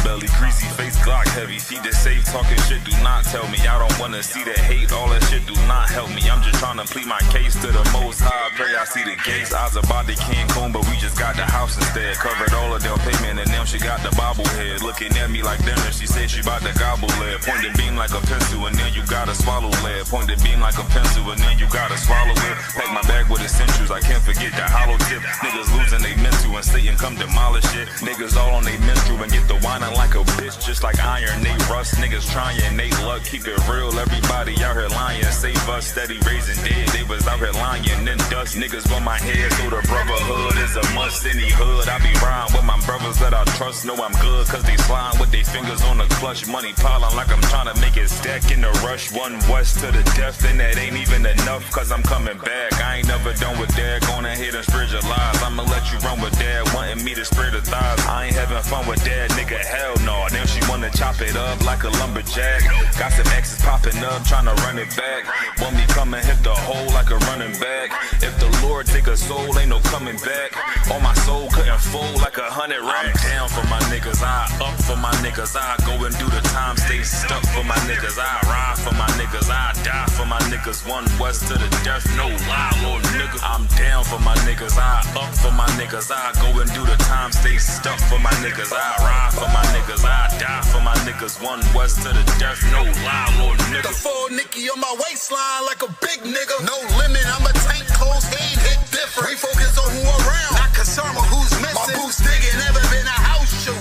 belly, greasy face, Glock heavy. Feed the safe, talking shit, do not tell me. I don't wanna see that hate, all that shit do not help me. I'm just trying to plead my case to the most high. Pray I see the gates. I was about to Cancun, but we just got the house instead. Covered all of their payment, and now she got the bobblehead. Looking at me like dinner, she said she about to gobble lead. Point the beam like a pencil, and then you gotta swallow lead. Point the beam like a pencil, and then you gotta swallow it. Pack my bag with essentials, I can't forget the hollow tip. Niggas losing they mental, and Satan come demolish it. Niggas all on they menstrual and get the whining like a bitch. Just like iron, they rust. Niggas trying, they luck. Keep it real, everybody out here lying. Save us, steady raising dead. They was out here lying, then dust. Niggas on my head, so the brotherhood is a must. Any hood, I be riding with my brothers that I trust. Know I'm good, cause they slime with their fingers on the clutch. Money piling like I'm trying to make it stack in the rush. One west to the death, and that ain't even enough, cause I'm coming back. I ain't never done with that. Gonna hit and spread your lies. I'ma let you run with that. Wanting me to spread the thighs. I ain't having fun with that, nigga. Hell no. Now she wanna chop it up like a lumberjack. Got some exes popping up, trying to run it back. Want me come and hit the hole like a running back. If the Lord take a soul, ain't no coming back. All my soul couldn't fold like 100 racks. I'm down for my niggas, I up for my niggas. I go and do the time, stay stuck for my niggas. I ride for my niggas, I die for my niggas. One west to the death, no lie, little nigga. I'm down for my niggas, I up for my niggas. I go and do the time, stay stuck for my niggas. I ride for my niggas, I die for my niggas. One west to the death, no lie, little nigga. The full Nicky on my waistline like a big nigga. No limit, I'm a tank, close game, hit different. We focus on who around, not concerned with who's missing. My boots digging, never been a house shoe.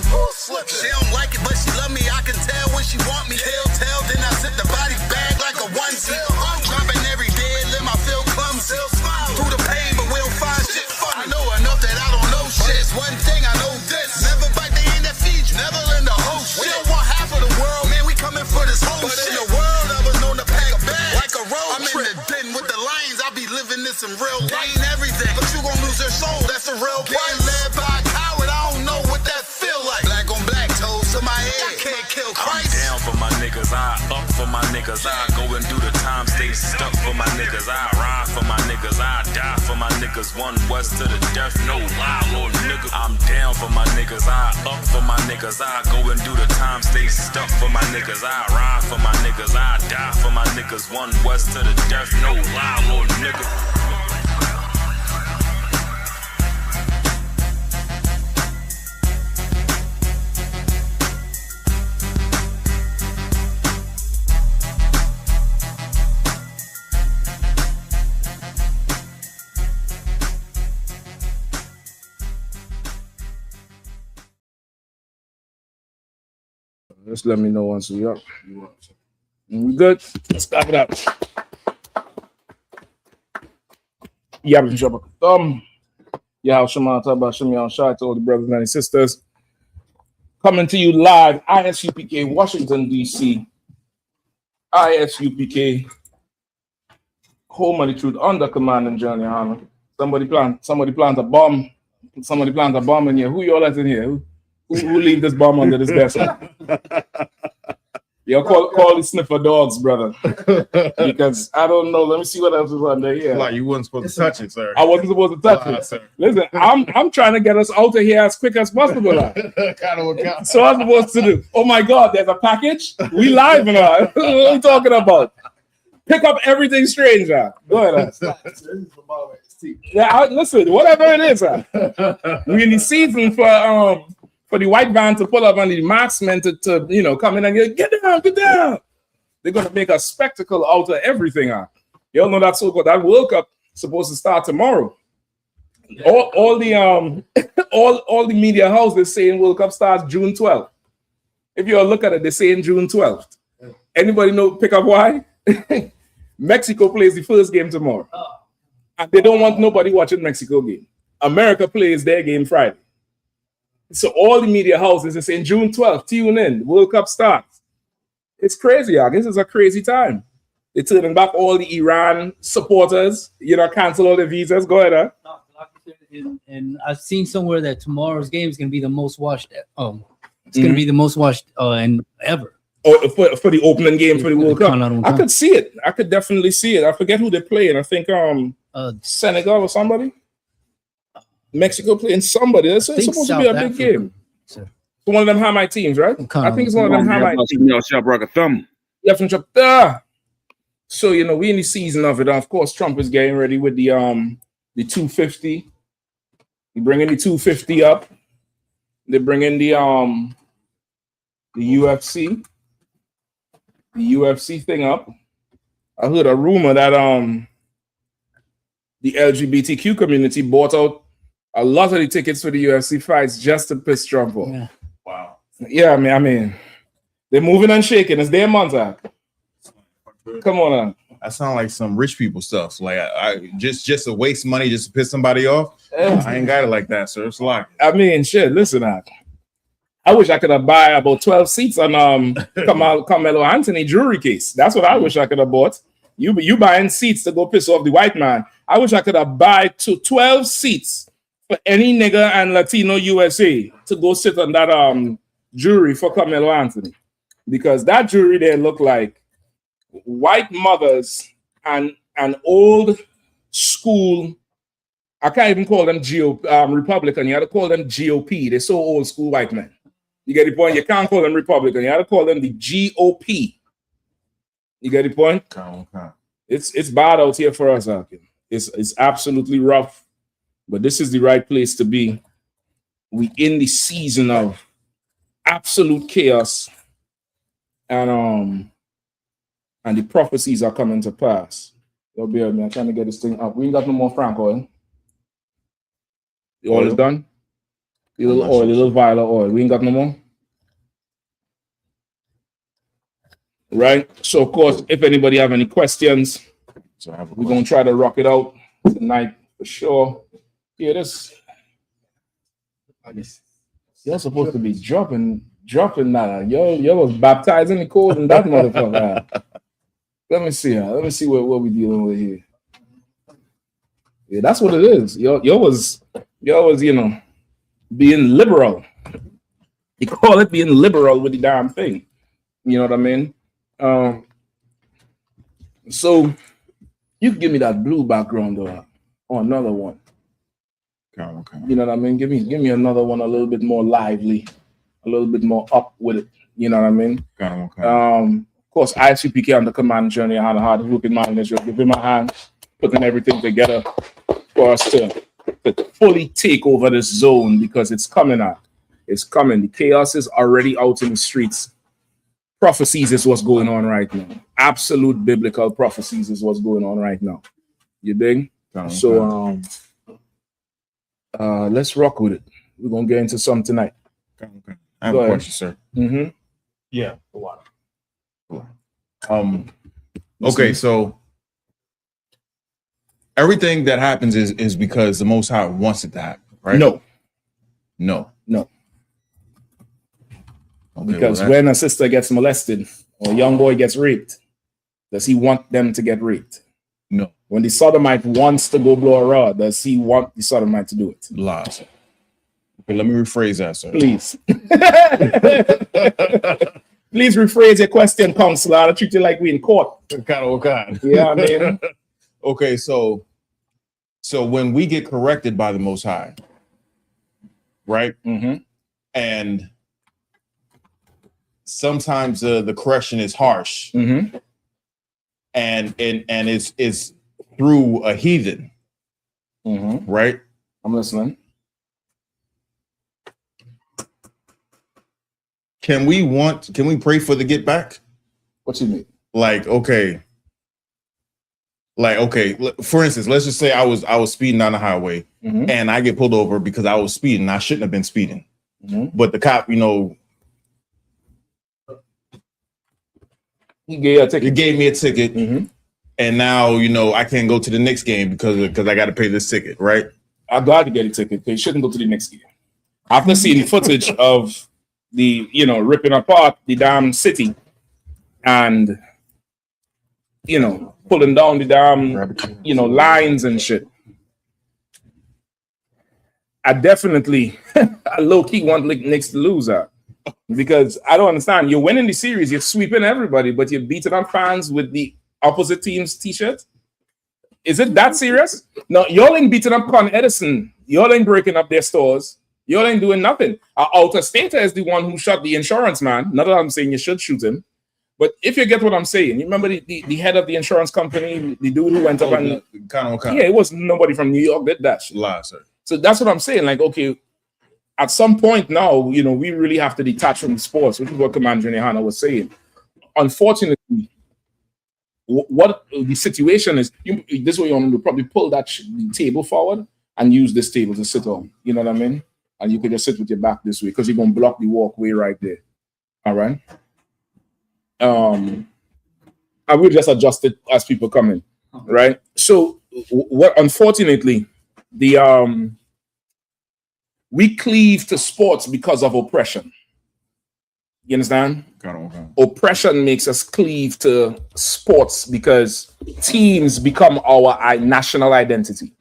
She don't like it, but she love me. I can tell when she want me. Tell, then I zip the body bag like a onesie. I'm dropping every day, let my feel clumsy. Through the pain, but we don't find shit funny. I know enough that I don't know shit. It's one thing I know this. Never bite the hand that feeds you. Never lend a whole shit. We don't want half of the world, man. We coming for this whole shit. But in the world, I was known to pack a bag like a road I'm trip. In the den with the lions. I be living this in real life. Ain't everything, but you gon' lose your soul. That's a real price. Getting led by a coward. I don't know what that feel like. Black on black, toes to my head. I can't kill Christ. I'm down for my niggas. I up for my niggas. I go and do the time, stay stuck for my niggas. I ride for my niggas. I die for my niggas. One west to the death, no lie, little nigga. I'm down for my niggas. I up for my niggas. I go and do the time, stay stuck for my niggas. I ride for my niggas. I die for my niggas. One west to the death, no lie, little nigga. Just let me know once we up. We good? Let's start it up. Yeah, I'm drop a thumb. Yeah, Shema Taba, Shema Shai to all the brothers and sisters. Coming to you live, I.S.U.P.K, Washington, D.C. I.S.U.P.K, home of the truth, under command and John Yahanna. Somebody plant a bomb. Somebody plant a bomb in here. Who y'all let in here? Who leave this bomb under this desk? Yo, call the sniffer dogs, brother. Because I don't know. Let me see what else is under here. Like you weren't supposed to touch it, sir. I wasn't supposed to touch it. Sir. Listen, I'm trying to get us out of here as quick as possible. So I'm supposed to do. Oh my God, there's a package. We live now. What are we talking about? Pick up everything, stranger. Go ahead. Yeah, listen, whatever it is, we're in the season for the white van to pull up and the marksmen to come in and get down. They're gonna make a spectacle out of everything. Y'all know that that World Cup supposed to start tomorrow. Yeah. All the media houses saying World Cup starts June 12th. If you look at it, they're saying June 12th. Yeah. Anybody know pick up why? Mexico plays the first game tomorrow. And they don't want nobody watching Mexico game. America plays their game Friday. So all the media houses are saying June 12th, tune in, World Cup starts. It's crazy, y'all. This is a crazy time. They're turning back all the Iran supporters, cancel all the visas. Go ahead, And I've seen somewhere that tomorrow's game is going to be the most watched. It's going to be the most watched and ever. Oh, for the opening game for the World Cup. I could see it. I could definitely see it. I forget who they're playing. I think Senegal or somebody. Mexico playing somebody. It's supposed to be a big game. one of them Hamite teams, right? I think it's one of them Hamite teams. Shall rock a thumb. Yeah, from Trump. So we in the season of it. Of course, Trump is getting ready with the 250. He bringing the 250 up. They bring in the UFC thing up. I heard a rumor that the LGBTQ community bought out a lot of the tickets for the UFC fights just to piss Trump off. Yeah. Wow. Yeah, I mean, they're moving and shaking. It's their month. Come on. That sounds like some rich people stuff. Like I just to waste money just to piss somebody off. I ain't got it like that, sir. It's like I mean, shit. Listen, I wish I could have buy about 12 seats on Carmelo Anthony jury case. That's what I wish I could have bought. You buying seats to go piss off the white man. I wish I could have buy 12 seats for any nigga and Latino USA to go sit on that jury for Carmelo Anthony, because that jury there look like white mothers and an old school. I can't even call them Republican. You have to call them GOP. They're so old school white men. You get the point? You can't call them Republican. You have to call them the GOP. You get the point? okay. It's bad out here for us. It's absolutely rough, but this is the right place to be. We in the season of absolute chaos, and the prophecies are coming to pass. Yo, bear with me. I'm trying to get this thing up. We ain't got no more Frank oil. The oil is done. The little oil, the little vial of oil. We ain't got no more. Right. So, of course, if anybody have any questions, we're gonna try to rock it out tonight for sure. Yeah, this. You're supposed to be dropping that. Yo was baptized in the cold and that motherfucker. Let me see what we dealing with here. Yeah, that's what it is. Yo was being liberal. You call it being liberal with the damn thing. You know what I mean? So you can give me that blue background or another one. Okay. You know what I mean? Give me another one a little bit more lively, a little bit more up with it. You know what I mean? Okay. Of course, I.S.U.P.K on the command journey. Yahanna, hard working man in Israel. Give him a hand, putting everything together for us to fully take over this zone, because it's coming out. It's coming. The chaos is already out in the streets. Prophecies is what's going on right now. Absolute biblical prophecies is what's going on right now. You dig? Okay. So let's rock with it. We're gonna get into some tonight. Okay. I have a question, sir. Mm-hmm. Yeah, a lot. Okay, so everything that happens is because the Most High wants it to happen, right? No. Okay, because when a sister gets molested or a young boy gets raped, does he want them to get raped? No. When the sodomite wants to go blow a rod, does he want the sodomite to do it? Lies. Okay, let me rephrase that, sir. Please. Please rephrase your question, counselor. I treat you like we in court. Okay. Yeah, I mean. Okay, so when we get corrected by the Most High, right? Mm-hmm. And sometimes the correction is harsh, mm-hmm. and it's through a heathen, mm-hmm. right? I'm listening. Can we pray for the get back? What you mean? Like, okay, for instance, let's just say I was speeding down the highway, mm-hmm. and I get pulled over because I was speeding. I shouldn't have been speeding, mm-hmm. but the cop, he gave me a ticket, mm-hmm. and now I can't go to the next game because I got to pay this ticket, right? I'm glad to get a ticket. They shouldn't go to the next game. After seeing footage of the ripping apart the damn city and pulling down the damn lines and shit, I definitely I low-key want Knicks to lose out, because I don't understand. You're winning the series, you're sweeping everybody, but you're beating up fans with the opposite team's t-shirt. Is it that serious? No, y'all ain't beating up Con Edison. Y'all ain't breaking up their stores. You all ain't doing nothing. Outer Stater is the one who shot the insurance man. Not that I'm saying you should shoot him, but if you get what I'm saying, you remember the head of the insurance company, the dude who went up and yeah, it was nobody from New York did that shit. Lie, sir. So that's what I'm saying. Like, okay, at some point now, you know, we really have to detach from the sports, which is what Commander Yahanna was saying. Unfortunately, what the situation is, this is what you want to do, probably pull that table forward and use this table to sit on. You know what I mean? And you could just sit with your back this way because you're going to block the walkway right there. All right? I will just adjust it as people come in, right? So, what unfortunately, we cleave to sports because of oppression. You understand? Okay. Oppression makes us cleave to sports because teams become our national identity.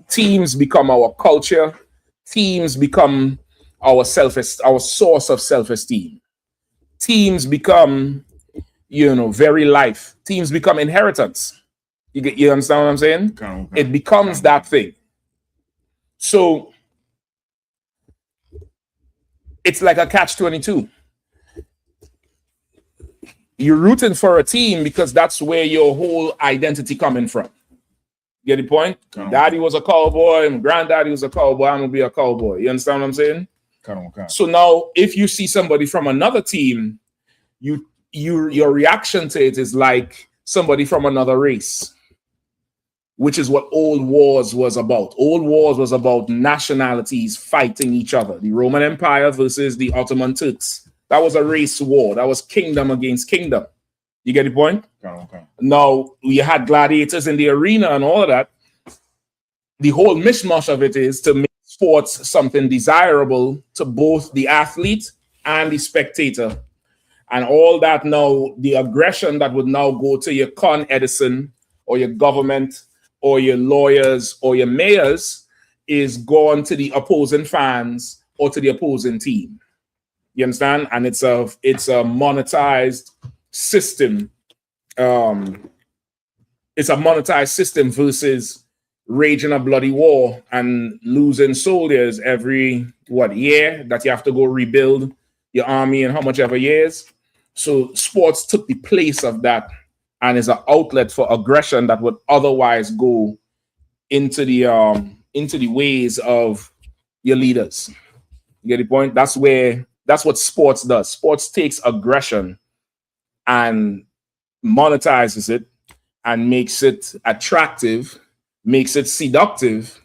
Teams become our culture. Teams become our source of self-esteem. Teams become, you know, very life. Teams become inheritance. You understand what I'm saying? Okay. It becomes that thing. So it's like a catch-22. You're rooting for a team because that's where your whole identity coming from. Get the point? Daddy was a cowboy, and granddaddy was a cowboy. I'm gonna be a cowboy. You understand what I'm saying? So now, if you see somebody from another team, your reaction to it is like somebody from another race, which is what old wars was about. Old wars was about nationalities fighting each other. The Roman Empire versus the Ottoman Turks. That was a race war. That was kingdom against kingdom. You get the point? Okay. Now, you had gladiators in the arena and all of that. The whole mishmash of it is to make sports something desirable to both the athlete and the spectator. And all that now, the aggression that would now go to your Con Edison or your government or your lawyers or your mayors is gone to the opposing fans or to the opposing team. You understand? And it's a monetized system. It's a monetized system versus raging a bloody war and losing soldiers every year that you have to go rebuild your army in how much ever years. So sports took the place of that and is an outlet for aggression that would otherwise go into the ways of your leaders. You get the point? That's what sports does. Sports takes aggression and monetizes it and makes it attractive, makes it seductive,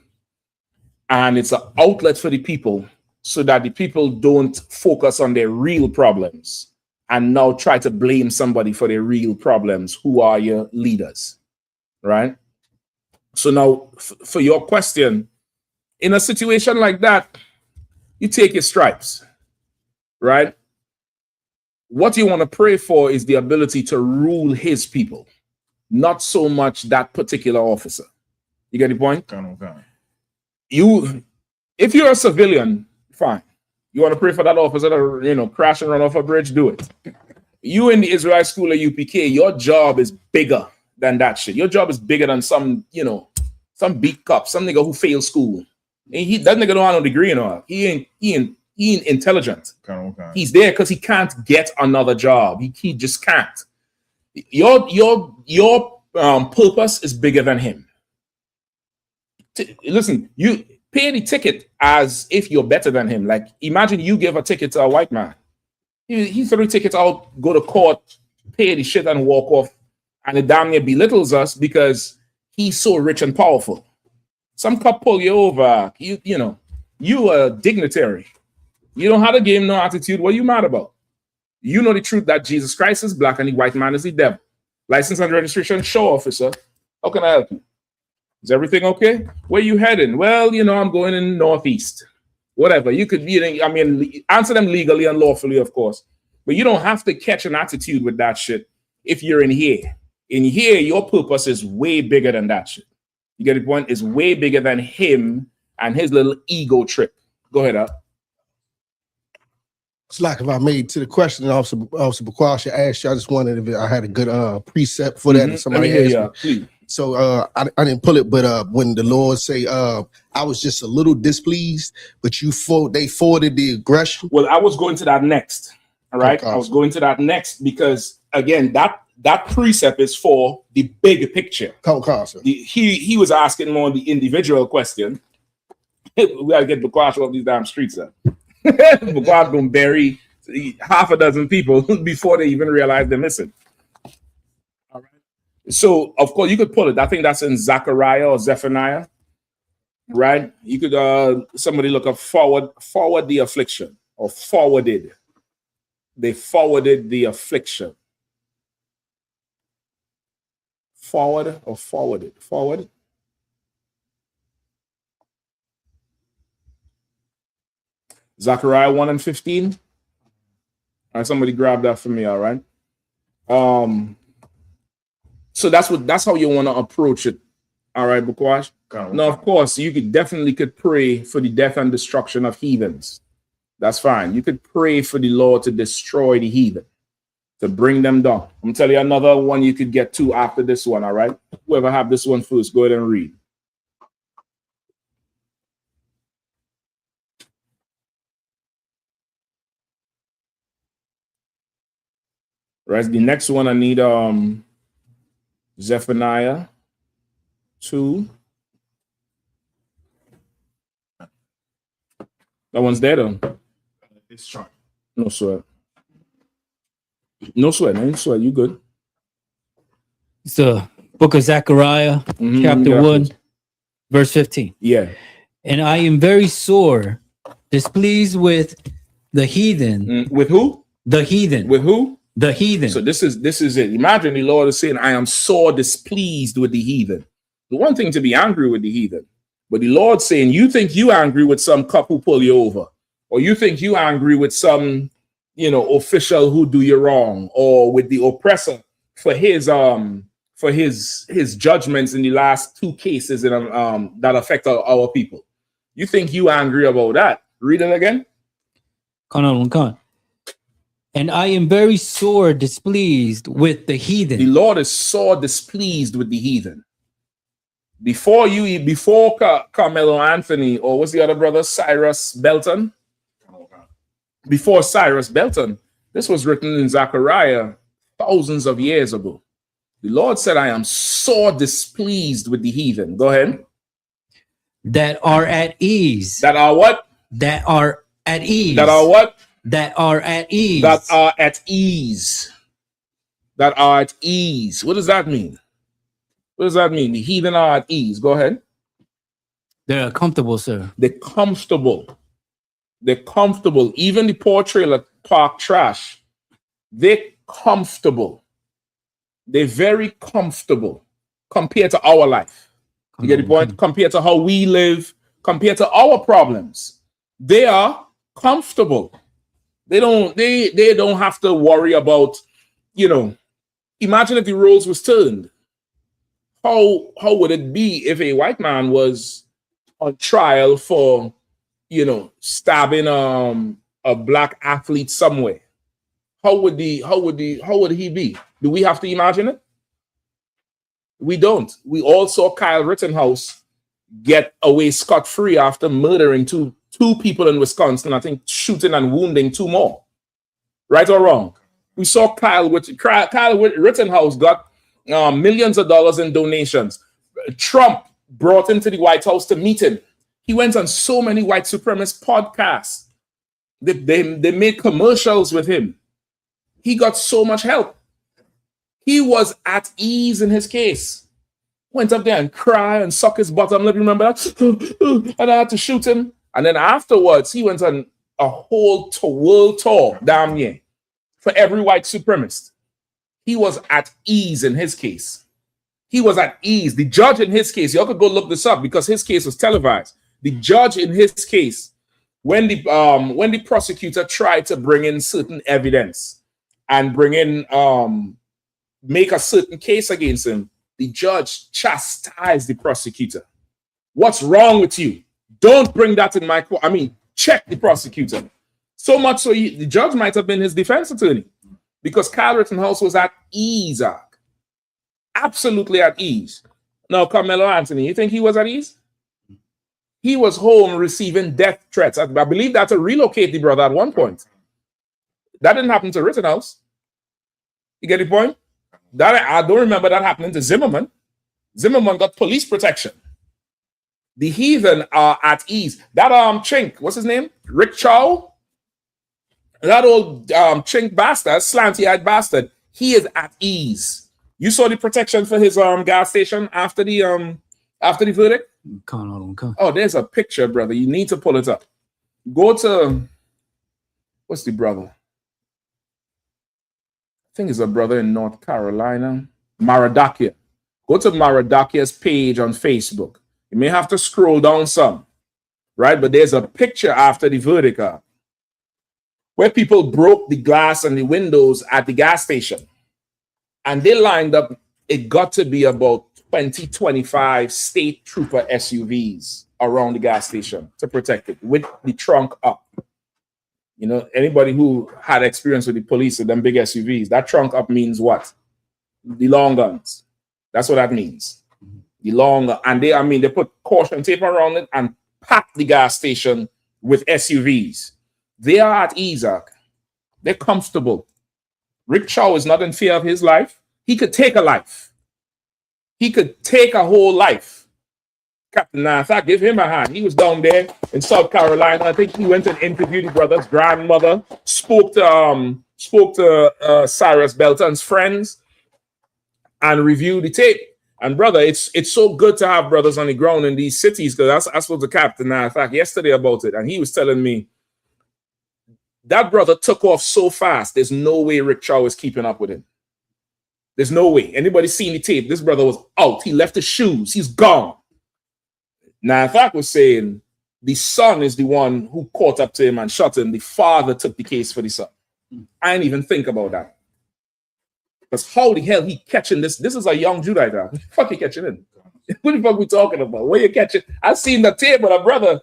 and it's an outlet for the people so that the people don't focus on their real problems and now try to blame somebody for their real problems who are your leaders, right? So now, for your question, in a situation like that, you take your stripes, right? What you want to pray for is the ability to rule his people, not so much that particular officer. You get the point? If you're a civilian, fine. You want to pray for that officer to, crash and run off a bridge, do it. You in the Israelite school of UPK, your job is bigger than that shit. Your job is bigger than some beat cop, some nigga who failed school. And that nigga don't have no degree and all. He ain't intelligent. He's there because he can't get another job. He just can't. Your purpose is bigger than him. Listen, you pay the ticket as if you're better than him. Like, imagine you give a ticket to a white man. He threw tickets out, go to court, pay the shit and walk off, and it damn near belittles us because he's so rich and powerful. Some cop pull you over. You a dignitary. You don't have to give him no attitude. What are you mad about? You know the truth that Jesus Christ is black and the white man is the devil. License and registration, show officer. How can I help you? Is everything okay? Where you heading? Well, I'm going in Northeast. Whatever. You could answer them legally and lawfully, of course. But you don't have to catch an attitude with that shit if you're in here. In here, your purpose is way bigger than that shit. You get the point? It's way bigger than him and his little ego trip. Go ahead, Al. It's like if I made to the question Officer Bukwashi asked you, I just wondered if I had a good precept for that. If somebody asked me. So I didn't pull it, but when the Lord say, I was just a little displeased, but they forwarded the aggression. Well, I was going to that next. All right. Okay. I was going to that next because again, that precept is for the big picture. He was asking more the individual question. We gotta get Bukwash off these damn streets up. Bukwash gonna bury half a dozen people before they even realize they're missing. All right. So of course you could pull it. I think that's in Zechariah or Zephaniah. Right? You could somebody look up forward the affliction or forwarded. They forwarded the affliction. Forward or forwarded? Forward. Zechariah 1 and 15. All right, somebody grab that for me, all right? So that's how you want to approach it. All right, Bukwash. Now, of course, you could pray for the death and destruction of heathens. That's fine. You could pray for the Lord to destroy the heathen, to bring them down. I'm gonna tell you another one you could get to after this one, all right? Whoever have this one first, go ahead and read. Right, the next one I need Zephaniah 2. That one's there though. It's short. No sweat. No sweat, man. Sweat. You good? It's the book of Zechariah, chapter 1, verse 15. Yeah. And I am very sore, displeased with the heathen. With who? The heathen. With who? The heathen. So this is it. Imagine the Lord is saying, I am sore displeased with the heathen. The one thing to be angry with the heathen, but the Lord saying, you think you angry with some cop who pull you over, or you think you angry with some, official who do you wrong, or with the oppressor for his judgments in the last 2 cases that affect our people. You think you angry about that? Read it again. Come on. And I am very sore displeased with the heathen. The Lord is sore displeased with the heathen. Before Carmelo Anthony, or what's the other brother, Cyrus Belton? Before Cyrus Belton, this was written in Zechariah thousands of years ago. The Lord said, I am sore displeased with the heathen. Go ahead. That are at ease. That are what? That are at ease. That are what? That are at ease. That are at ease. That are at ease. What does that mean? What does that mean? The heathen are at ease. Go ahead. They're comfortable, sir. They're comfortable. They're comfortable. Even the poor trailer park trash, they're comfortable. They're very comfortable compared to our life. You get the point? Compared to how we live, compared to our problems. They are comfortable. They don't have to worry about, imagine if the roles was turned. How would it be if a white man was on trial for, stabbing a black athlete somewhere? How would he be? Do we have to imagine it? We don't. We all saw Kyle Rittenhouse get away scot-free after murdering two people in Wisconsin, I think shooting and wounding 2 more. Right or wrong? We saw Kyle Rittenhouse got millions of dollars in donations. Trump brought him to the White House to meet him. He went on so many white supremacist podcasts. They made commercials with him. He got so much help. He was at ease in his case. Went up there and cry and suck his bottom lip. Remember that? And I had to shoot him. And then afterwards, he went on a whole world tour, damn near, for every white supremacist. He was at ease in his case. He was at ease. The judge in his case, y'all could go look this up because his case was televised. The judge in his case, when the prosecutor tried to bring in certain evidence and bring in make a certain case against him, the judge chastised the prosecutor. What's wrong with you? Don't bring that in my court. Check the prosecutor. So much so the judge might have been his defense attorney because Kyle Rittenhouse was at ease, absolutely at ease. No, Carmelo Anthony. You think he was at ease? He was home receiving death threats. I believe that to relocate the brother at one point. That didn't happen to Rittenhouse. You get the point? That I don't remember that happening to Zimmerman. Zimmerman got police protection. The heathen are at ease. That chink, what's his name? Rick Chow. That old chink bastard, slanty-eyed bastard. He is at ease. You saw the protection for his gas station after the verdict? Oh, there's a picture, brother. You need to pull it up. Go to what's the brother? I think it's a brother in North Carolina. Maradakia. Go to Maradakia's page on Facebook. You may have to scroll down some, right? But there's a picture after the verdict where people broke the glass and the windows at the gas station. And they lined up, it got to be about 20, 25 state trooper SUVs around the gas station to protect it with the trunk up. You know, anybody who had experience with the police with them big SUVs, that trunk up means what? The long guns. That's what that means. The long, and they put caution tape around it and packed the gas station with SUVs. They are at ease. They're comfortable. Rick Chow is not in fear of his life. He could take a life. He could take a whole life. Captain Nathan, give him a hand. He was down there in South Carolina. I think he went and interviewed his brother's grandmother, spoke to Cyrus Belton's friends, and reviewed the tape. And brother, it's so good to have brothers on the ground in these cities, because I spoke to Captain Nathan yesterday about it, and he was telling me that brother took off so fast. There's no way Rick Chow is keeping up with him. There's no way. Anybody seen the tape? This brother was out. He left his shoes. He's gone. Now, if I was saying the son is the one who caught up to him and shot him, the father took the case for the son. I didn't even think about that. Because how the hell he catching this? This is a young Judite. What the fuck he catching in? What the fuck we talking about? Where you catching? I seen the tape with a brother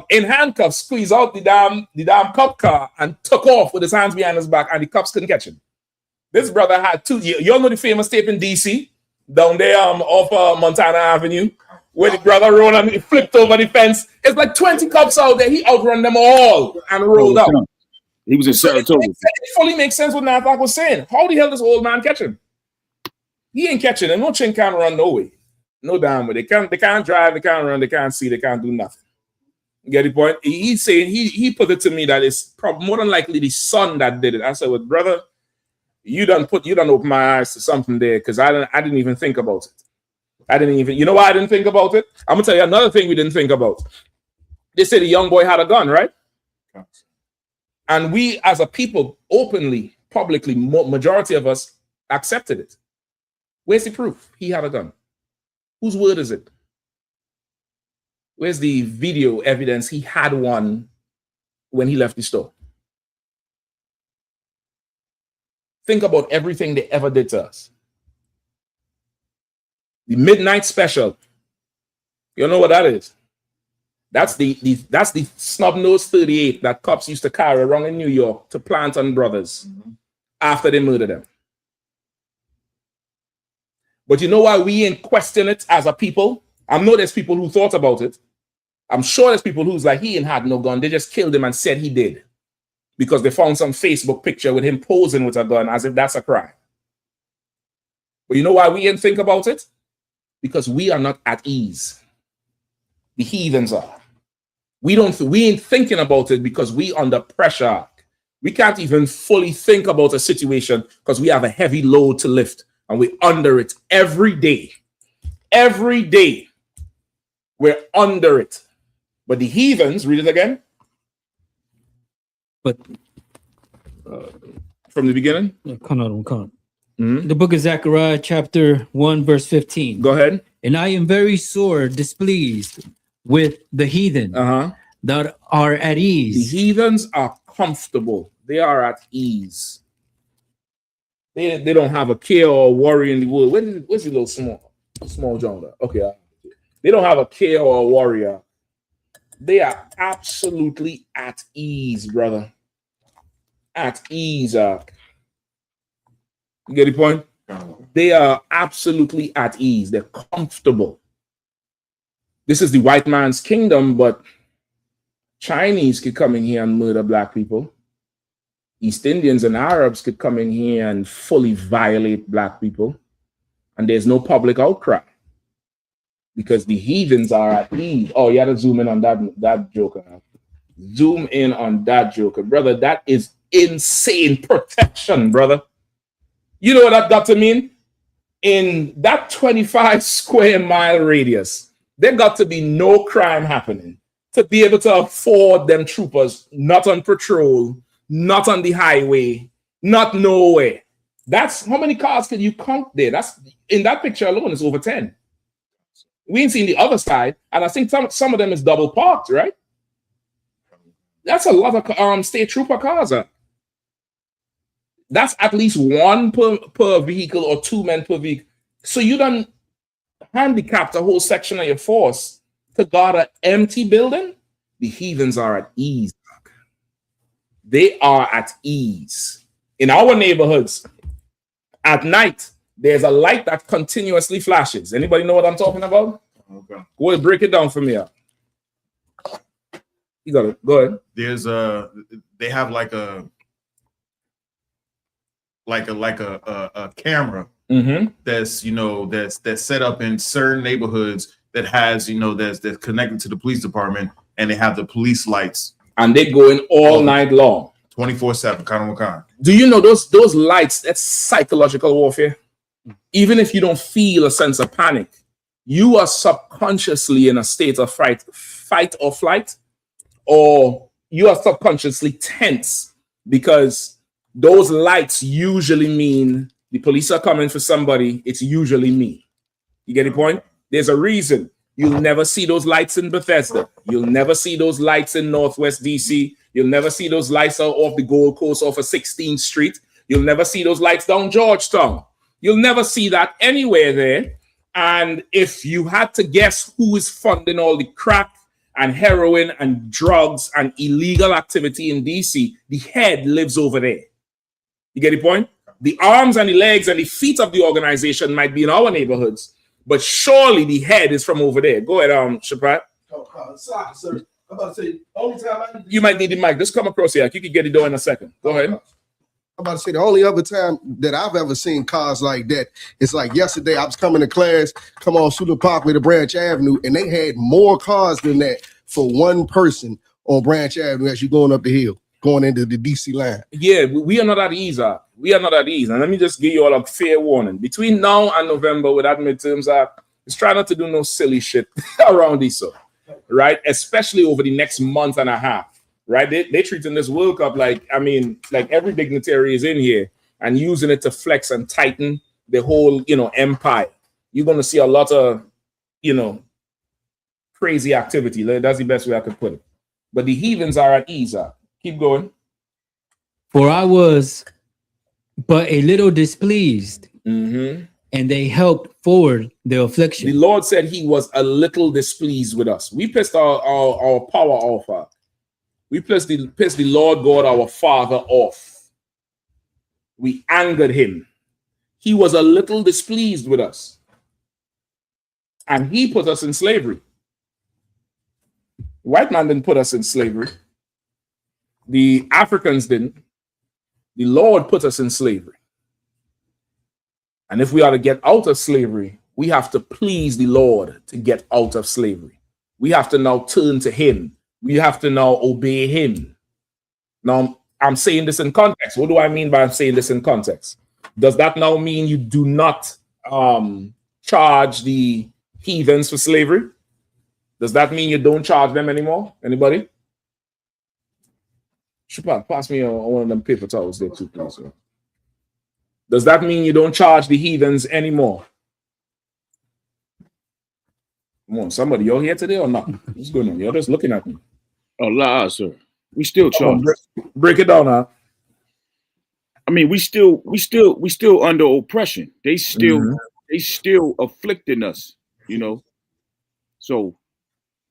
in handcuffs squeeze out the damn cop car and took off with his hands behind his back, and the cops couldn't catch him. This brother had two. Y'all know the famous tape in DC down there off Montana Avenue, where the brother rolled and he flipped over the fence. It's like 20 cops out there. He outrun them all and rolled out. He was in Saratoga. It fully makes sense what Nathan was saying. How the hell does old man catch him? He ain't catching him. No chin can't run no way. No damn way. They can't drive, they can't run, they can't see, they can't do nothing. You get the point? He's saying he put it to me that it's probably more than likely the son that did it. I said, well, brother, you done open my eyes to something there, because I didn't even think about it. You know why I didn't think about it? I'm gonna tell you another thing we didn't think about. They said the young boy had a gun, right? And we as a people openly, publicly, majority of us accepted it. Where's the proof? He had a gun. Whose word is it? Where's the video evidence he had one when he left the store? Think about everything they ever did to us. The midnight special. You know what that is? That's the snub-nosed 38 that cops used to carry around in New York to plant on brothers after they murdered them. But you know why we ain't question it as a people? I know there's people who thought about it. I'm sure there's people who's like, he ain't had no gun. They just killed him and said he did, because they found some Facebook picture with him posing with a gun as if that's a crime. But you know why we ain't think about it? Because we are not at ease. The heathens are. We ain't thinking about it because we under pressure. We can't even fully think about a situation because we have a heavy load to lift, and we're under it every day. Every day we're under it. But the heathens, read it again. But from the beginning. The book of Zechariah, chapter 1, verse 15. Go ahead. And I am very sore displeased with the heathen that are at ease. The heathens are comfortable. They are at ease. They don't have a care or worry in the world. Where's the little small John? Okay. They don't have a care or a worry. They are absolutely at ease, brother. At ease. You get the point? They are absolutely at ease. They're comfortable. This is the white man's kingdom, but Chinese could come in here and murder black people. East Indians and Arabs could come in here and fully violate black people. And there's no public outcry because the heathens are at ease. Oh, you had to zoom in on that joker. Zoom in on that joker. Brother, that is insane protection, brother. You know what that got to mean? In that 25 square mile radius, there got to be no crime happening to be able to afford them troopers not on patrol, not on the highway, not nowhere. That's how many cars can you count there? That's in that picture alone is over 10. We ain't seen the other side, and I think some of them is double parked, right? That's a lot of state trooper cars. That's at least one per vehicle or two men per vehicle. So you done handicapped a whole section of your force to guard an empty building. The heathens are at ease. They are at ease. In our neighborhoods, at night, there's a light that continuously flashes. Anybody know what I'm talking about? Okay. Go ahead, break it down for me. You got it. Go ahead. There's they have like a camera that's that's set up in certain neighborhoods that has that's connected to the police department, and they have the police lights, and they go in all night long, 24/7. Kind of kind. Do you know those lights? That's psychological warfare. Even if you don't feel a sense of panic, you are subconsciously in a state of fight or flight, or you are subconsciously tense because those lights usually mean the police are coming for somebody. It's usually me. You get the point? There's a reason you'll never see those lights in Bethesda. You'll never see those lights in Northwest DC. You'll never see those lights out off the Gold Coast off of 16th Street. You'll never see those lights down Georgetown. You'll never see that anywhere there. And if you had to guess who is funding all the crack and heroin and drugs and illegal activity in DC, the head lives over there. You get the point? The arms and the legs and the feet of the organization might be in our neighborhoods, but surely the head is from over there. Go ahead, Shapat. Sorry, sir. I'm about to say, only time you might need the mic. Just come across here. You can get it done in a second. Go ahead. I'm about to say the only other time that I've ever seen cars like that, it's like yesterday I was coming to class, come on Suda Parkway to Branch Avenue, and they had more cars than that for one person on Branch Avenue as you're going up the hill, going into the DC line. Yeah, we are not at ease. We are not at ease. And let me just give you all a fair warning. Between now and November, with that midterms let's try not to do no silly shit around this, right? Especially over the next month and a half. Right, they're treating this World Cup like every dignitary is in here and using it to flex and tighten the whole, empire. You're going to see a lot of, crazy activity. That's the best way I could put it. But the heathens are at ease. Keep going. For I was but a little displeased, and they helped forward their affliction. The Lord said he was a little displeased with us. We pissed our power off. We pissed the Lord God, our Father, off. We angered him. He was a little displeased with us. And he put us in slavery. The white man didn't put us in slavery. The Africans didn't. The Lord put us in slavery. And if we are to get out of slavery, we have to please the Lord to get out of slavery. We have to now turn to him. We have to now obey him. Now, I'm saying this in context. What do I mean by saying this in context? Does that now mean you do not charge the heathens for slavery? Does that mean you don't charge them anymore? Anybody? Shapat, pass me one of them paper towels there too, please. Sir. Does that mean you don't charge the heathens anymore? Come on, somebody, you're here today or not? What's going on? You're just looking at me. Oh, la, sir. We still charge. Break it down, huh? I mean, we still under oppression. They still afflicting us, So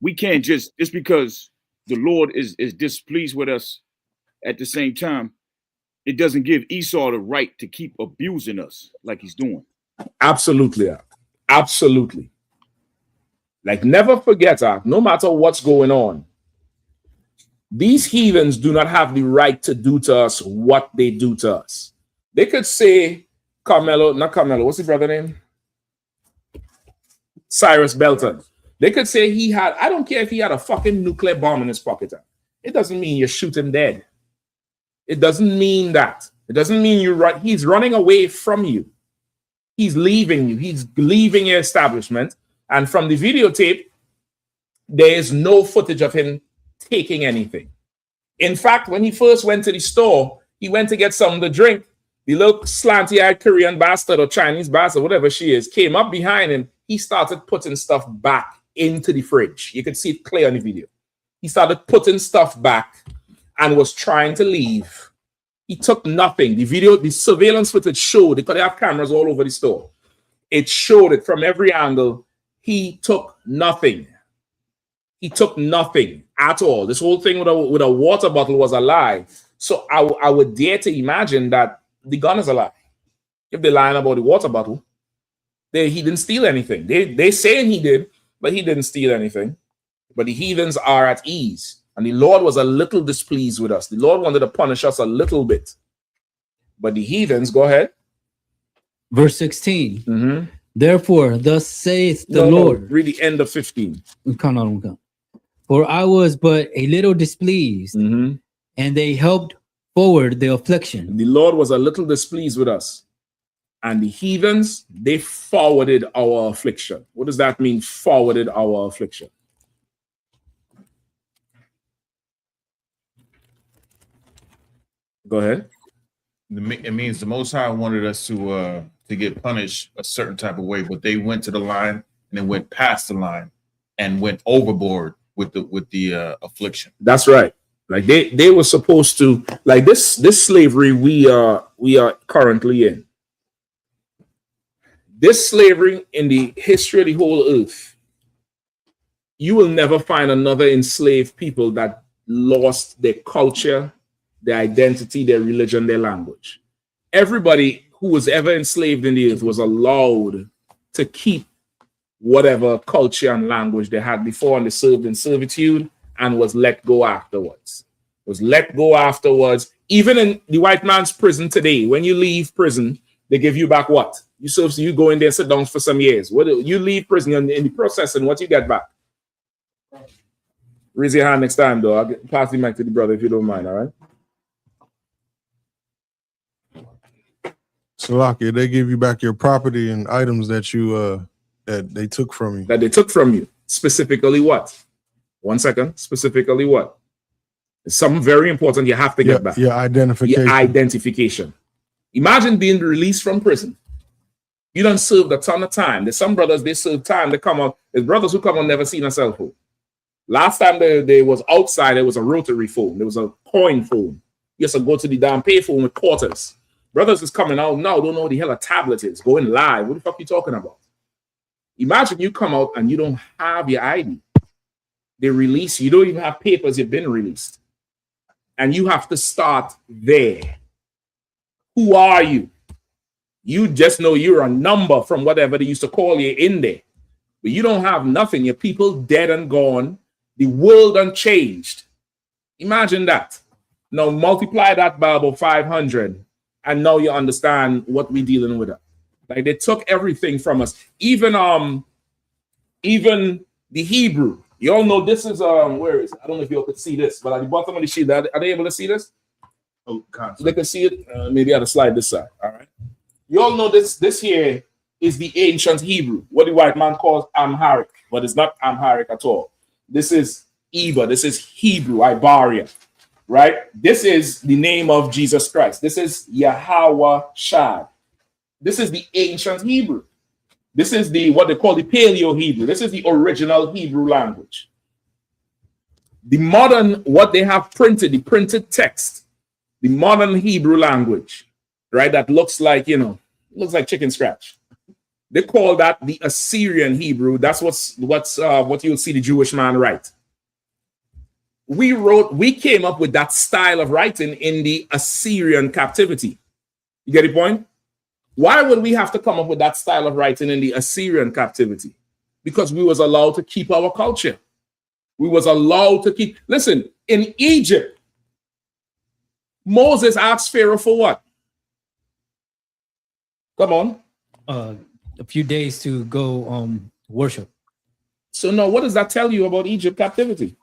we can't just because the Lord is displeased with us at the same time, it doesn't give Esau the right to keep abusing us like he's doing. Absolutely. Absolutely. Like, never forget, no matter what's going on, these heathens do not have the right to do to us what they do to us. They could say, not Carmelo, what's his brother name? Cyrus Belton. They could say he had, I don't care if he had a fucking nuclear bomb in his pocket. It doesn't mean you shoot him dead. It doesn't mean that. It doesn't mean he's running away from you. He's leaving you. He's leaving your establishment. And from the videotape, there is no footage of him taking anything. In fact, when he first went to the store, he went to get something to drink. The little slanty-eyed Korean bastard or Chinese bastard, whatever she is, came up behind him. He started putting stuff back into the fridge. You could see it clear on the video. He started putting stuff back and was trying to leave. He took nothing. The surveillance footage showed, because they have cameras all over the store. It showed it from every angle. He took nothing. He took nothing at all. This whole thing with a water bottle was a lie. So I would dare to imagine that the gun is a lie. If they're lying about the water bottle, he didn't steal anything. They saying he did, but he didn't steal anything. But the heathens are at ease. And the Lord was a little displeased with us. The Lord wanted to punish us a little bit. But the heathens, go ahead. Verse 16. Therefore, thus saith the Lord. Read the end of 15. Come on. For I was but a little displeased, and they helped forward the affliction. The Lord was a little displeased with us. And the heathens, they forwarded our affliction. What does that mean, forwarded our affliction? Go ahead. It means the Most High wanted us to get punished a certain type of way, but they went to the line and then went past the line and went overboard with the affliction. That's right. Like they were supposed to, like this slavery we are currently in. This slavery in the history of the whole earth, you will never find another enslaved people that lost their culture, their identity, their religion, their language. Everybody who was ever enslaved in the earth was allowed to keep whatever culture and language they had before, and they served in servitude and was let go afterwards. Even in the white man's prison today, when you leave prison, they give you back what? You go in there and sit down for some years. What you leave prison in the processing, what you get back? Raise your hand next time, though. I'll pass the mic to the brother if you don't mind, all right? Salaki, they give you back your property and items that you that they took from you. That they took from you. Specifically what? 1 second. Specifically what? It's something very important you have to get back. Your identification. Your identification. Imagine being released from prison. You done served a ton of time. There's some brothers, they serve time. They come out. There's brothers who come out never seen a cell phone. Last time they was outside, there was a rotary phone. There was a coin phone. You used to go to the damn pay phone with quarters. Brothers is coming out now, don't know what the hell a tablet is. Going live. What the fuck you talking about? Imagine you come out and you don't have your ID. They release you. You don't even have papers. You've been released. And you have to start there. Who are you? You just know you're a number from whatever they used to call you in there. But you don't have nothing. Your people dead and gone. The world unchanged. Imagine that. Now multiply that by about 500. And now you understand what we're dealing with. Like they took everything from us. Even the Hebrew. You all know this is where is it? I don't know if you all could see this, but at the bottom of the sheet, are they able to see this? Oh, concept. They can see it. Maybe I have to slide this side. All right. You all know this here is the ancient Hebrew, what the white man calls Amharic, but it's not Amharic at all. This is Eva. This is Hebrew, Ibaria, right? This is the name of Jesus Christ. This is Yahweh Shad. This is the ancient Hebrew. This is what they call the Paleo Hebrew. This is the original Hebrew language. The modern, what they have printed, the printed text, the modern Hebrew language, right? That looks like, looks like chicken scratch. They call that the Assyrian Hebrew. That's what you'll see the Jewish man write. we came up with that style of writing in the Assyrian captivity. You get the point? Why would we have to come up with that style of writing in the Assyrian captivity? Because we was allowed to keep our culture. We was allowed to keep, listen, in Egypt, Moses asked Pharaoh for what? Come on. A few days to go worship. So now what does that tell you about Egypt captivity?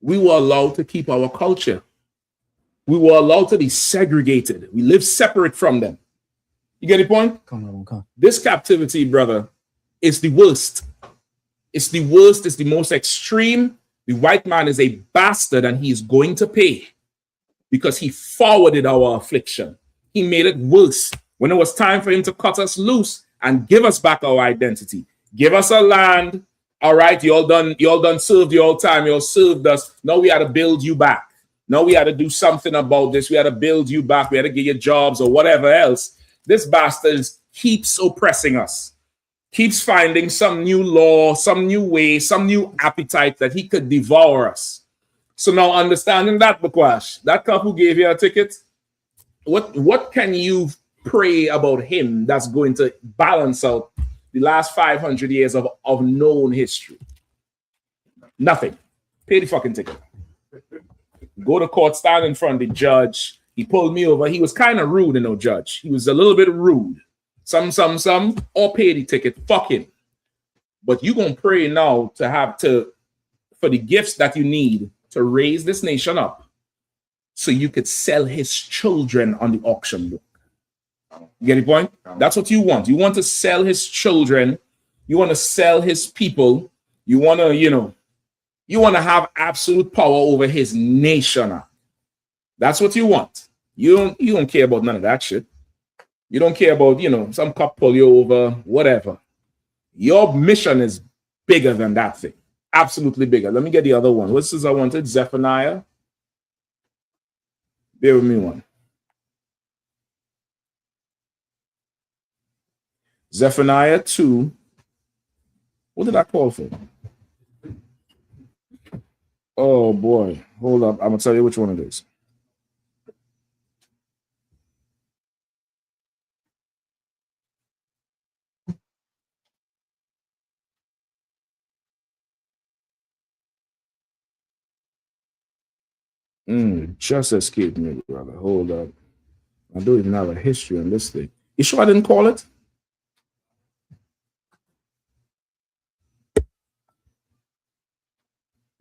We were allowed to keep our culture. We were allowed to be segregated. We live separate from them. You get the point? Come on. This captivity, brother, is the worst. It's the worst. It's the most extreme. The white man is a bastard and he's going to pay because he forwarded our affliction. He made it worse. When it was time for him to cut us loose and give us back our identity, give us a land. All right, you all done served you all time. You all served us. Now we had to build you back. Now we had to do something about this. We had to build you back. We had to give you jobs or whatever else. This bastard keeps oppressing us. Keeps finding some new law, some new way, some new appetite that he could devour us. So now understanding that, Bakwash, that couple who gave you a ticket, what can you pray about him that's going to balance out the last 500 years of known history? Nothing. Pay the fucking ticket. Go to court, stand in front of the judge. He pulled me over. He was kind of rude, judge. He was a little bit rude. Some, or pay the ticket. Fuck him. But you gonna pray now for the gifts that you need to raise this nation up so you could sell his children on the auction block. You get the point? That's what you want. You want to sell his children. You want to sell his people. You want to, you want to have absolute power over his nation. That's what you want. You don't care about none of that shit. You don't care about, some cop pull you over, whatever. Your mission is bigger than that thing. Absolutely bigger. Let me get the other one. What's this I wanted? Zephaniah. Bear with me one. Zephaniah 2. What did I call for? Oh, boy. Hold up. I'm going to tell you which one it is. Just escaped me, brother. Hold up. I don't even have a history on this thing. You sure I didn't call it?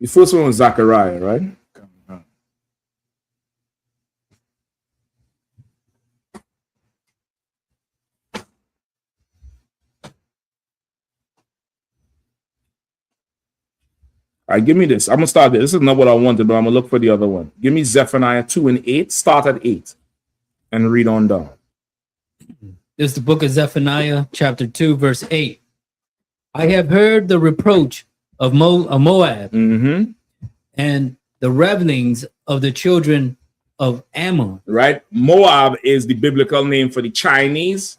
The first one was Zechariah, right? All right, give me this. I'm going to start there. This is not what I wanted, but I'm going to look for the other one. Give me Zephaniah 2 and 8. Start at 8 and read on down. This is the book of Zephaniah, chapter 2, verse 8. I have heard the reproach of Moab and the revelings of the children of Ammon. Right? Moab is the biblical name for the Chinese.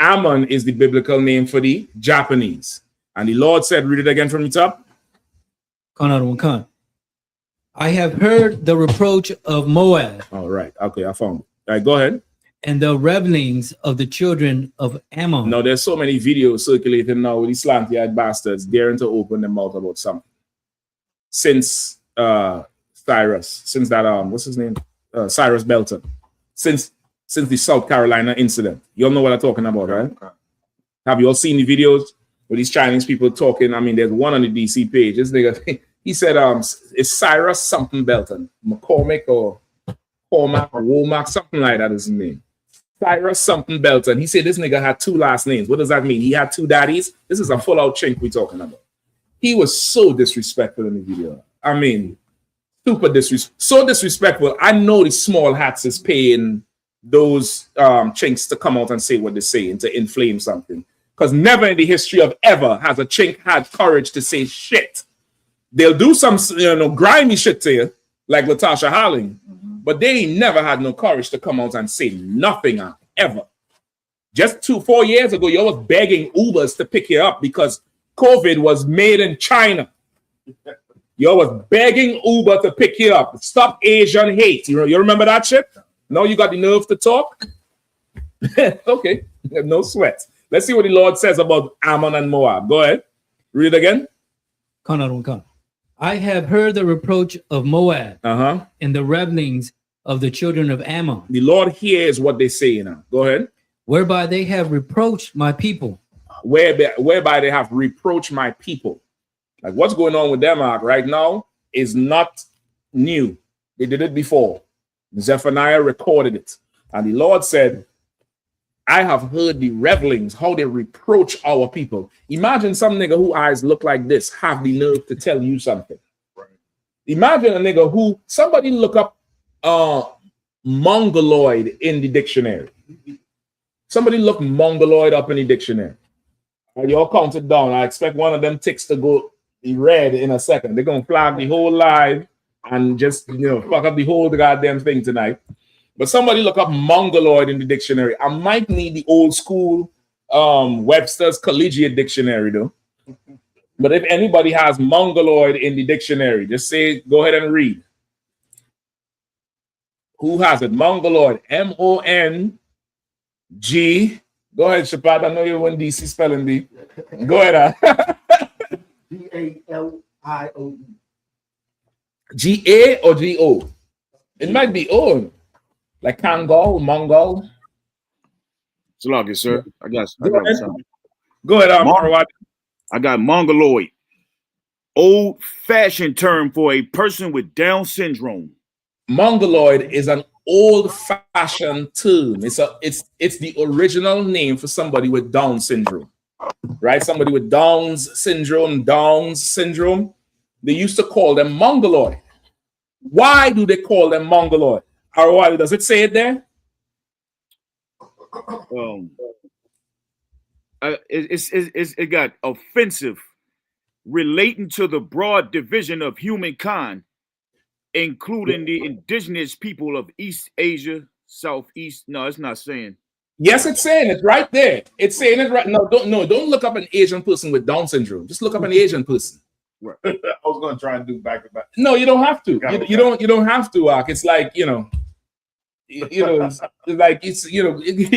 Ammon is the biblical name for the Japanese. And the Lord said, read it again from the top. I have heard the reproach of Moab. All right. Okay, I found it. All right, go ahead. And the revelings of the children of Ammon. No, there's so many videos circulating now with these slanty-eyed bastards daring to open their mouth about something. Since Cyrus, since that what's his name? Cyrus Belton. Since the South Carolina incident. You all know what I'm talking about, right? Okay. Have you all seen the videos with these Chinese people talking? I mean, there's one on the DC page. This nigga, he said, it's Cyrus something Belton. McCormick or Cormac or Womack, something like that is his name. Cyrus something Belton. He said this nigga had two last names. What does that mean? He had two daddies? This is a full-out chink we're talking about. He was so disrespectful in the video. I mean, so disrespectful. I know the small hats is paying those chinks to come out and say what they're saying to inflame something. Because never in the history of ever has a chink had courage to say shit. They'll do some grimy shit to you, like Latasha Harling. But they ain't never had no courage to come out and say nothing ever. Just 4 years ago, you was begging Ubers to pick you up because COVID was made in China. You was begging Uber to pick you up. Stop Asian hate. You remember that shit? Now you got the nerve to talk? Okay, no sweat. Let's see what the Lord says about Ammon and Moab. Go ahead. Read again. I have heard the reproach of Moab Uh-huh. and the revelings of the children of Ammon. The Lord hears what they say now. Go ahead. Whereby they have reproached my people. Whereby they have reproached my people. Like what's going on with them right now is not new. They did it before. Zephaniah recorded it. And the Lord said, I have heard the revelings, how they reproach our people. Imagine some nigga who eyes look like this have the nerve to tell you something. Right. Imagine a nigga who, somebody look up Mongoloid in the dictionary. Somebody look Mongoloid up in the dictionary. And you all count it down. I expect one of them ticks to go red in a second. They're going to flag the whole live and just, fuck up the whole goddamn thing tonight. But somebody look up Mongoloid in the dictionary. I might need the old school Webster's Collegiate Dictionary, though. But if anybody has Mongoloid in the dictionary, just say, go ahead and read. Who has it? Mongoloid. M-O-N-G. Go ahead, Shapat. I know you're one DC spelling bee. Go ahead. G-A-L-I-O-E. G-A or G-O? It might be O. Like Kangol, Mongol. Salaki, sir. I got something. Go ahead, I got Mongoloid. Old-fashioned term for a person with Down syndrome. Mongoloid is an old-fashioned term. It's the original name for somebody with Down syndrome, right? Somebody with Down's syndrome. They used to call them Mongoloid. Why do they call them Mongoloid? Or does it say it there? It got offensive, relating to the broad division of humankind, including the indigenous people of East Asia, Southeast. No, it's not saying. Yes, it's saying it right there. It's saying it right. No, don't look up an Asian person with Down syndrome. Just look up an Asian person. Right. I was going to try and do back to back. No, you don't have to. You don't have to. It's like it's like you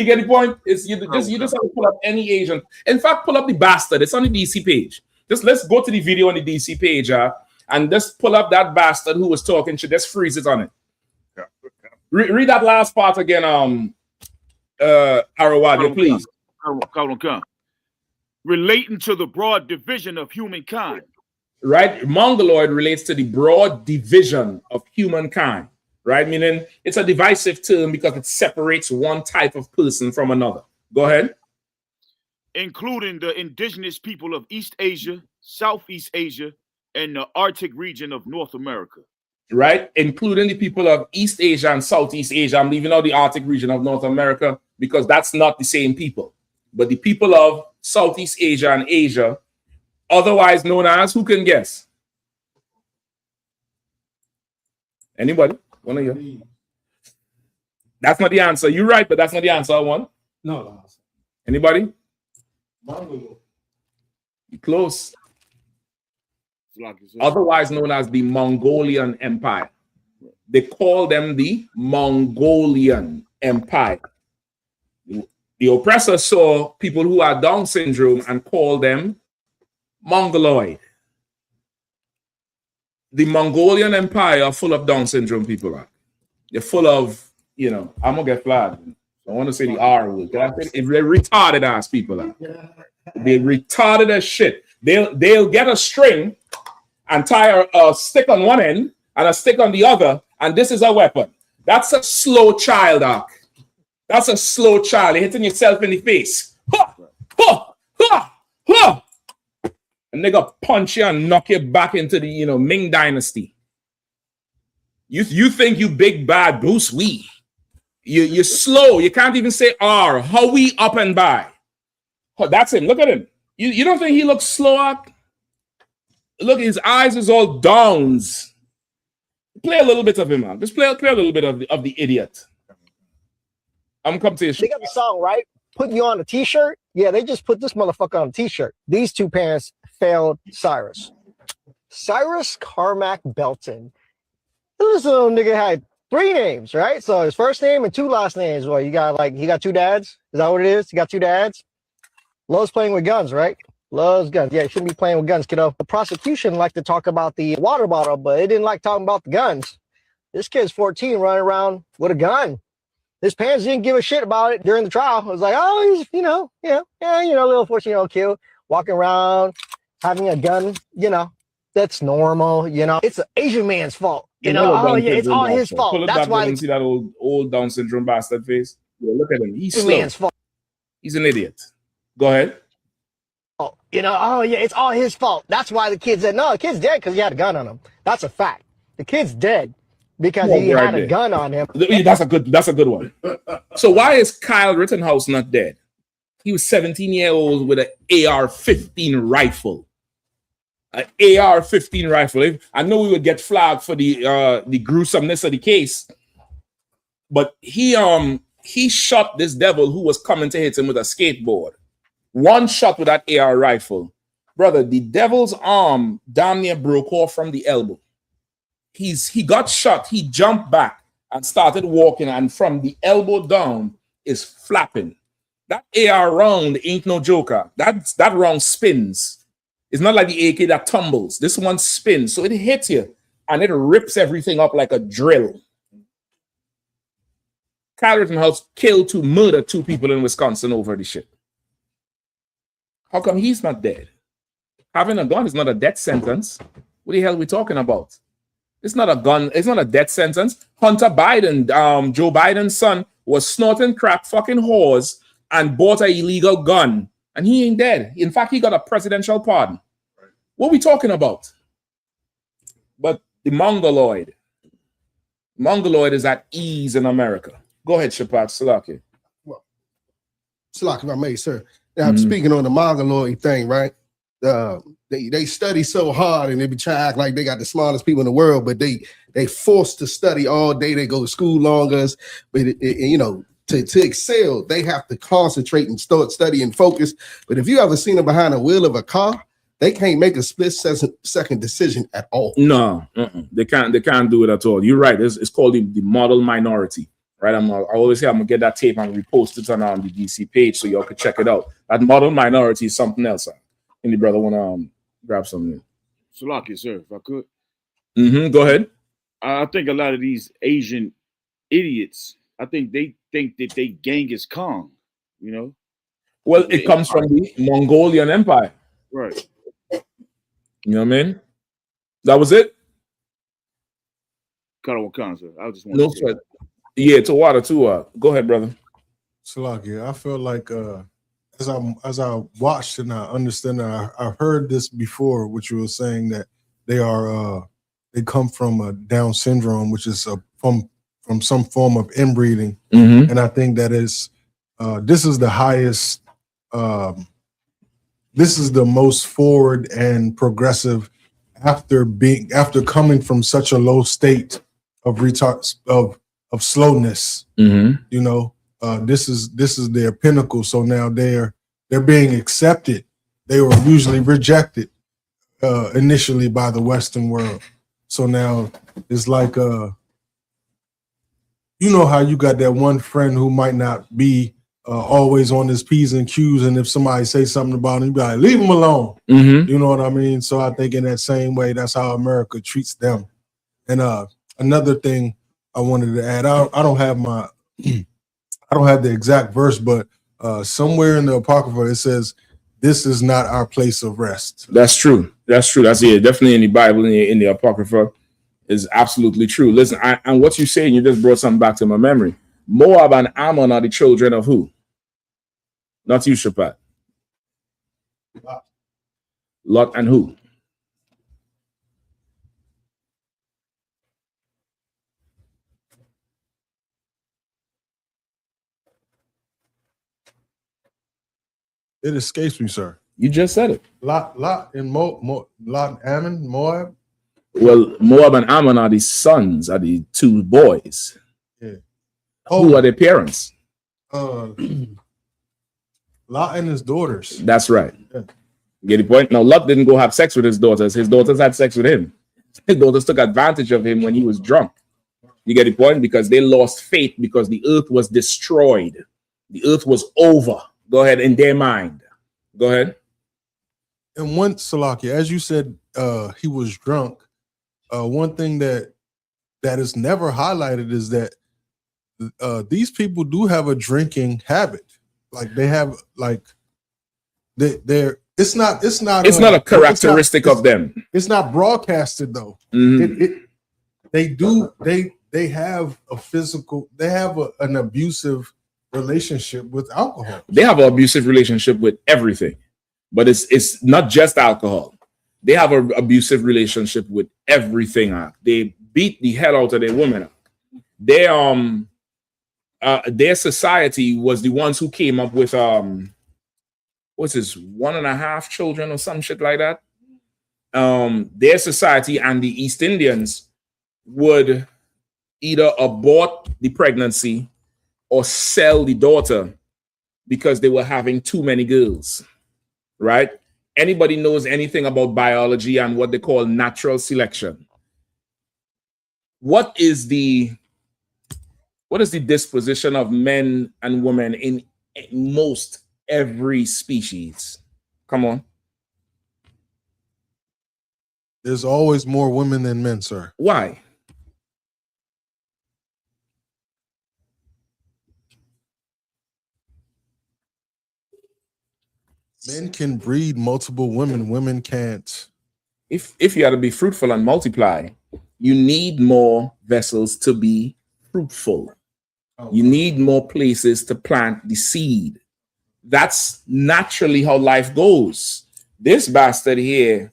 get the point. You just have to pull up any Asian. In fact, pull up the bastard. It's on the DC page. Let's go to the video on the DC page, and just pull up that bastard who was talking shit. Just freeze it on it. Yeah. Read that last part again, Arawadi, please. Relating to the broad division of humankind. Right? Mongoloid relates to the broad division of humankind, right? Meaning it's a divisive term because it separates one type of person from another. Go ahead. Including the indigenous people of East Asia, Southeast Asia, and the Arctic region of North America. Right? Including the people of East Asia and Southeast Asia. I'm leaving out the Arctic region of North America because that's not the same people. But the people of Southeast Asia and Asia, otherwise known as, who can guess? Anybody? One of you? That's not the answer. You're right, but that's not the answer I want. No. Anybody? You're close. Otherwise known as the Mongolian Empire. They call them the Mongolian Empire. The oppressor saw people who are Down syndrome and called them Mongoloid. The Mongolian Empire are full of Down syndrome people. They're full of, I'm gonna get flagged. I want to say the R word. They're retarded ass people. They're retarded as shit. They'll get a string and tie a stick on one end and a stick on the other, and this is a weapon. That's a slow child, Ark. That's a slow child. You're hitting yourself in the face. Ha! Ha! Ha! Ha! A nigga punch you and knock you back into the Ming Dynasty. You think you big bad Bruce Lee. You're slow. You can't even say R. How we up and by. Oh, that's him. Look at him. You don't think he looks slow up? Look, his eyes is all downs. Play a little bit of him, man. Just play a little bit of the idiot. I'm coming to you. They got the song, right? Putting you on a t-shirt. Yeah, they just put this motherfucker on a t-shirt. These two parents failed Cyrus. Cyrus Carmack Belton. This little nigga had 3 names, right? So his first name and 2 last names. Well, you got like, he got 2 dads? Is that what it is? He got 2 dads? Loves playing with guns, right? Loves guns. Yeah, you shouldn't be playing with guns, kiddo. The prosecution liked to talk about the water bottle, but it didn't like talking about the guns. This kid's 14 running around with a gun. His parents didn't give a shit about it during the trial. It was like, oh, he's, little 14-year-old kid walking around, having a gun, that's normal, It's an Asian man's fault. It's all his fault. Pull it That's back why and see that old Down syndrome bastard face. Yeah, look at him. He's Asian slow. man's fault. He's an idiot. Go ahead. It's all his fault. That's why the kid said, no, the kid's dead because he had a gun on him. That's a fact. The kid's dead because he had a gun on him. That's a good one. So why is Kyle Rittenhouse not dead? He was 17 years old with an AR-15 rifle. An AR-15 rifle. I know we would get flagged for the gruesomeness of the case, but he shot this devil who was coming to hit him with a skateboard. One shot with that AR rifle. Brother, the devil's arm damn near broke off from the elbow. He got shot, he jumped back and started walking, and from the elbow down is flapping. That AR round ain't no joker. That round spins. It's not like the AK that tumbles. This one spins, so it hits you and it rips everything up like a drill. Kyle Rittenhouse murdered 2 people in Wisconsin over the shit. How come he's not dead? Having a gun is not a death sentence. What the hell are we talking about? It's not a gun. It's not a death sentence. Hunter Biden, Joe Biden's son, was snorting crack fucking whores and bought an illegal gun. And he ain't dead. In fact, he got a presidential pardon. What are we talking about? But the Mongoloid is at ease in America. Go ahead, Shapat Salaki. Well, Salaki, if I may, sir. Now, I'm speaking on the Mongoloid thing, right? They study so hard and they be trying to act like they got the smartest people in the world, but they forced to study all day. They go to school longer, but to excel, they have to concentrate and start studying, focus. But if you ever seen them behind the wheel of a car, they can't make a split-second decision at all. No, they can't do it at all. You're right. It's called the model minority. Right, I always say I'm gonna get that tape and repost it on the DC page so y'all can check it out. That model minority is something else. Any brother wanna grab something? Salaki, sir, if I could. Go ahead. I think a lot of these Asian idiots, I think they think that they Genghis Khan. Well, it comes from the Mongolian Empire, right? You know what I mean? That was it. Khan, sir. I just want no sweat. Yeah, to water too. Go ahead, brother. Salaki, I feel like as I watched and I understand that I've heard this before, which you were saying that they come from Down syndrome, which is from some form of inbreeding, and I think that is this is the highest, this is the most forward and progressive after coming from such a low state of slowness. This is their pinnacle. So now they're being accepted. They were usually rejected initially by the Western world. So now it's like how you got that one friend who might not be always on his P's and Q's, and if somebody say something about him, you be like, leave him alone. You know what I mean? So I think in that same way, that's how America treats them. And another thing I wanted to add, I don't have the exact verse, but somewhere in the Apocrypha it says, "This is not our place of rest." That's true. That's definitely in the Bible, in the Apocrypha, is absolutely true. Listen, and what you saying, you just brought something back to my memory. Moab and Ammon are the children of who? Not you, Shapat. Lot and who? It escapes me, sir. You just said it. Lot and Lot and Ammon, Moab. Well, Moab and Ammon are the sons, are the 2 boys. Yeah. Who are their parents? Lot and his daughters. That's right. Yeah. Get the point? Now, Lot didn't go have sex with his daughters. His daughters had sex with him. His daughters took advantage of him when he was drunk. You get the point? Because they lost faith because the earth was destroyed. The earth was over. Go ahead, in their mind. Go ahead. And one, Salaki, as you said, he was drunk. One thing that is never highlighted is that these people do have a drinking habit. Like they have, like they're. It's not a characteristic of them. It's not broadcasted though. Mm-hmm. They have a physical. They have an abusive relationship with alcohol. They have an abusive relationship with everything, but it's not just alcohol. They have an abusive relationship with everything. They beat the hell out of their women. Their society was the ones who came up with what's this, 1.5 children or some shit like that. Their society and the East Indians would either abort the pregnancy or sell the daughter because they were having too many girls, right? Anybody knows anything about biology and what they call natural selection? What is the disposition of men and women in most every species? Come on. There's always more women than men, sir. Why? Men can breed multiple women. Women can't. If you are to be fruitful and multiply, you need more vessels to be fruitful. You need more places to plant the seed. That's naturally how life goes. This bastard here,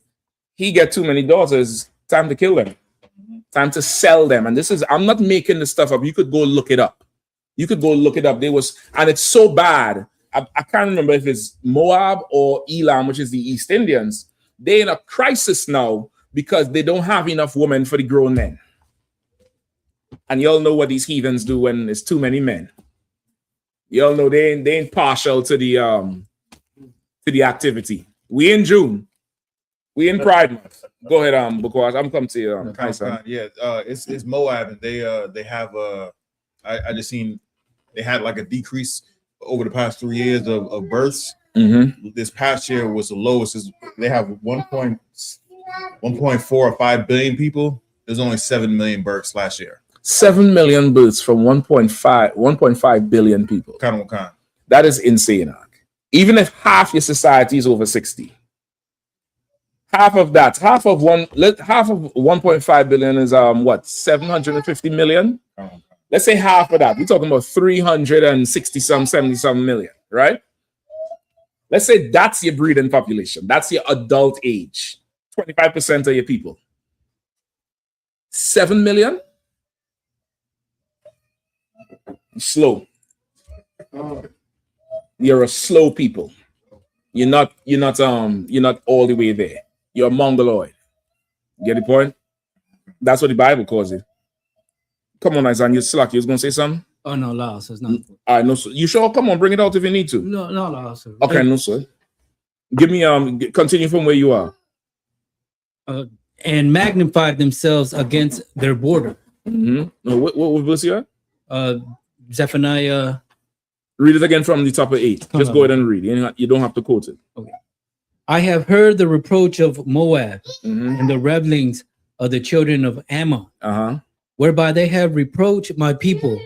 he get too many daughters, time to kill them. Time to sell them. And this is, I'm not making this stuff up. You could go look it up. And it's so bad. I can't remember if it's Moab or Elam, which is the East Indians. They're in a crisis now because they don't have enough women for the grown men. And y'all know what these heathens do when there's too many men. Y'all know they ain't partial to the activity. We in June. We in Pride Month. Go ahead, because I'm coming to you. It's Moab, and they have I just seen they had like a decrease over the past 3 years of births. Mm-hmm. This past year was the lowest. They have 1.4 or 5 billion people. There's only 7 million births last year. 7 million births from 1.5 billion people. That is insane. Even if half your society is over 60, half of 1.5 billion is 750 million. Let's say half of that. We're talking about 360 some 70 some million, right? Let's say that's your breeding population. That's your adult age. 25% of your people. 7 million. Slow. You're a slow people. You're not all the way there. You're a mongoloid. Get the point? That's what the Bible calls it. Come on, Isaiah, you're slack. You was gonna say something? Oh no, loss. It's not. I know. You sure? Come on, bring it out if you need to. No, loss. Okay, no, sir. Give me continue from where you are. And magnified themselves against their border. Mm-hmm. What verse you at? Zephaniah. Read it again from the top of 8. Just go ahead and read. You don't have to quote it. Okay. I have heard the reproach of Moab and the revelings of the children of Ammon, whereby they have reproached my people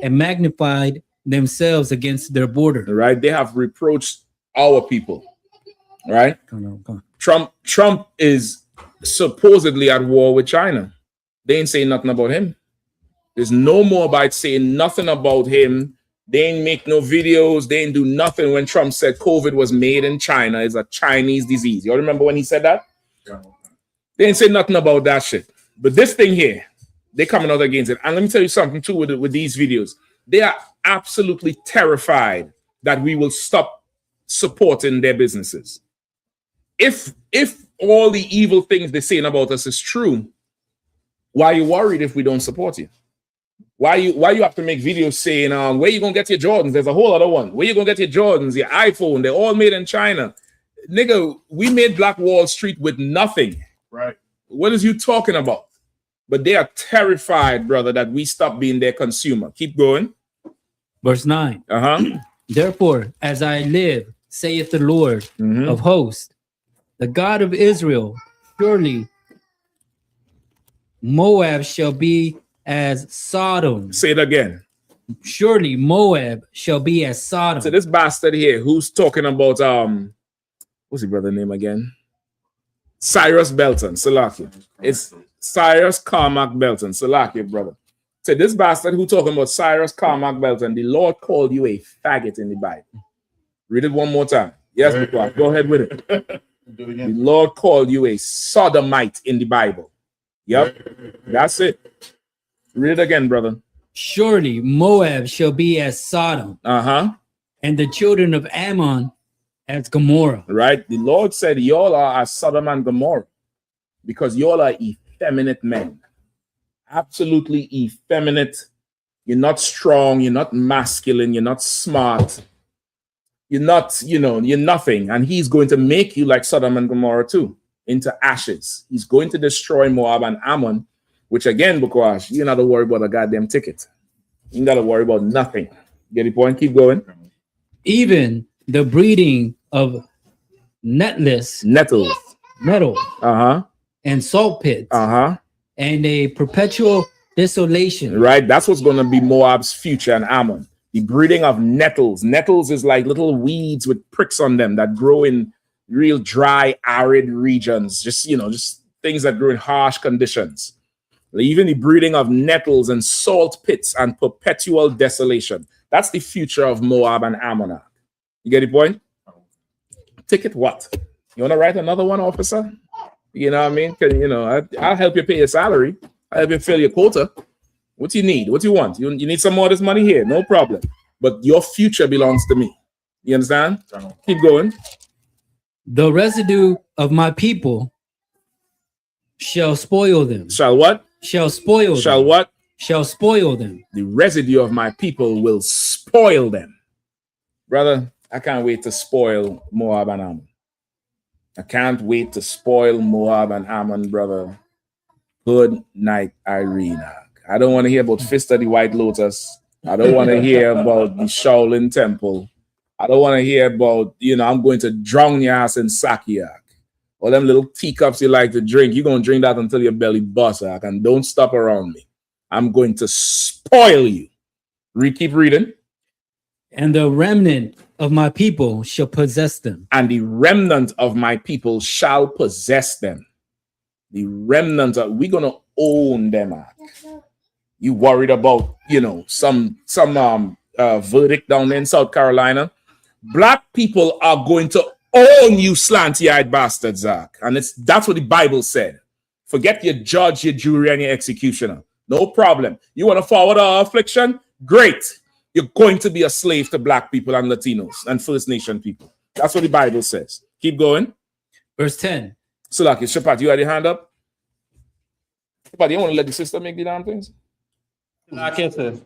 and magnified themselves against their border. Right? They have reproached our people. Right? Come on. Trump is supposedly at war with China. They ain't saying nothing about him. There's no more about saying nothing about him. They ain't make no videos. They ain't do nothing when Trump said COVID was made in China. It's a Chinese disease. You remember when he said that? They ain't say nothing about that shit. But this thing here, they coming out against it. And let me tell you something too with these videos. They are absolutely terrified that we will stop supporting their businesses. If all the evil things they're saying about us is true, why are you worried if we don't support you? Why you have to make videos saying where you gonna get your Jordans? There's a whole other one. Where you gonna get your Jordans, your iPhone? They're all made in China. nigga, we made Black Wall Street with nothing. Right. What is you talking about? But they are terrified, brother, that we stop being their consumer. Keep going. Verse 9. Uh-huh. Therefore, as I live, saith the Lord of hosts, the God of Israel, surely Moab shall be as Sodom. Say it again. Surely Moab shall be as Sodom. So this bastard here, who's talking about what's his brother name again? Cyrus Belton, Salaki. It's Cyrus Carmack Belton, Salaki, brother. So this bastard who talking about Cyrus Carmack Belton, the Lord called you a faggot in the Bible. Read it one more time. Yes, go ahead with it. Do it again. The Lord called you a sodomite in the Bible. Yep, that's it. Read it again, brother. Surely Moab shall be as Sodom, and the children of Ammon as Gomorrah. Right? The Lord said, y'all are as Sodom and Gomorrah because y'all are effeminate men. Absolutely effeminate. You're not strong. You're not masculine. You're not smart. You're not, you're nothing. And he's going to make you like Sodom and Gomorrah too, into ashes. He's going to destroy Moab and Ammon, which again, Bukwash, you're not to worry about a goddamn ticket. You ain't got to worry about nothing. Get the point? Keep going. Even the breeding of nettles, and salt pits, and a perpetual desolation. Right? That's what's going to be Moab's future and Ammon. The breeding of nettles. Nettles is like little weeds with pricks on them that grow in real dry, arid regions. Just things that grow in harsh conditions. Even the breeding of nettles and salt pits and perpetual desolation. That's the future of Moab and Ammon. You get the point? Ticket what? You want to write another one, officer? You know what I mean? I'll help you pay your salary. I'll help you fill your quota. What do you need? What do you want? You need some more of this money here? No problem. But your future belongs to me. You understand? Keep going. The residue of my people shall spoil them. Shall what? Shall spoil them. Shall what? Shall spoil them. The residue of my people will spoil them. Brother, I can't wait to spoil Moab and Ammon. I can't wait to spoil Moab and Ammon, brother. Good night, Irina. I don't want to hear about Fist of the White Lotus. I don't want to hear about the Shaolin Temple. I don't want to hear about, I'm going to drown your ass in Sakiak. All them little teacups you like to drink, you're going to drink that until your belly busts, and don't stop around me. I'm going to spoil you. Keep reading. And the remnant of my people shall possess them. And the remnant of my people shall possess them. The remnant of, we're going to own them. You worried about, some verdict down there in South Carolina? Black people are going to own you, slanty-eyed bastards, Zach. And that's what the Bible said. Forget your judge, your jury, and your executioner. No problem. You want to forward our affliction? Great. You're going to be a slave to black people and Latinos and First Nation people. That's what the Bible says. Keep going. Verse 10. So, like, Shapat, you had your hand up? Shapat, you want to let the sister make the damn things? No, I can't say.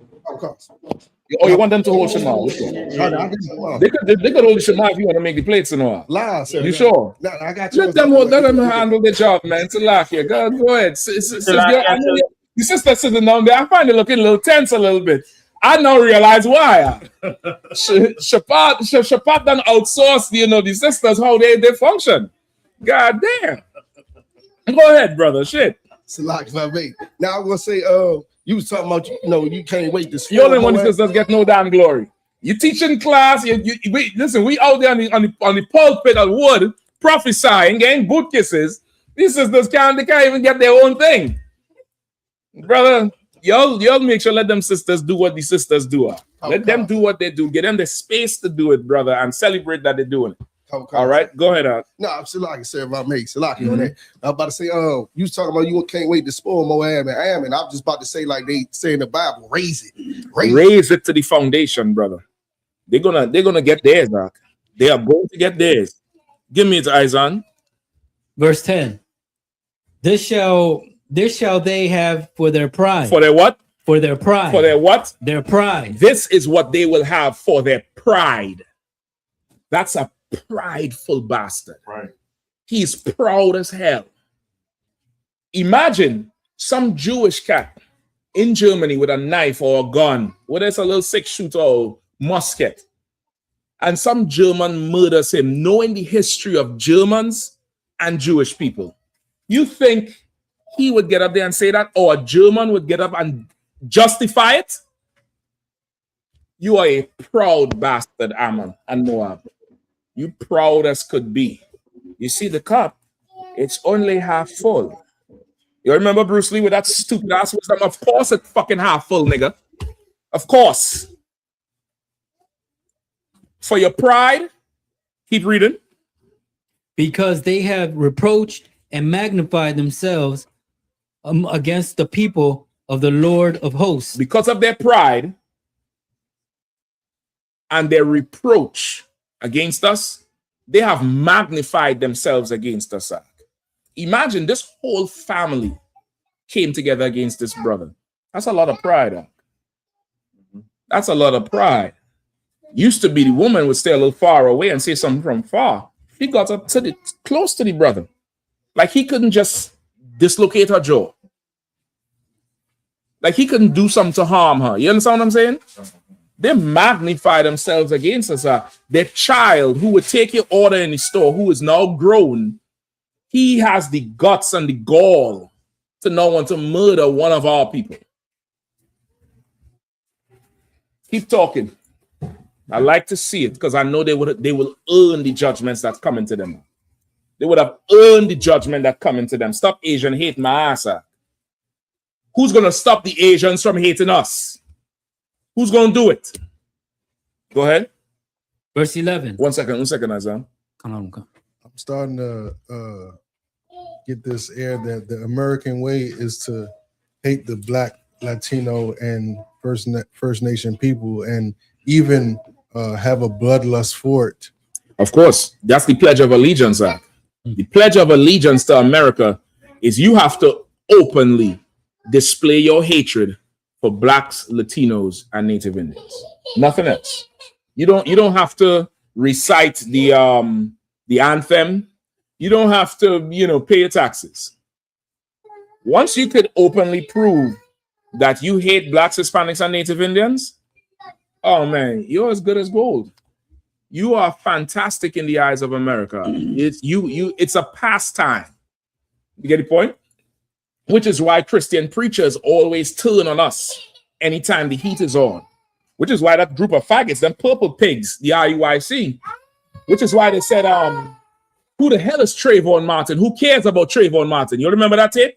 Oh, you want them to hold Shema? They could hold the Shema if you want to make the plates and all. You sure? No, I got you. Let them handle the job, man. To laugh here. Go ahead. The sister sitting down there, I find it looking a little tense a little bit. I now realize why. Shapat done outsourced, the sisters, how they function. God damn. Go ahead, brother. Shit. Salak, if I may. Now I'm gonna say, you was talking about, you can't wait to you only want sisters get no damn glory. You teaching class. Listen, we out there on the pulpit of wood prophesying, getting boot kisses. These sisters can't even get their own thing, brother. Y'all make sure let them sisters do what the sisters do. Let them do what they do. Get them the space to do it, brother, and celebrate that they're doing it. All right, go ahead. No, I'm Salaki, sir. If I may, Salaki on that. I'm about to say, you was talking about you can't wait to spoil Moab and Ammon. I'm just about to say, like they say in the Bible, raise it to the foundation, brother. They're gonna get theirs, Doc. They are going to get theirs. Give me it, Izan. Verse 10. This shall they have for their pride. For their what? For their pride. For their what? Their pride. This is what they will have for their pride. That's a prideful bastard. Right. He's proud as hell. Imagine some Jewish cat in Germany with a knife or a gun, whether it's a little 6-shooter or musket, and some German murders him, knowing the history of Germans and Jewish people. You think he would get up there and say that, or a German would get up and justify it? You are a proud bastard, Ammon and Moab. You proud as could be. You see the cup, it's only half full. You remember Bruce Lee with that stupid ass wisdom? Of course it's fucking half full, nigga. Of course. For your pride, keep reading. Because they have reproached and magnified themselves against the people of the Lord of hosts. Because of their pride and their reproach against us, they have magnified themselves against us. Imagine this whole family came together against this brother. That's a lot of pride. That's a lot of pride. Used to be the woman would stay a little far away and say something from far. She got up to close to the brother. Like he couldn't just dislocate her jaw. Like he couldn't do something to harm her. You understand what I'm saying? They magnify themselves against us. Their child who would take your order in the store, who is now grown, he has the guts and the gall to not want to murder one of our people. Keep talking. I like to see it because I know they will earn the judgments that's coming to them. They would have earned the judgment that's coming to them. Stop Asian hate my ass. Who's going to stop the Asians from hating us? Who's going to do it? Go ahead. Verse 11. One second, Azam. Come on. I'm starting to get this air that the American way is to hate the Black, Latino, and First Nation people, and even have a bloodlust for it. Of course, that's the Pledge of Allegiance. The Pledge of Allegiance to America is you have to openly display your hatred for Blacks, Latinos, and Native Indians. Nothing else. You don't have to recite the anthem. You don't have to, pay your taxes. Once you could openly prove that you hate Blacks, Hispanics, and Native Indians, oh man, you're as good as gold. You are fantastic in the eyes of America. It's a pastime. You get the point? Which is why Christian preachers always turn on us anytime the heat is on. Which is why that group of faggots, them purple pigs, the IUIC, which is why they said, who the hell is Trayvon Martin? Who cares about Trayvon Martin? You remember that tape?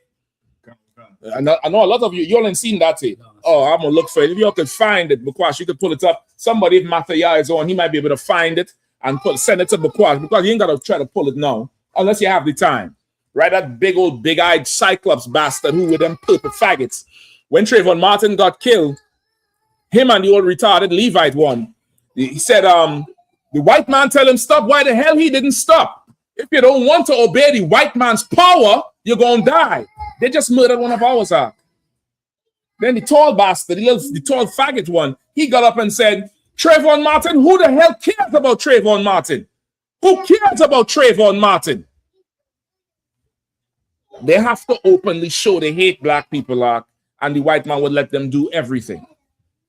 I know a lot of you all ain't seen that tape. Oh, I'm gonna look for it. If you could find it, Bukwash, you could pull it up. Somebody, if Mathaya is on, he might be able to find it and send it to Bukwash, because you ain't gotta try to pull it now unless you have the time. Right? That big old big-eyed Cyclops bastard who with them purple faggots. When Trayvon Martin got killed, him and the old retarded Levite one, he said, the white man tell him stop. Why the hell he didn't stop? If you don't want to obey the white man's power, you're gonna die. They just murdered one of ours. Then the tall bastard, the tall faggot one, he got up and said, Trayvon Martin, who the hell cares about Trayvon Martin? Who cares about Trayvon Martin? They have to openly show they hate Black people, and the white man would let them do everything.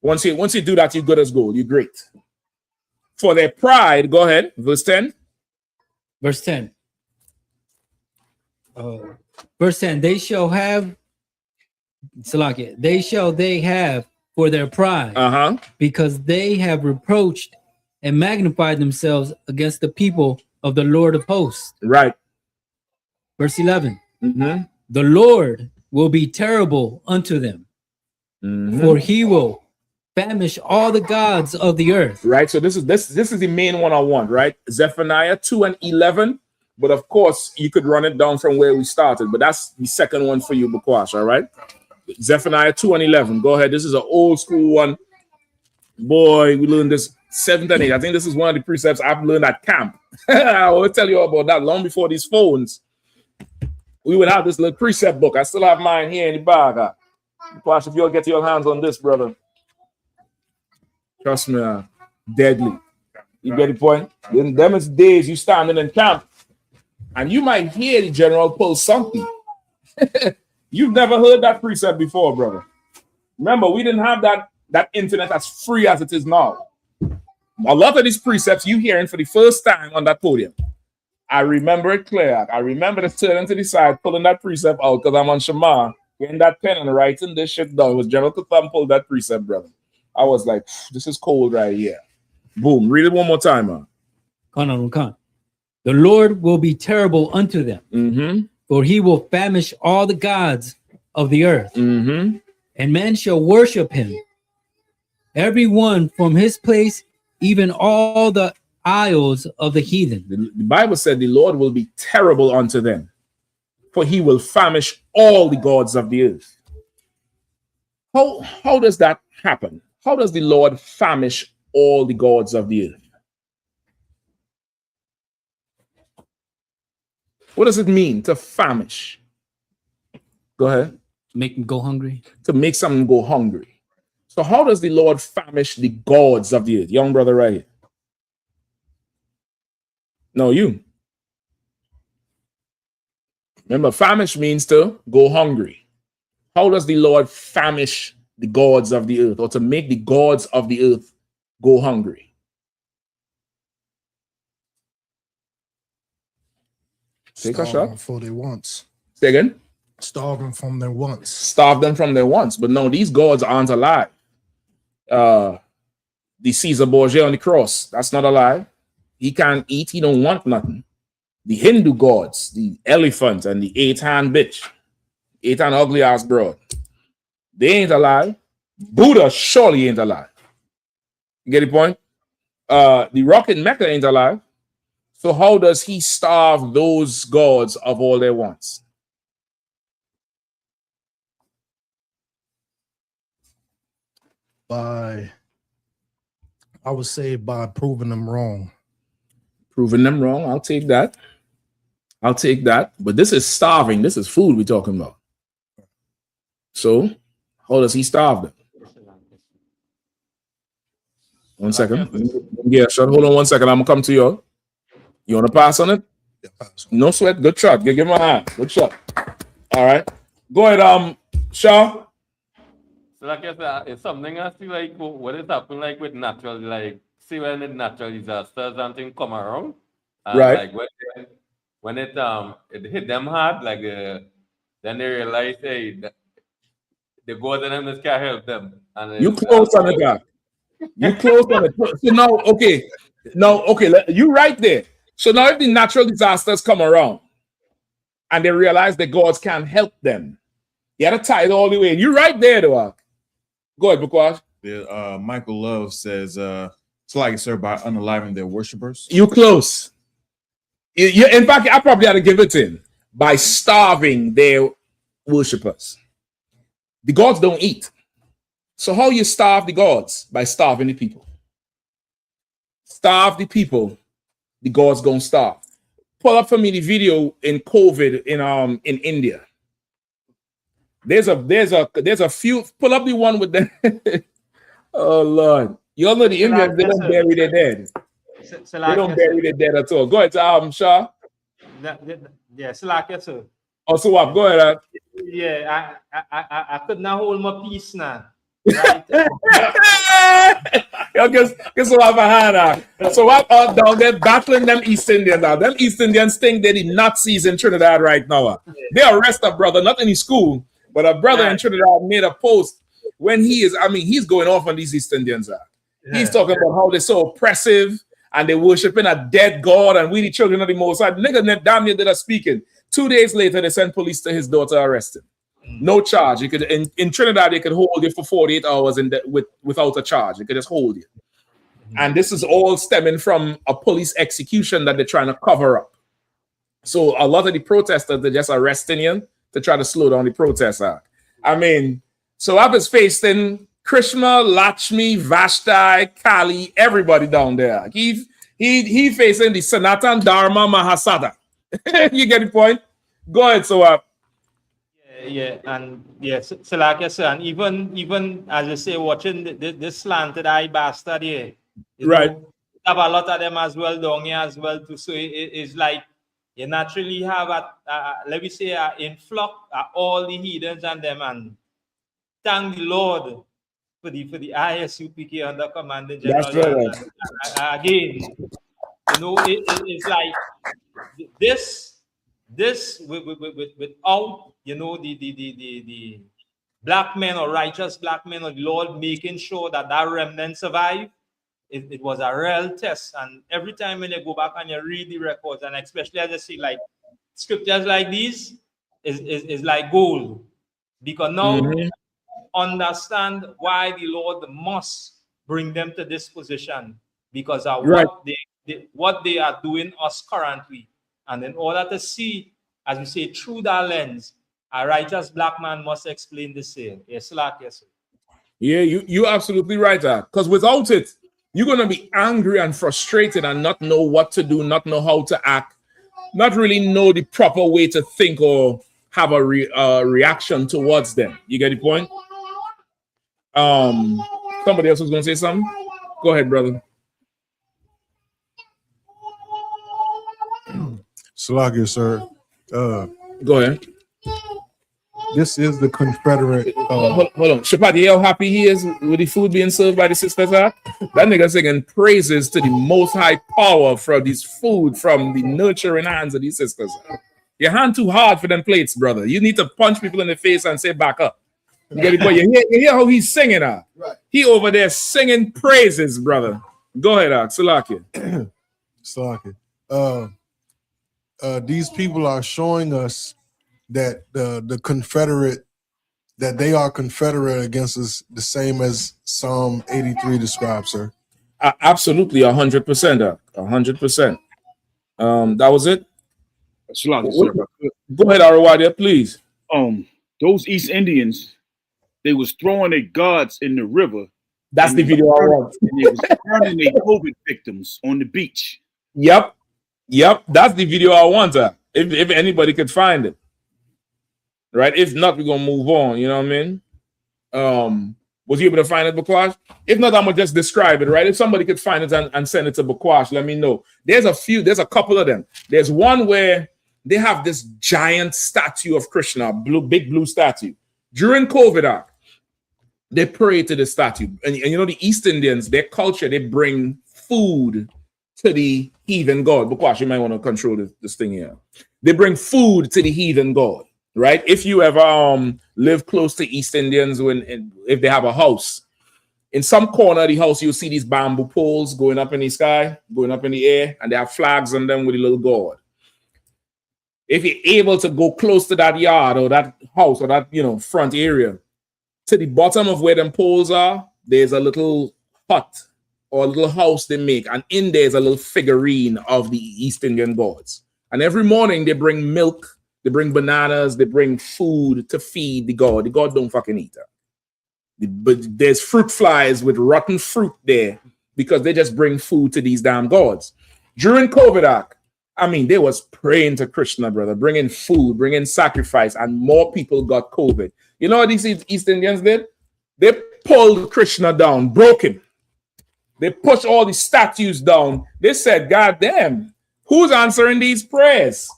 Once you do that, you're good as gold. You're great. For their pride, go ahead, verse 10. Verse 10. Verse 10, they shall have for their pride, because they have reproached and magnified themselves against the people of the Lord of hosts. Right. Verse 11. The Lord will be terrible unto them, for he will famish all the gods of the earth. Right. So this is the main one I want, right? Zephaniah 2 and 11. But of course, you could run it down from where we started. But that's the second one for you, Bukwash, all right? Zephaniah 2 and 11. Go ahead. This is an old school one. Boy, we learned this 7th and 8th. I think this is one of the precepts I've learned at camp. I will tell you about that long before these phones. We would have this little precept book. I still have mine here in the bag. Bukwash, if you'll get your hands on this, brother. Trust me, deadly. You get the point? Then them is days you standing in camp and you might hear the general pull something. You've never heard that precept before, brother. Remember, we didn't have that internet as free as it is now. A lot of these precepts you hearing for the first time on that podium. I remember it clear. I remember the turning to the side, pulling that precept out because I'm on Shema, getting that pen and writing this shit down. It was General Kutham pulled that precept, brother. I was like, this is cold right here. Boom. Read it one more time, man. Come. The Lord will be terrible unto them, for he will famish all the gods of the earth, and men shall worship him, every one from his place, even all the isles of the heathen. The Bible said the Lord will be terrible unto them, for he will famish all the gods of the earth. How does that happen? How does the Lord famish all the gods of the earth? What does it mean to famish? Go ahead. Make them go hungry. To make something go hungry. So how does the Lord famish the gods of the earth? Young brother right here. No, you. Remember, famish means to go hungry. How does the Lord famish the gods of the earth, or to make the gods of the earth go hungry? Take a shot. For their wants. Say again. Starving from their wants. Starve them from their wants. But no, these gods aren't alive. The Caesar Borgia on the cross, that's not alive. He can't eat. He don't want nothing. The Hindu gods, the elephant and the 8-hand bitch, 8-hand ugly ass broad, they ain't alive. Buddha surely ain't alive. You get the point? The rock in Mecca ain't alive. So how does he starve those gods of all their wants? I would say by proving them wrong. Proving them wrong. I'll take that. I'll take that. But this is starving. This is food we're talking about. So how does he starve them? 1 second. Yeah, shut. Hold on 1 second. I'm gonna come to you. You want to pass on it? Yeah, pass on. No sweat. Good shot. Give him a hand. Good shot. All right. Go ahead, Shaw. So like I said, it's something I see like what is happening like with natural, like see when the natural disasters and things come around. Right. Like when it hit them hard, like then they realize hey the gods and them just can't help them. And You close on it, guy. You close on it. So now, okay. You right there. So now if the natural disasters come around and they realize the gods can't help them, you got to tie it all the way. You right there, though. Go ahead, Bukwash. Michael Love says, it's like, sir, by unaliving their worshipers. You close. In fact, I probably had to give it in by starving their worshipers. The gods don't eat. So how you starve the gods? By starving the people. Starve the people, the gods gonna starve. Pull up for me the video in COVID in India. There's a few. Pull up the one with the. Oh Lord, you all know the Indians, they don't bury their dead. They don't bury their dead at all. Go ahead, Shah. Yeah, Slack, sir. Oh, so what? Go ahead. Yeah, I could not hold my peace now. Right? Guess what happened? So what down there battling them East Indians now? Them East Indians think they're the Nazis in Trinidad right now. They arrest a brother, not in his school, but a brother in Trinidad made a post when he's going off on these East Indians. He's talking about how they're so oppressive and they're worshiping a dead God and we the children of the Most High. Nigga damn near did a speaking. 2 days later, they sent police to his daughter, arrest him. No charge. You could in Trinidad, they could hold you for 48 hours without a charge. They could just hold you. And this is all stemming from a police execution that they're trying to cover up. So a lot of the protesters, they're just arresting you to try to slow down the protest act. I mean, so I was facing Krishna, Lakshmi, Vashti, Kali, everybody down there. He facing the Sanatan Dharma Mahasada. You get the point? Go ahead, so and so like I said, and even as I say, watching this slanted eye bastard here, right? have a lot of them as well down here as well too. So it's like you naturally have let me say an influx of all the heathens and them, and thank the Lord for the I.S.U.P.K under Commanding General That's right. Yahanna. Again, you know, it's like this without, you know, the black men or righteous black men of the Lord making sure that remnant survive. It was a real test. And every time when you go back and you read the records, and especially as I see like scriptures like these, is like gold. Because now understand why the Lord must bring them to this position, because of Right. what they are doing us currently. And in order to see, as we say, through that lens, a righteous black man must explain the same. Yes, like yes. Yeah, you're absolutely right, because without it, you're gonna be angry and frustrated and not know what to do, not know how to act, not really know the proper way to think or have a reaction towards them. You get the point? Somebody else was gonna say something. Go ahead, brother. Salakia, sir. Go ahead. This is the Confederate. Hold on. Shapat, you hear how happy he is with the food being served by the sisters? That nigga singing praises to the most high power for this food from the nurturing hands of these sisters. Your hand too hard for them plates, brother. You need to punch people in the face and say back up. You get it? But you hear how he's singing, Right. He over there singing praises, brother. Go ahead, Salakia. Salakia. These people are showing us that the Confederate, that they are Confederate against us, the same as Psalm 83 describes, sir. Absolutely, 100%. 100%. That was it. Go ahead, Arawadia, please. Those East Indians, they was throwing their gods in the river. That's the video I want. And they was burning their COVID victims on the beach. Yep. That's the video I want. If anybody could find it. Right? If not, we're gonna move on. You know what I mean? Was you able to find it, Bakwash? If not, I'm gonna just describe it, right? If somebody could find it and send it to Bakwash, let me know. There's a couple of them. There's one where they have this giant statue of Krishna, big blue statue. During COVID, they pray to the statue. And you know, the East Indians, their culture, they bring food to the heathen god. Bakwash, you might want to control this thing here. They bring food to the heathen god. Right? If you ever live close to East Indians, if they have a house, in some corner of the house, you'll see these bamboo poles going up in the sky, going up in the air, and they have flags on them with a little god. If you're able to go close to that yard or that house or that front area, to the bottom of where them poles are, there's a little hut or a little house they make, and in there's a little figurine of the East Indian gods. And every morning they bring milk. They bring bananas, they bring food to feed the god. The god don't fucking eat it. But there's fruit flies with rotten fruit there because they just bring food to these damn gods. During COVID, they was praying to Krishna, brother, bringing food, bringing sacrifice, and more people got COVID. You know what these East Indians did? They pulled Krishna down, broke him. They pushed all the statues down. They said, God damn, who's answering these prayers?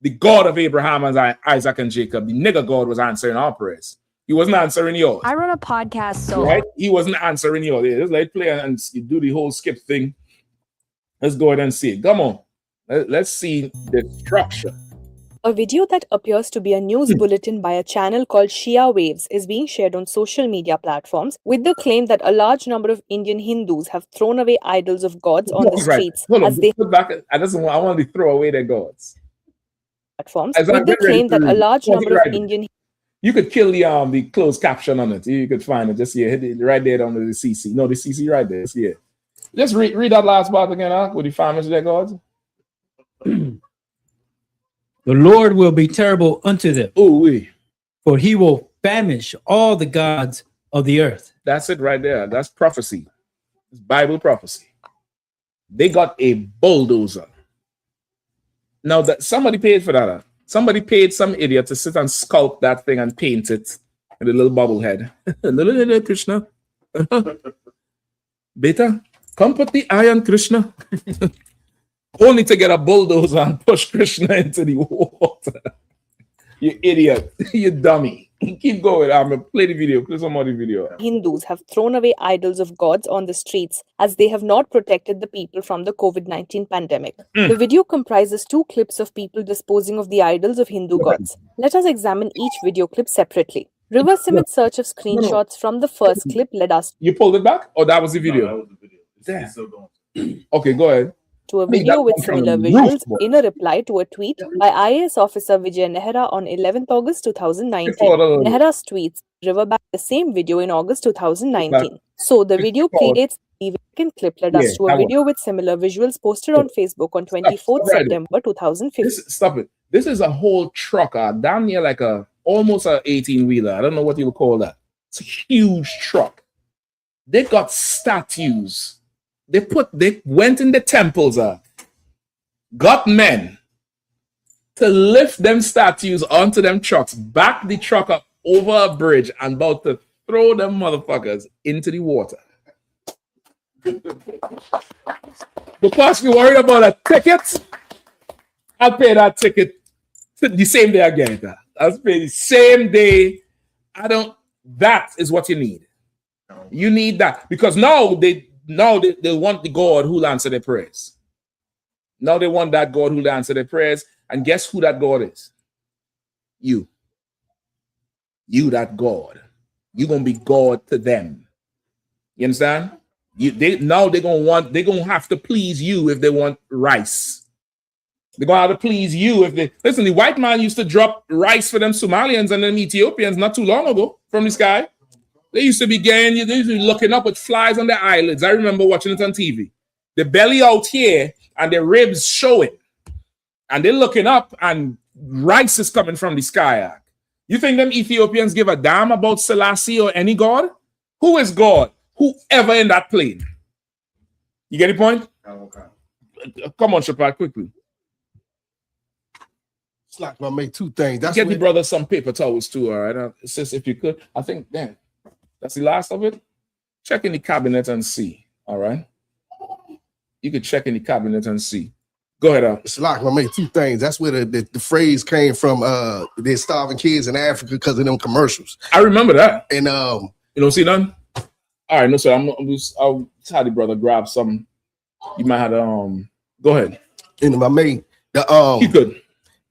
The God of Abraham, Isaac, and Jacob, the nigger God, was answering our prayers. He wasn't answering yours. I run a podcast, so right? He wasn't answering yours. Let's like play and do the whole skip thing. Let's go ahead and see it. Come on. Let's see the structure. A video that appears to be a news bulletin by a channel called Shia Waves is being shared on social media platforms with the claim that a large number of Indian Hindus have thrown away idols of gods on the streets. Hold on, put back. I want to throw away their gods. Platforms with the claim that a large number of Indian. You could kill the closed caption on it. You could find it. Just hit it right there under the CC. No, the CC right there. Yeah. Just read that last part again, with the farmers their gods. The Lord will be terrible unto them. For he will famish all the gods of the earth. That's it right there. That's prophecy. It's Bible prophecy. They got a bulldozer. Now that somebody paid for that. Somebody paid some idiot to sit and sculpt that thing and paint it with a little bobble head. A little Krishna. Beta. Come put the eye on Krishna. Only to get a bulldozer and push Krishna into the water. You idiot. You dummy. Keep going. I'm going to play the video. Play some other video. Hindus have thrown away idols of gods on the streets as they have not protected the people from the COVID-19 pandemic. The video comprises 2 clips of people disposing of the idols of Hindu gods. Let us examine each video clip separately. Reverse image search of screenshots from the first clip led us You pulled it back? Or that was the video? No, that was the video. It's still going. Okay, go ahead. to a I mean, video that with one from similar the visuals roof, boy. in a reply to a tweet by IAS officer Vijay Nehra on 11th August 2019. Nehra's tweets revert back the same video in August 2019. So the video predates the second clip led us to a video with similar visuals posted on Facebook on 24th September 2015. Stop it. This is a whole truck, damn near like almost a 18-wheeler. I don't know what you would call that. It's a huge truck. They got statues. They went in the temples, got men to lift them statues onto them trucks, back the truck up over a bridge and about to throw them motherfuckers into the water. Because you're worried about a ticket, I'll pay that ticket the same day I get it. I'll pay the same day. That is what you need. You need that because now they want the God who'll answer their prayers. Now they want that God who'll answer their prayers. And guess who that God is? You. You, that God. You're gonna be God to them. You understand? They're gonna have to please you if they want rice. They're gonna have to please you if they listen. The white man used to drop rice for them Somalians and them Ethiopians not too long ago from the sky. They used to be looking up with flies on their eyelids. I remember watching it on TV. The belly out here and the ribs showing. And they're looking up and rice is coming from the sky. You think them Ethiopians give a damn about Selassie or any God? Who is God? Whoever in that plane. You get the point? Come on, Shapat, quickly. It's like I make 2 things. That's Get the brother some paper towels too, all right? It says if you could. I think, damn. That's the last of it. Check in the cabinet and see. All right. You could check in the cabinet and see. Go ahead, Al. It's like I made 2 things. That's where the phrase came from. They're starving kids in Africa because of them commercials. I remember that. And you don't see none? All right, no, sir. I'll tell the brother grab some. You might have to go ahead. And I made you could.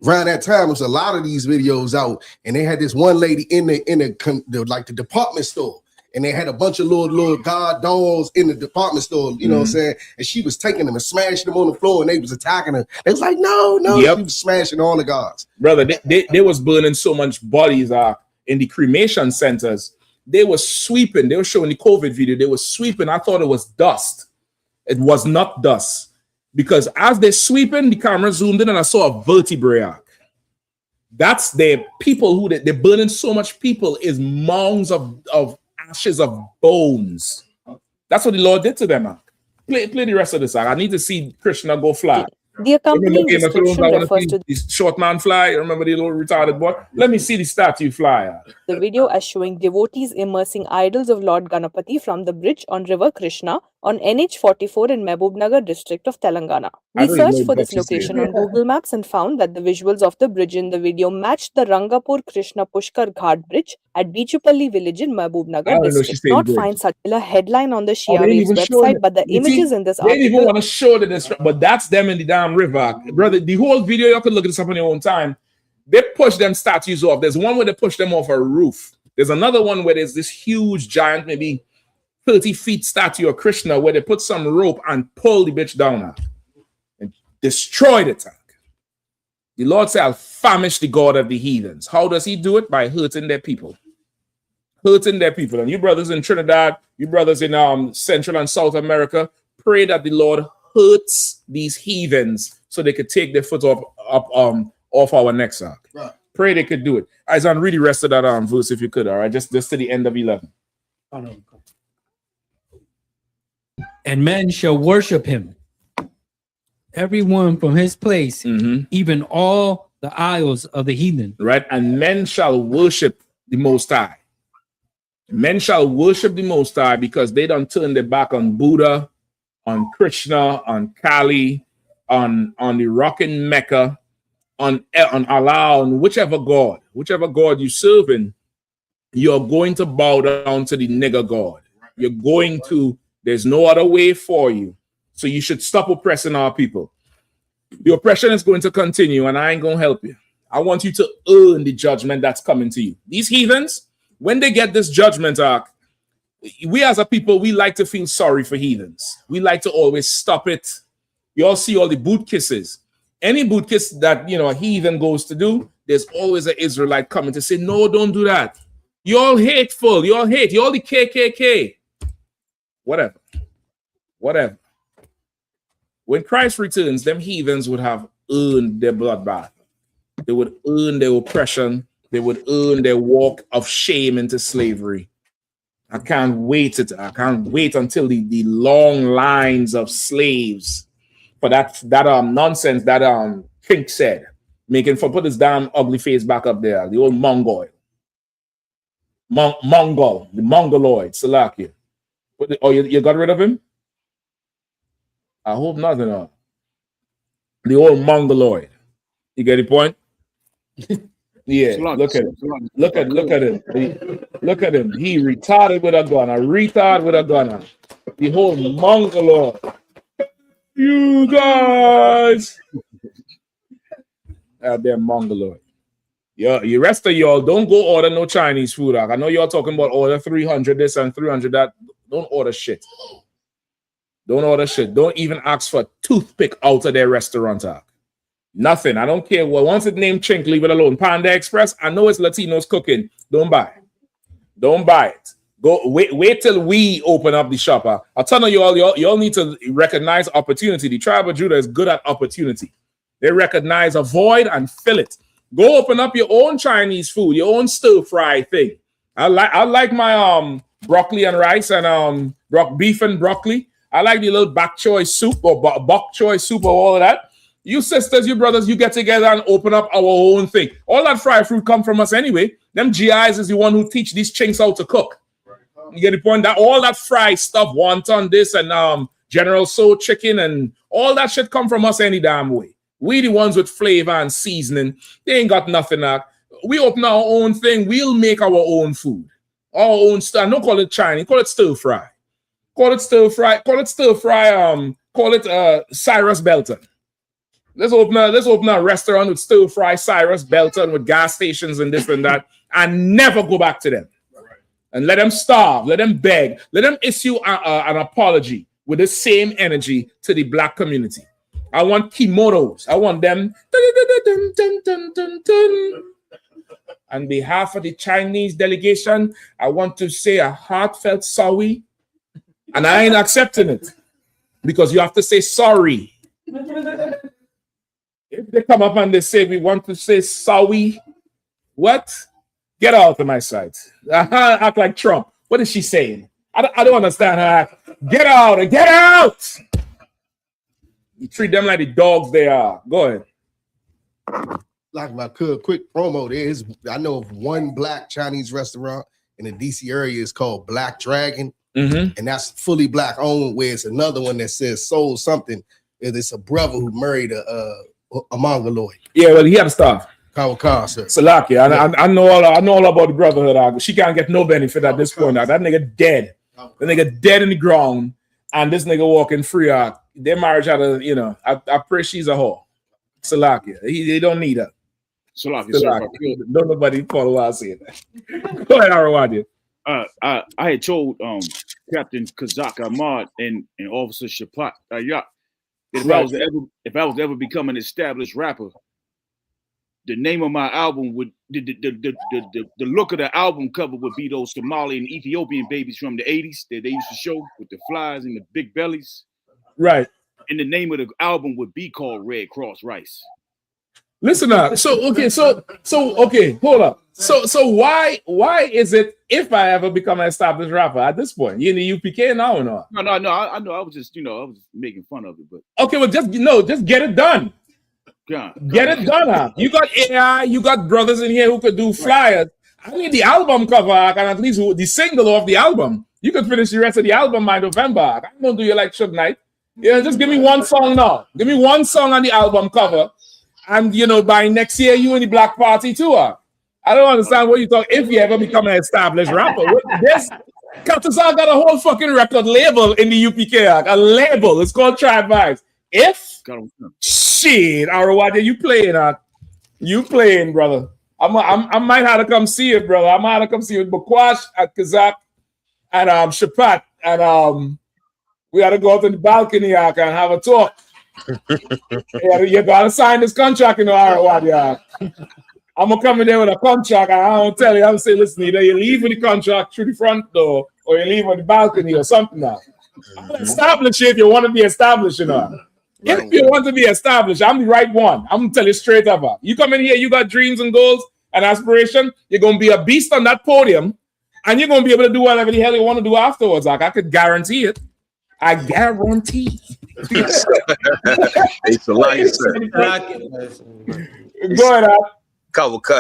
Around that time, there's a lot of these videos out, and they had this one lady in the department store, and they had a bunch of little god dolls in the department store. You know what I'm saying? And she was taking them and smashing them on the floor, and they was attacking her. They was like, no. Yep. She was smashing all the gods. Brother, they was burning so much bodies in the cremation centers. They were sweeping. They were showing the COVID video. They were sweeping. I thought it was dust. It was not dust. Because as they're sweeping, the camera zoomed in and I saw a vertebrae. That's the people who they're burning so much people is mounds of ashes of bones. That's what the Lord did to them. Play the rest of this. I need to see Krishna go fly. The accompanying description refers to the short man fly. Remember the little retarded boy? Let me see the statue fly. The video as showing devotees immersing idols of Lord Ganapati from the bridge on River Krishna on NH44 in Mehboob district of Telangana. We searched for this location on Google Maps and found that the visuals of the bridge in the video matched the Rangapur Krishna Pushkar Ghat bridge at Bichupalli village in Mehboob district. Not find such a headline on the Shia Waves website, but the images in this article. They didn't even want to show that but that's them in the damn river. Brother, the whole video, you could look at this up on your own time. They push them statues off. There's one where they push them off a roof. There's another one where there's this huge giant, maybe 30 feet statue of Krishna where they put some rope and pull the bitch down and destroy the tank. The Lord said, I'll famish the God of the heathens. How does he do it? By hurting their people. Hurting their people. And you brothers in Trinidad, you brothers in Central and South America, pray that the Lord hurts these heathens so they could take their foot off our necks. Right. Pray they could do it. Isaiah, really rest of that verse if you could, all right? Just to the end of 11. And men shall worship him, everyone from his place, even all the isles of the heathen. Right, and men shall worship the Most High. Men shall worship the Most High because they don't turn their back on Buddha, on Krishna, on Kali, on the rockin' Mecca, on Allah, on whichever God you're serving, you're going to bow down to the nigger God. You're going to, there's no other way for you. So you should stop oppressing our people. The oppression is going to continue, and I ain't going to help you. I want you to earn the judgment that's coming to you. These heathens, when they get this judgment arc, we as a people, we like to feel sorry for heathens. We like to always stop it. You all see all the boot kisses. Any boot kiss that, you know, a heathen goes to do, there's always an Israelite coming to say, no, don't do that. You're all hateful. You all hate. You're all the KKK. Whatever. When Christ returns, them heathens would have earned their bloodbath. They would earn their oppression. They would earn their walk of shame into slavery. I can't wait until the long lines of slaves for that nonsense that Trink said, put his damn ugly face back up there, the old Mongol, the Mongoloid, Salakia. You got rid of him? I hope not, no. The old Mongoloid. You get the point? Yeah, look at him. Look at him. Look at him. He retarded with a gun. A retard with a gun. The whole Mongoloid. You guys. Damn Mongoloid. Yeah, the rest of y'all don't go order no Chinese food. I know y'all talking about order 300 this and 300 that. Don't order shit. Don't order shit. Don't even ask for a toothpick out of their restaurant. Nothing. I don't care. Well, once it's named Chink, leave it alone. Panda Express, I know it's Latinos cooking. Don't buy it. Don't buy it. Go wait till we open up the shop. I'll tell you all need to recognize opportunity. The tribe of Judah is good at opportunity. They recognize a void and fill it. Go open up your own Chinese food, your own stir-fry thing. I like my broccoli and rice and beef and broccoli. I like the little bok choy soup or bok choy soup or all of that. You sisters, you brothers, you get together and open up our own thing. All that fried fruit come from us anyway. Them GIs is the one who teach these chinks how to cook. You get the point? That all that fried stuff, wonton this and General Tso chicken and all that shit come from us any damn way. We the ones with flavor and seasoning. They ain't got nothing. We open our own thing. We'll make our own food. Our own stuff. Don't call it Chinese. Call it stir fry. Call it stir fry. Call it stir fry. Call it Cyrus Belton. Let's open a restaurant with stir fry Cyrus Belton with gas stations and this and that, and never go back to them. And let them starve. Let them beg. Let them issue an apology with the same energy to the black community. I want kimonos. I want them. On behalf of the Chinese delegation, I want to say a heartfelt sorry. And I ain't accepting it. Because you have to say sorry. If they come up and they say, we want to say sorry, what? Get out of my sight. Act like Trump. What is she saying? I don't understand her. Get out and get out. You treat them like the dogs they are. Go ahead. Like my quick promo, I know of one black Chinese restaurant in the DC area. It's called Black Dragon. And that's fully black owned, where it's another one that says Soul something. It's a brother who married a Mongoloid. Yeah, well, he had to stop. Salakia. I know all about the brotherhood. She can't get no benefit at this point. That nigga dead. That nigga dead in the ground, and this nigga walking free. Their marriage had I pray she's a whore. Salakia. He don't need her. Salakia. Don't nobody follow what I say that. Go ahead, Arawadi. I had told Captain Kazak Ahmad and Officer Shapat if I was ever become an established rapper, the name of my album would the look of the album cover would be those Somali and Ethiopian babies from the 80s that they used to show with the flies and the big bellies. Right. And the name of the album would be called Red Cross Rice. Listen now. So hold up. So why is it if I ever become an established rapper at this point? You in the UPK now or not? No. I know. I was just I was making fun of it, but okay. Well, just get it done. Get it done. Huh? You got AI. You got brothers in here who could do flyers. I need the album cover and at least the single off the album. You could finish the rest of the album by November. I don't do you like Suge Knight. Yeah, just give me one song now. Give me one song on the album cover. And, you know, by next year, you in the Black Party tour. I don't understand what you talk. If you ever become an established rapper, this Katazal got a whole fucking record label in the UPK. A label. It's called Tribe Vibes. If shit, Arawadi, you playing? You playing, brother? I might have to come see it, brother. I might have to come see it with Bakwash at Kazak and Shapat, and we got to go out on the balcony and have a talk. You gotta sign this contract, you know, Arawadi. I'm gonna come in there with a contract, and I don't tell you. I'm gonna say, listen, either you leave with the contract through the front door, or you leave on the balcony, or something. Now, I'm gonna establish it if you want to be established, you know. If you want to be established, I'm the right one. I'm gonna tell you straight up. You come in here, you got dreams and goals and aspiration. You're gonna be a beast on that podium, and you're gonna be able to do whatever the hell you want to do afterwards. Like I could guarantee it. I guarantee. It's a lie, sir. Go ahead.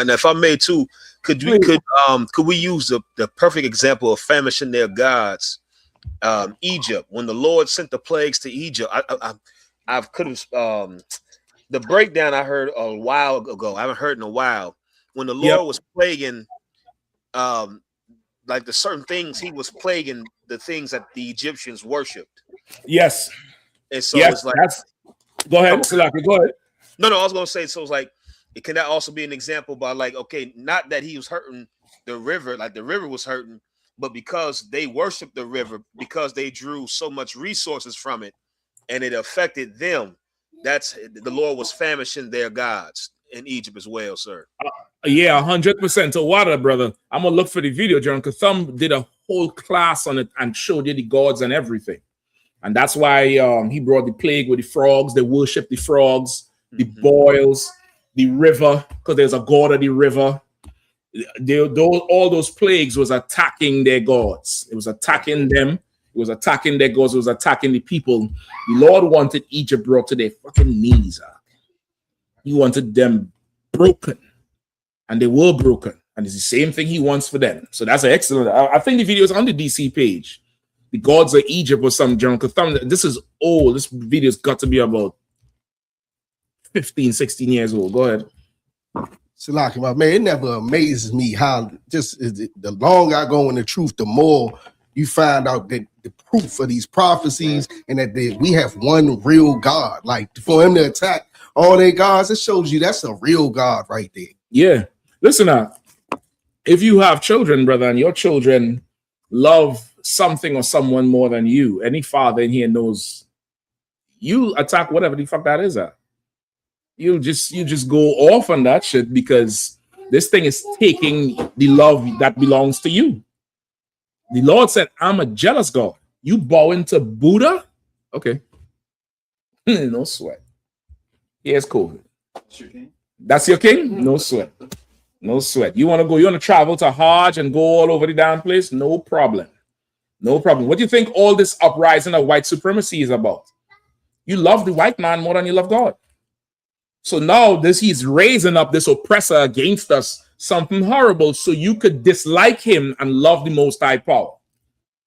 And if I may too, could we use the perfect example of famishing their gods? Egypt, when the Lord sent the plagues to Egypt, I could have the breakdown I heard a while ago. I haven't heard in a while. When the Lord was plaguing, like the certain things, he was plaguing the things that the Egyptians worshipped. Yes. And so it's like, go ahead, Salaki, go ahead. No, I was gonna say, so it's like, can that also be an example by like, okay, not that he was hurting the river, like the river was hurting, but because they worshiped the river, because they drew so much resources from it, and it affected them. That's the Lord was famishing their gods in Egypt as well, sir. Yeah, 100% to water, brother. I'm gonna look for the video. John Katham did a whole class on it and showed you the gods and everything. And that's why he brought the plague with the frogs. They worship the frogs, the boils, the river, because there's a god of the river. All those plagues was attacking their gods. It was attacking them. It was attacking their gods. It was attacking the people. The Lord wanted Egypt brought to their fucking knees. He wanted them broken. And they were broken. And it's the same thing he wants for them. So that's an excellent. I think the video is on the DC page. The gods of Egypt was some John Katham. This is old. This video's got to be about 15, 16 years old. Go ahead. Salaki, my man, it never amazes me how just the longer I go in the truth, the more you find out that the proof of these prophecies and that we have one real God. Like for him to attack all their gods, it shows you that's a real God right there. Yeah. Listen now, if you have children, brother, and your children love something or someone more than you, any father in here knows you attack whatever the fuck that is. You just go off on that shit because this thing is taking the love that belongs to you. The Lord said, I'm a jealous God. You bowing to Buddha? Okay. No sweat. Here's COVID. That's your king? No sweat. No sweat. You want to travel to Hajj and go all over the damn place? No problem. No problem. What do you think all this uprising of white supremacy is about? You love the white man more than you love God. So now he's raising up this oppressor against us, something horrible, so you could dislike him and love the Most High power.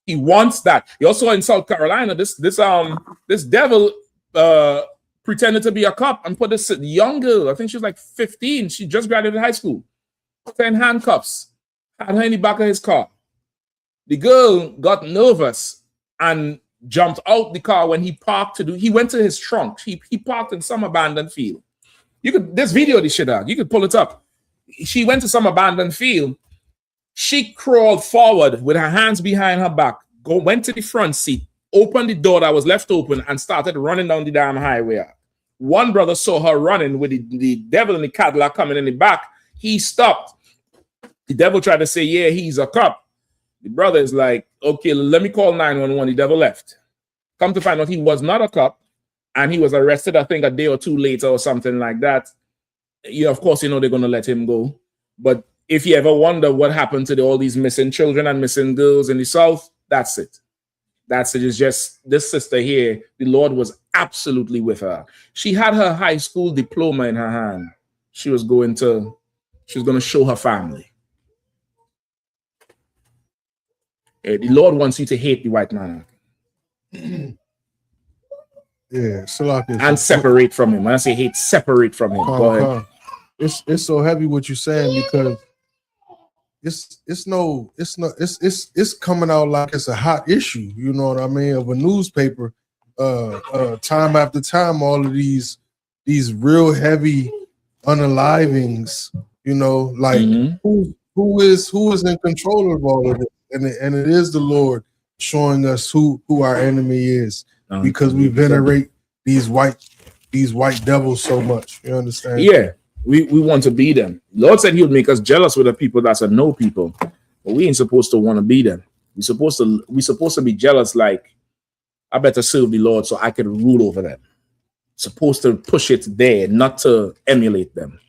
He wants that. You also in South Carolina, this devil pretended to be a cop and put this young girl, I think she was like 15, she just graduated high school, 10 handcuffs, had her in the back of his car. The girl got nervous and jumped out the car when he parked he went to his trunk. He parked in some abandoned field. This video this shit out. You could pull it up. She went to some abandoned field. She crawled forward with her hands behind her back, went to the front seat, opened the door that was left open, and started running down the damn highway. One brother saw her running with the devil in the Cadillac coming in the back. He stopped. The devil tried to say, yeah, he's a cop. The brother is like, okay, let me call 911. The devil left. Come to find out he was not a cop, and he was arrested, I think, a day or two later or something like that. Of course, they're going to let him go. But if you ever wonder what happened to all these missing children and missing girls in the South, that's it. That's it. It's just this sister here, the Lord was absolutely with her. She had her high school diploma in her hand. She was going to show her family. The Lord wants you to hate the white man. Yeah, Salak and separate from him. When I say hate, separate from him. Go ahead. It's so heavy what you're saying because it's coming out like it's a hot issue, you know what I mean, of a newspaper. Time after time, all of these real heavy unalivings, you know, like who is in control of all of it, and it is the Lord showing us who our enemy is, because we venerate these white devils so much. You understand? Yeah, we want to be them. Lord said He would make us jealous with the people that's a no people, but we ain't supposed to want to be them. We supposed to be jealous. Like, I better serve the Lord so I can rule over them. Supposed to push it there, not to emulate them.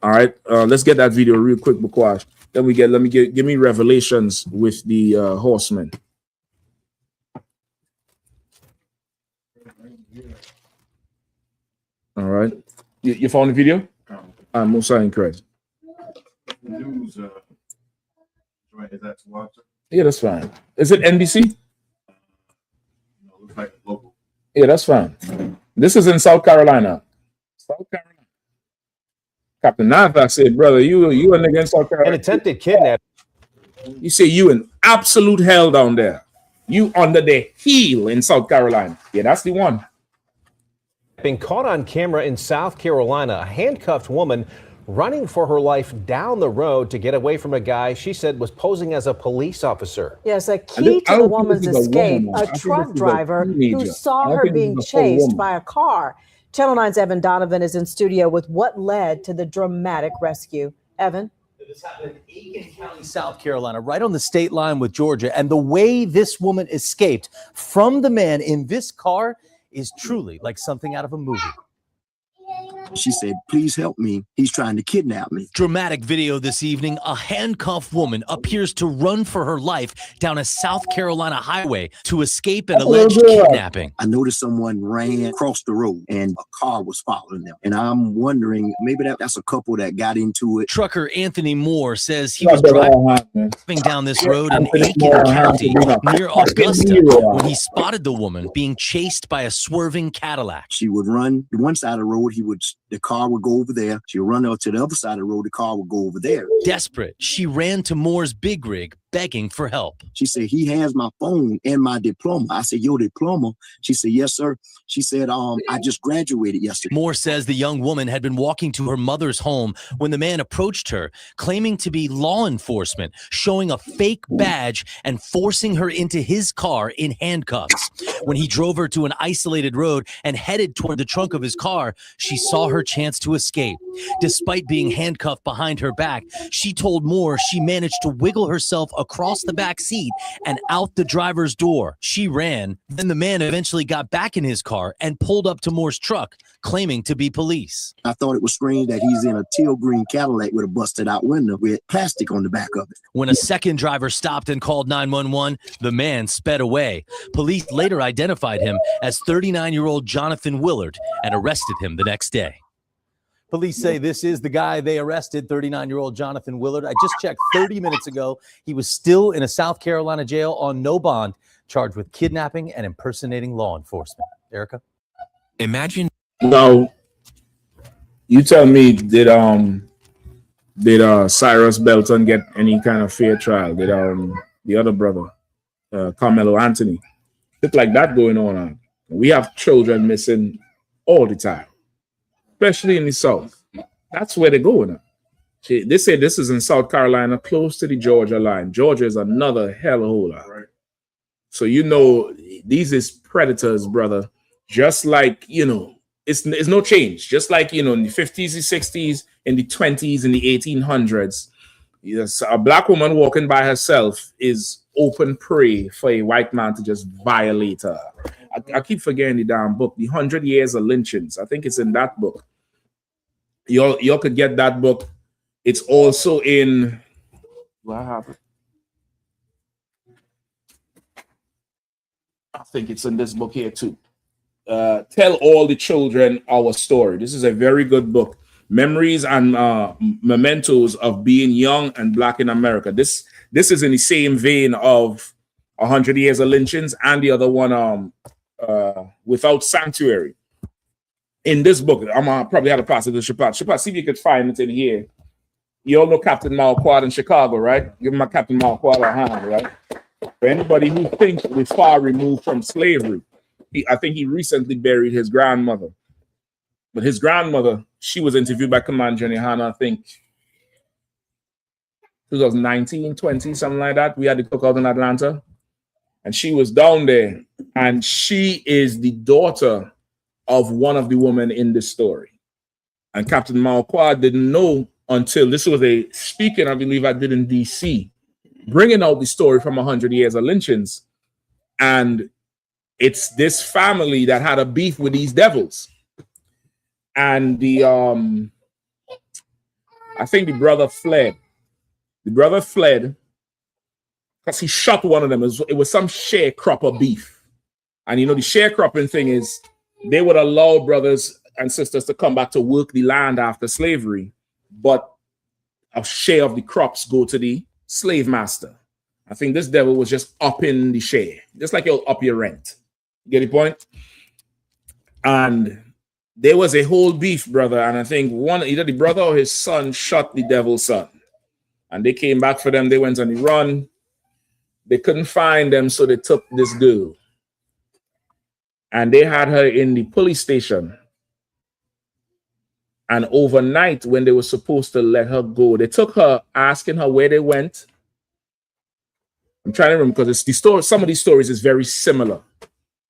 All right, let's get that video real quick, Bukwash. Then give me Revelations with the horsemen. All right, you found the video? I'm most incorrect. Yeah, that's fine. Is it NBC? Yeah, that's fine. This is in South Carolina. South Carolina. Captain Nathan said, brother, you a nigga in South Carolina. An attempted kidnapping. You say you in absolute hell down there. You under the heel in South Carolina. Yeah, that's the one. Being caught on camera in South Carolina, a handcuffed woman running for her life down the road to get away from a guy she said was posing as a police officer. Yes, a key to the woman's escape, a truck driver who saw her being chased by a car. Channel 9's Evan Donovan is in studio with what led to the dramatic rescue. Evan? This happened in Aiken County, South Carolina, right on the state line with Georgia. And the way this woman escaped from the man in this car is truly like something out of a movie. She said, please help me. He's trying to kidnap me. Dramatic video this evening. A handcuffed woman appears to run for her life down a South Carolina highway to escape an alleged kidnapping. I noticed someone ran across the road and a car was following them. And I'm wondering, maybe that's a couple that got into it. Trucker Anthony Moore says he was driving down this road in Aiken County near Augusta when he spotted the woman being chased by a swerving Cadillac. She would run to one side of the road, the car would go over there. She would run out to the other side of the road, the car would go over there. Desperate, she ran to Moore's big rig, begging for help. She said, he has my phone and my diploma. I said, your diploma? She said, yes, sir. She said, I just graduated yesterday. Moore says the young woman had been walking to her mother's home when the man approached her, claiming to be law enforcement, showing a fake badge and forcing her into his car in handcuffs. When he drove her to an isolated road and headed toward the trunk of his car, she saw her chance to escape. Despite being handcuffed behind her back, she told Moore she managed to wiggle herself across the back seat and out the driver's door. She ran. Then the man eventually got back in his car and pulled up to Moore's truck, claiming to be police. I thought it was strange that he's in a teal green Cadillac with a busted out window with plastic on the back of it. When a second driver stopped and called 911, the man sped away. Police later identified him as 39-year-old Jonathan Willard and arrested him the next day. Police say this is the guy they arrested, 39-year-old Jonathan Willard. I just checked 30 minutes ago. He was still in a South Carolina jail on no bond, charged with kidnapping and impersonating law enforcement. Erica? Imagine. Now, you tell me, did Cyrus Belton get any kind of fair trial? Did the other brother, Carmelo Anthony? It's like that going on. We have children missing all the time, especially in the South. That's where they're going. They say this is in South Carolina, close to the Georgia line. Georgia is another hellhole. Right. So, you know, these is predators, brother. Just like, you know, it's no change. Just like, you know, in the 50s, the 60s, in the 20s, in the 1800s, yes, a black woman walking by herself is open prey for a white man to just violate her. I keep forgetting the damn book, The 100 Years of Lynchings. I think it's in that book. Y'all could get that book. It's also in what happened? I think it's in this book here too. Tell All the Children Our Story. This is a very good book. Memories and mementos of being young and black in America. This is in the same vein of 100 Years of Lynchings and the other one, without sanctuary. In this book, I'm gonna probably have to pass it to Shapat. Shapat, see if you could find it in here. You all know Captain Marquardt in Chicago, right? Give my Captain Marquardt a hand, right? For anybody who thinks we're far removed from slavery, I think he recently buried his grandmother. But his grandmother, she was interviewed by Commander Yahanna, I think 2019, 20, something like that. We had the cookout in Atlanta. And she was down there. And she is the daughter of one of the women in this story. And Captain Marquardt didn't know until this was a speaking, I believe I did in DC, bringing out the story from 100 Years of Lynchings. And it's this family that had a beef with these devils. And the I think the brother fled. The brother fled because he shot one of them. It was some sharecropper beef. And you know, the sharecropping thing is they would allow brothers and sisters to come back to work the land after slavery, but a share of the crops go to the slave master. I think this devil was just upping the share, just like you'll up your rent. Get the point? And there was a whole beef, brother, and I think either the brother or his son shot the devil's son. And they came back for them. They went on the run. They couldn't find them, so they took this girl. And they had her in the police station. And overnight, when they were supposed to let her go, they took her, asking her where they went. I'm trying to remember because it's the story. Some of these stories is very similar.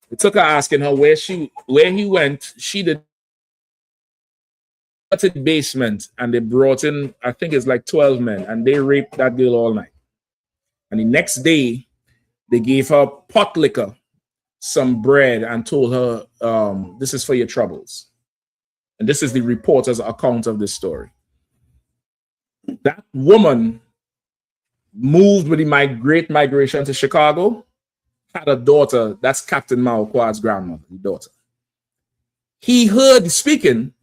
They took her, asking her where he went. She did the basement, and they brought in, I think it's like 12 men, and they raped that girl all night. And the next day, they gave her pot liquor, some bread, and told her, this is for your troubles. And this is the reporter's account of this story. That woman moved with the great migration to Chicago, had a daughter. That's Captain Marquardt's grandmother, the daughter. He heard speaking,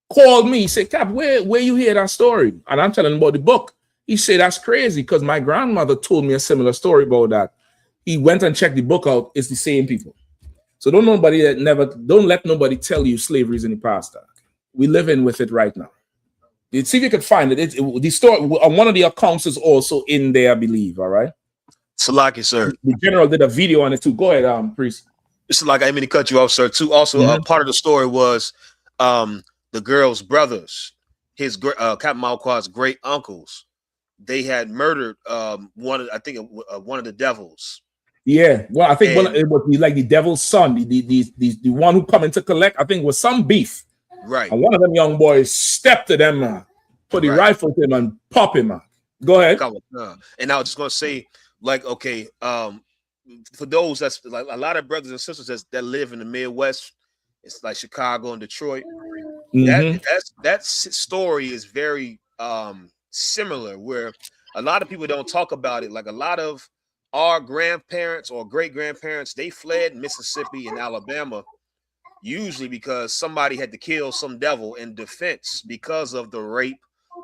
called me, he said, Cap, where you hear that story? And I'm telling him about the book. He said, that's crazy because my grandmother told me a similar story about that. He went and checked the book out. It's the same people. So don't let nobody tell you slavery is in the past. We live in with it right now. See if you could find it. The story on one of the accounts is also in there, I believe. All right. Salaki, sir. The general did a video on it too. Go ahead, Priest. It's like I mean to cut you off, sir. Too. Also, part of the story was the girl's brothers, his Captain Marquardt's great uncles. They had murdered one of the devils. Yeah, well, I think it would be like the devil's son, the one who come in to collect. I think it was some beef. Right. And one of them young boys stepped to them, put the rifle to him and pop him. Go ahead. And I was just gonna say, like, okay, for those that's like a lot of brothers and sisters that live in the Midwest, it's like Chicago and Detroit. That story is very similar, where a lot of people don't talk about it. Like a lot of our grandparents or great grandparents, they fled Mississippi and Alabama, usually because somebody had to kill some devil in defense because of the rape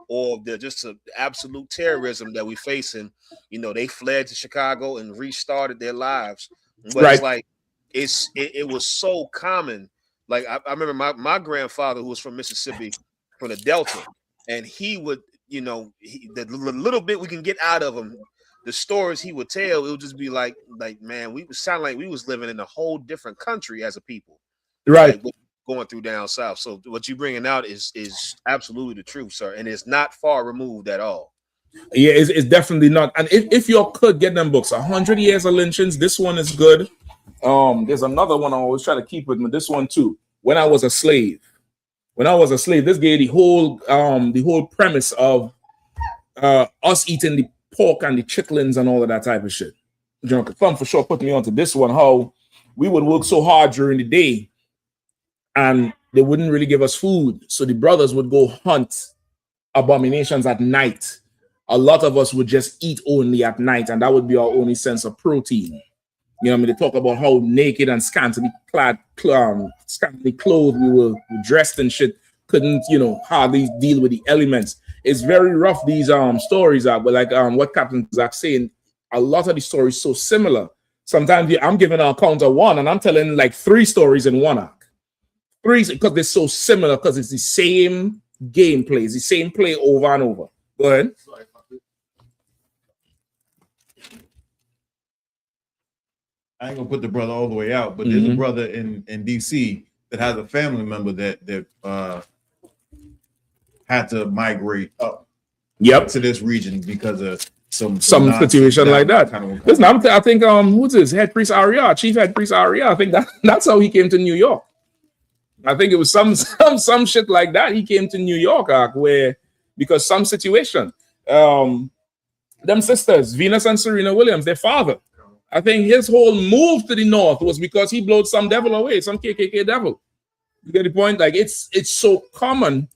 or the absolute terrorism that we facing. You know, they fled to Chicago and restarted their lives. But it's like it was so common. Like I remember my grandfather, who was from Mississippi, from the Delta, and he would, you know, the little bit we can get out of him, the stories he would tell, it would just be like man, we sound like we was living in a whole different country as a people, right? Like, going through down south. So what you bringing out is absolutely the truth, sir, and it's not far removed at all. Yeah, it's definitely not. And if you could get them books, 100 Years of Lynchings, this one is good. There's another one I always try to keep with me. This one too. When I Was a Slave. This gave the whole premise of us eating the pork and the chitlins and all of that type of shit. John Thumb for sure put me onto this one, how we would work so hard during the day and they wouldn't really give us food. So the brothers would go hunt abominations at night. A lot of us would just eat only at night, and that would be our only sense of protein. You know what I mean? They talk about how naked and scantily clad, scantily clothed we were dressed and shit, couldn't, you know, hardly deal with the elements. It's very rough, these stories are, but like what Captain Zach saying, a lot of the stories so similar. Sometimes I'm giving an account of one, and I'm telling like 3 stories in one arc. 3 because they're so similar, because it's the same gameplay, it's the same play over and over. Go ahead. I ain't gonna put the brother all the way out, but there's a brother in DC that has a family member that had to migrate up to this region because of some situation like that. Listen, I think who's this head priest Aria, chief head priest Aria? I think that's how he came to New York. I think it was some shit like that. He came to New York, where because some situation, them sisters Venus and Serena Williams, their father. I think his whole move to the north was because he blowed some devil away, some KKK devil. You get the point? Like it's so common,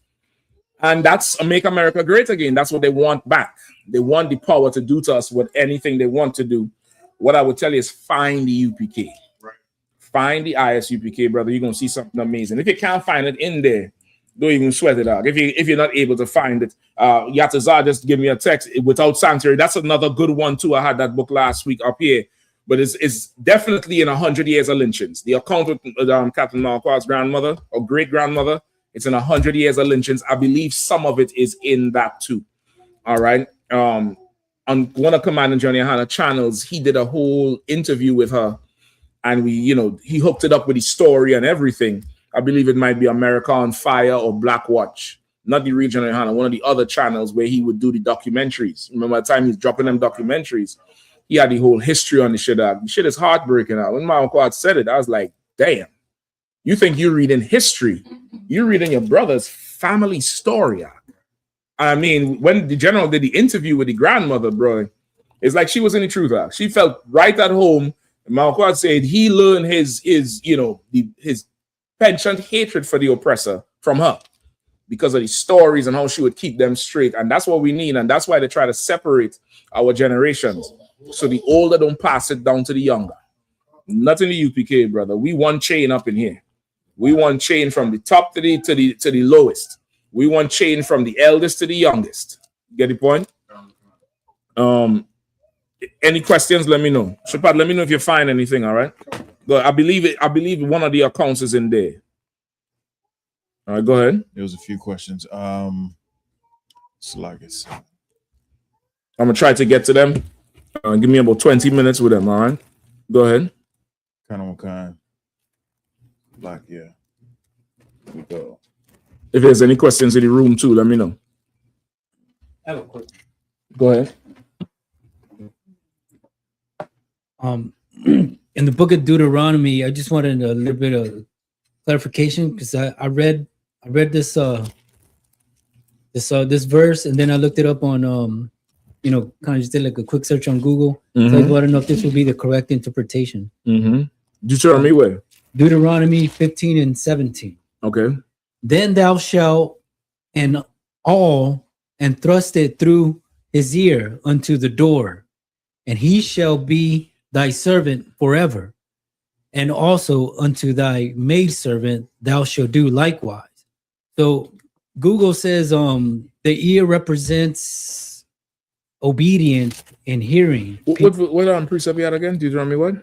and that's Make America Great Again. That's what they want back. They want the power to do to us with anything they want to do. What I would tell you is find the UPK. Right. Find the I.S.U.P.K, brother. You're gonna see something amazing. If you can't find it in there, don't even sweat it out. If you're not able to find it, Yatazar just give me a text without sanctuary. That's another good one too. I had that book last week up here. But it's definitely in 100 years of lynchings. The account with Captain Marquard's grandmother or great-grandmother, it's in 100 years of lynchings. I believe some of it is in that too. All right. On one of Commander Johnny Yahanna channels, he did a whole interview with her, and he hooked it up with his story and everything. I believe it might be America on Fire or Black Watch, not the regional Yahanna, one of the other channels where he would do the documentaries. Remember the time he's dropping them documentaries? He had the whole history on the shit. The shit is heartbreaking. When my uncle said it, I was like, damn. You think you're reading history? You're reading your brother's family story. I mean, when the general did the interview with the grandmother, bro, it's like she was in the truth. She felt right at home. And my uncle said he learned his penchant hatred for the oppressor from her because of the stories and how she would keep them straight. And that's what we need. And that's why they try to separate our generations. So the older don't pass it down to the younger. Nothing the UPK, brother. We want chain up in here. We want chain from the top to the lowest. We want chain from the eldest to the youngest. Get the point? Any questions? Let me know. Shepard, let me know if you find anything. All right. But I believe one of the accounts is in there. All right, go ahead. There was a few questions. Sluggers. I'm gonna try to get to them. Give me about 20 minutes with them. All right. Go ahead. Kind. Black, yeah. Here we go. If there's any questions in the room too, let me know. I have a question. Go ahead. In the book of Deuteronomy, I just wanted a little bit of clarification because I read this this verse, and then I looked it up on kind of just did like a quick search on Google. So I want to know if this would be the correct interpretation. Deuteronomy where? Deuteronomy 15 and 17. Okay. Then thou shalt and thrust it through his ear unto the door, and he shall be thy servant forever. And also unto thy maidservant thou shalt do likewise. So Google says the ear represents obedience and hearing. What precept you had again? Deuteronomy what?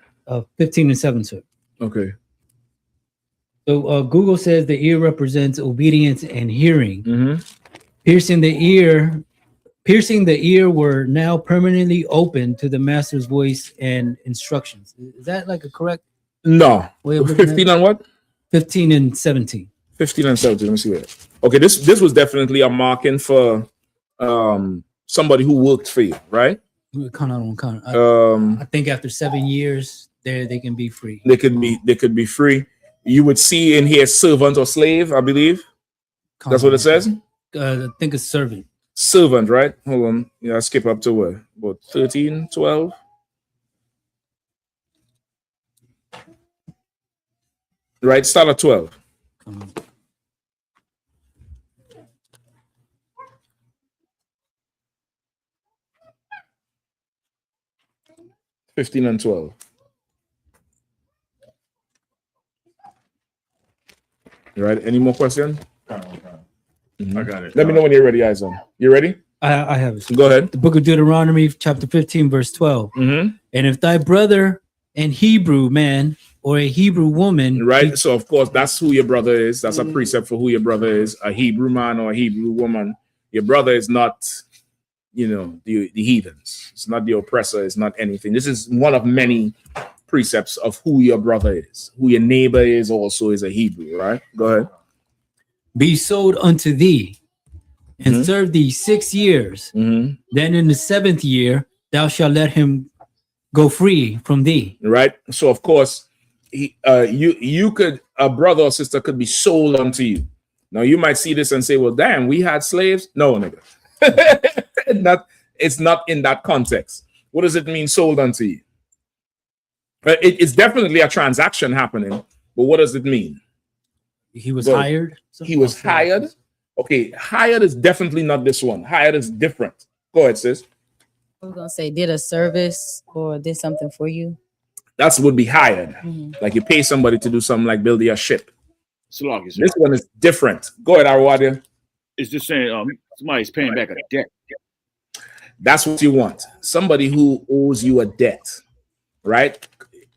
15 and 7, sir. Okay. So Google says the ear represents obedience and hearing. Piercing the ear were now permanently open to the master's voice and instructions. Is that like a correct? No. 15 on what? 15 and 17. 15 and 17. Let me see that. Okay, this was definitely a marking for somebody who worked for you, right? I think after 7 years, they can be free. They could be free. You would see in here servant or slave, I believe. That's what it says. I think it's servant. Servant, right? Hold on. Yeah, I skip up to what? About 13, 12. Right, start at 12. $15 and $12. Right. Any more questions? I got it. Let me know when you're ready, Isaac. You ready? I have it. Go ahead. The book of Deuteronomy, chapter 15, verse 12. And if thy brother an Hebrew man or a Hebrew woman. Right. So of course that's who your brother is. That's a precept for who your brother is. A Hebrew man or a Hebrew woman. Your brother is not, the heathens. It's not the oppressor. It's not anything. This is one of many precepts of who your brother is. Who your neighbor is also is a Hebrew. Right. Go ahead. Be sold unto thee, and serve thee 6 years. Then in the 7th year thou shalt let him go free from thee. Right. So of course, you could, a brother or sister could be sold unto you. Now you might see this and say, well, damn, we had slaves. No, nigga. It's not in that context. What does it mean, sold unto you? It's definitely a transaction happening, but what does it mean? He was hired. He was hired. Okay, hired is definitely not this one. Hired is different. Go ahead, sis. I was gonna say, did a service or did something for you. That would be hired. Like you pay somebody to do something like build your ship. This one is different. Go ahead, Arwadia. It's just saying somebody's paying back a debt. That's what you want. Somebody who owes you a debt, right?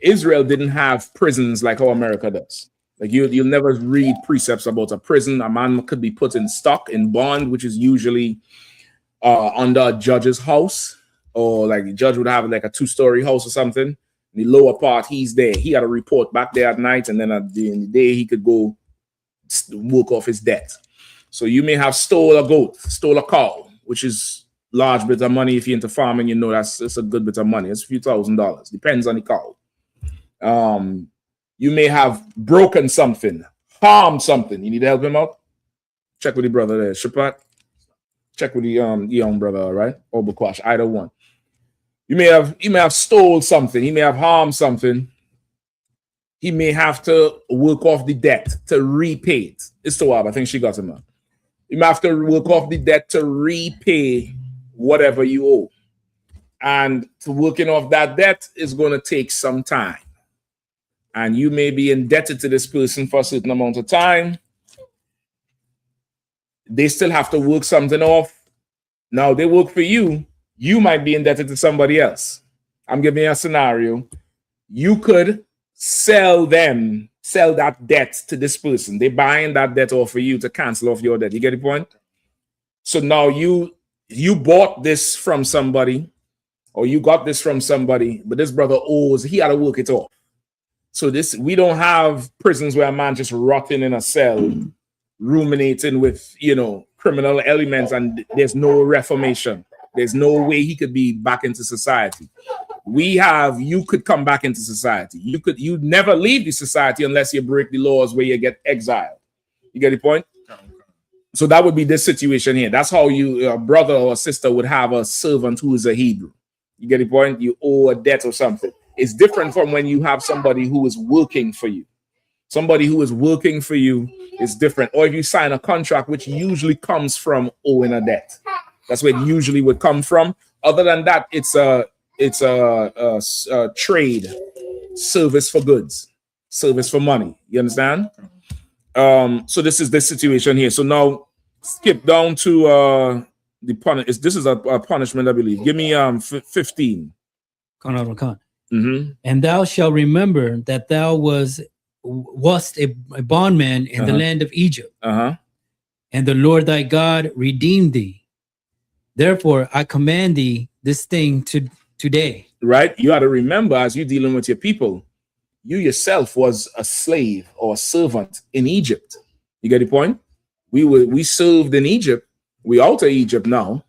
Israel didn't have prisons like how America does. Like you'll never read precepts about a prison. A man could be put in stock, in bond, which is usually under a judge's house, or like the judge would have like a 2-story house or something. The lower part, he's there. He got to report back there at night, and then in the day he could go work off his debt. So you may have stole a goat, stole a cow, which is large bit of money. If you're into farming, it's a good bit of money. It's a few $1,000s. Depends on the cow. You may have broken something, harmed something. You need to help him out? Check with the brother there. Shapat. Check with the young brother, all right? Or Bukwash, either one. He may have stole something. He may have harmed something. He may have to work off the debt to repay it. It's so I think she got him out. You may have to work off the debt to repay whatever you owe. And to working off that debt is going to take some time. And you may be indebted to this person for a certain amount of time. They still have to work something off. Now they work for you. You might be indebted to somebody else. I'm giving you a scenario. You could sell that debt to this person. They're buying that debt off for you to cancel off your debt. You get the point? So now you bought this from somebody, or you got this from somebody, but this brother owes, he had to work it off. So we don't have prisons where a man just rotting in a cell, ruminating with, criminal elements, and there's no reformation. There's no way he could be back into society. You could come back into society. You never leave the society unless you break the laws where you get exiled. You get the point? So that would be this situation here. That's how a brother or a sister would have a servant who is a Hebrew. You get the point? You owe a debt or something. It's different from when you have somebody who is working for you. Somebody who is working for you is different. Or if you sign a contract, which usually comes from owing a debt. That's where it usually would come from. Other than that, it's a trade, service for goods, service for money. You understand? So this is the situation here. So now skip down to the punishment. This is a punishment, I believe. Give me 15. And thou shalt remember that thou wast a bondman in the land of Egypt, and the Lord thy God redeemed thee. Therefore, I command thee this thing today. Right? You got to remember, as you're dealing with your people, you yourself was a slave or a servant in Egypt. You get the point? We served in Egypt. We out of Egypt now,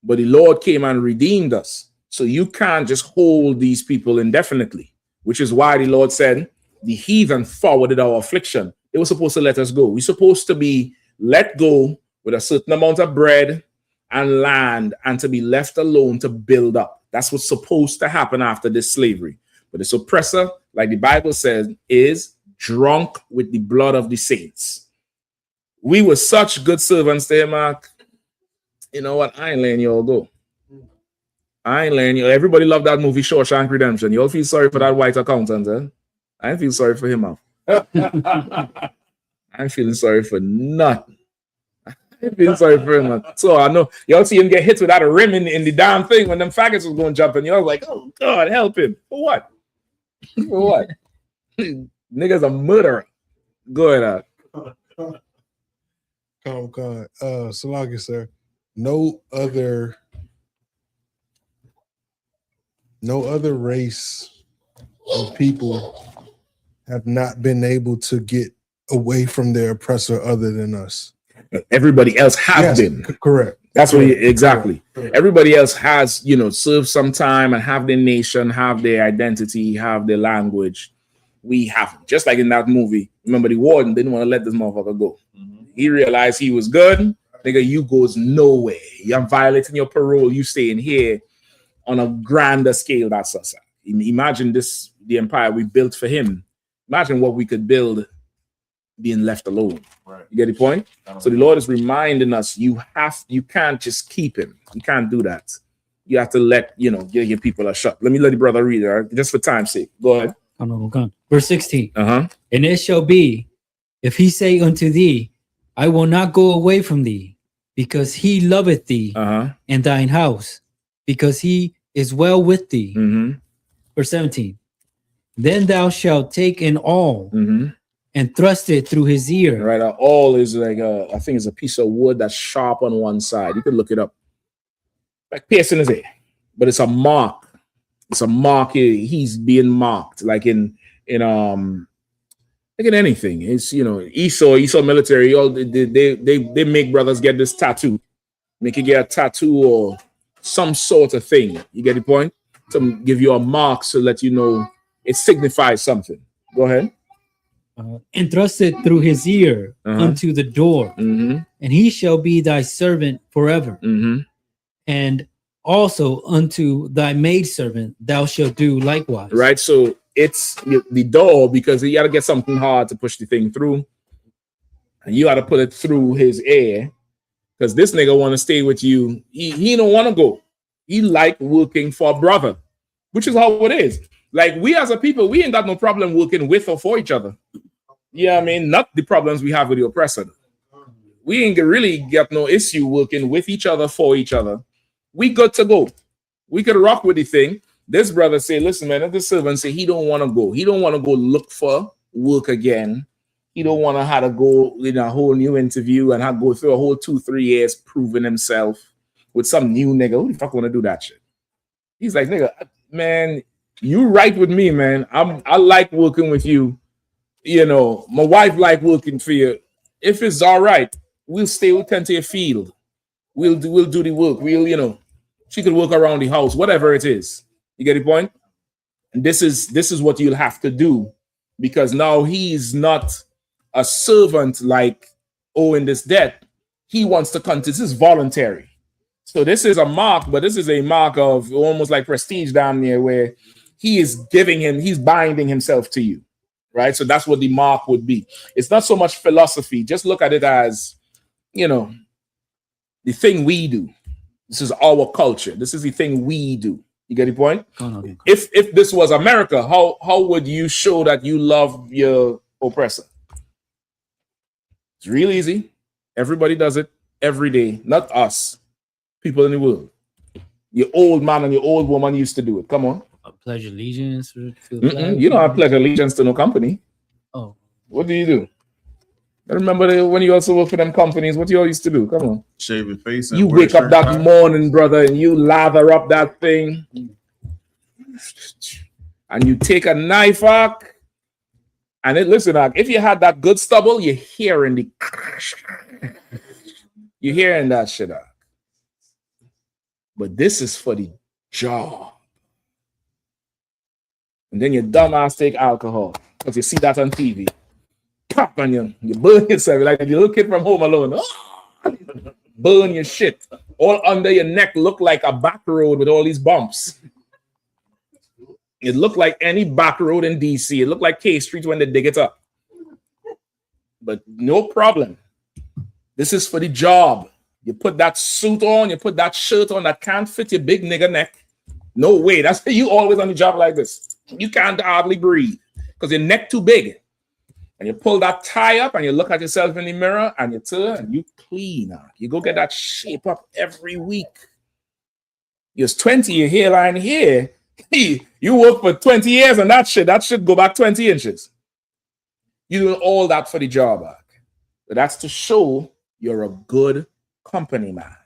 but the Lord came and redeemed us. So you can't just hold these people indefinitely, which is why the Lord said the heathen forwarded our affliction. They were supposed to let us go. We're supposed to be let go with a certain amount of bread and land and to be left alone to build up. That's what's supposed to happen after this slavery. But this oppressor, like the Bible says, is drunk with the blood of the saints. We were such good servants there, Mark. You know what? I ain't letting you all go. I ain't letting you. Everybody loved that movie, Shawshank Redemption. You all feel sorry for that white accountant, eh? I feel sorry for him, I ain't feeling sorry for nothing. I ain't feeling sorry for him, man. So I know y'all see him get hit with that rim in the damn thing when them faggots was going jumping. Y'all like, oh God, help him. For what? For what? Niggas a murderer. Go ahead. Salagi, sir. No other race of people have not been able to get away from their oppressor other than us. Everybody else has been. Correct. That's correct. what exactly. Correct. Everybody else has, served some time and have their nation, have their identity, have their language. We haven't. Just like in that movie. Remember, the warden didn't want to let this motherfucker go. He realized he was good. Nigga, you goes nowhere. You're violating your parole. You staying here on a grander scale. That's us. Imagine this, the empire we built for him. Imagine what we could build being left alone. Right. You get the point? So the Lord is reminding us, you can't just keep him. You can't do that. You have to let, give your people a shot. Let me let the brother read it, right? Just for time's sake. Go ahead. Verse 16. Uh-huh. And it shall be, if he say unto thee, I will not go away from thee, because he loveth thee and thine house, because he is well with thee. Verse 17. Then thou shalt take an awl and thrust it through his ear. Right. An awl is like I think it's a piece of wood that's sharp on one side. You can look it up. Like piercing his ear. But it's a mark. It's a mark. He's being marked. Like in anything. It's Esau military. They make brothers get this tattoo. Make you get a tattoo or some sort of thing. You get the point? To give you a mark to let you know it signifies something. Go ahead. And thrust it through his ear unto the door, and he shall be thy servant forever. And also unto thy maidservant thou shalt do likewise. Right. So it's the door, because you got to get something hard to push the thing through, and you got to put it through his ear, because this nigga want to stay with you. He don't want to go. He like working for a brother, which is how it is. Like we as a people, we ain't got no problem working with or for each other. Yeah, I mean, not the problems we have with the oppressor. We ain't really got no issue working with each other, for each other. We good to go. We could rock with the thing. This brother say, listen, man, if the servant say he don't want to go. He don't want to go look for work again. He don't want to have to go in a whole new interview and have to go through a whole 2-3 years proving himself with some new nigga. Who the fuck want to do that shit? He's like, nigga, man, you right with me, man. I like working with you. My wife like working for you. If it's all right, we'll tend to your field. We'll do the work. She could work around the house, whatever it is. You get the point? And this is what you'll have to do, because now he's not a servant like owing this debt. He wants to come. This is voluntary. So this is a mark, but this is a mark of almost like prestige down there, where he's binding himself to you. Right. So that's what the mark would be. It's not so much philosophy. Just look at it as, the thing we do. This is our culture. This is the thing we do. You get the point? If this was America, how would you show that you love your oppressor? It's real easy. Everybody does it every day. Not us. People in the world. Your old man and your old woman used to do it. Come on. Pledge allegiance. You don't have pledge allegiance to no company. Oh. What do you do? I remember when you also work for them companies, what you all used to do? Come on. Shave your face. You wake up that morning, brother, and you lather up that thing. And you take a knife arc. And listen, if you had that good stubble, you're hearing that shit out. But this is for the job. And then your dumbass take alcohol because you see that on TV. Pop, and you burn yourself like the little kid from Home Alone. Oh, burn your shit. All under your neck look like a back road with all these bumps. It looked like any back road in DC. It looked like K Street when they dig it up. But no problem. This is for the job. You put that suit on, you put that shirt on that can't fit your big nigga neck. No way. That's why you always on the job like this. You can't hardly breathe because your neck too big. And you pull that tie up and you look at yourself in the mirror and you turn and you clean up. You go get that shape up every week. You're 20, your hairline here You work for 20 years and that should go back 20 inches. You do all that for the job. But that's to show you're a good company man.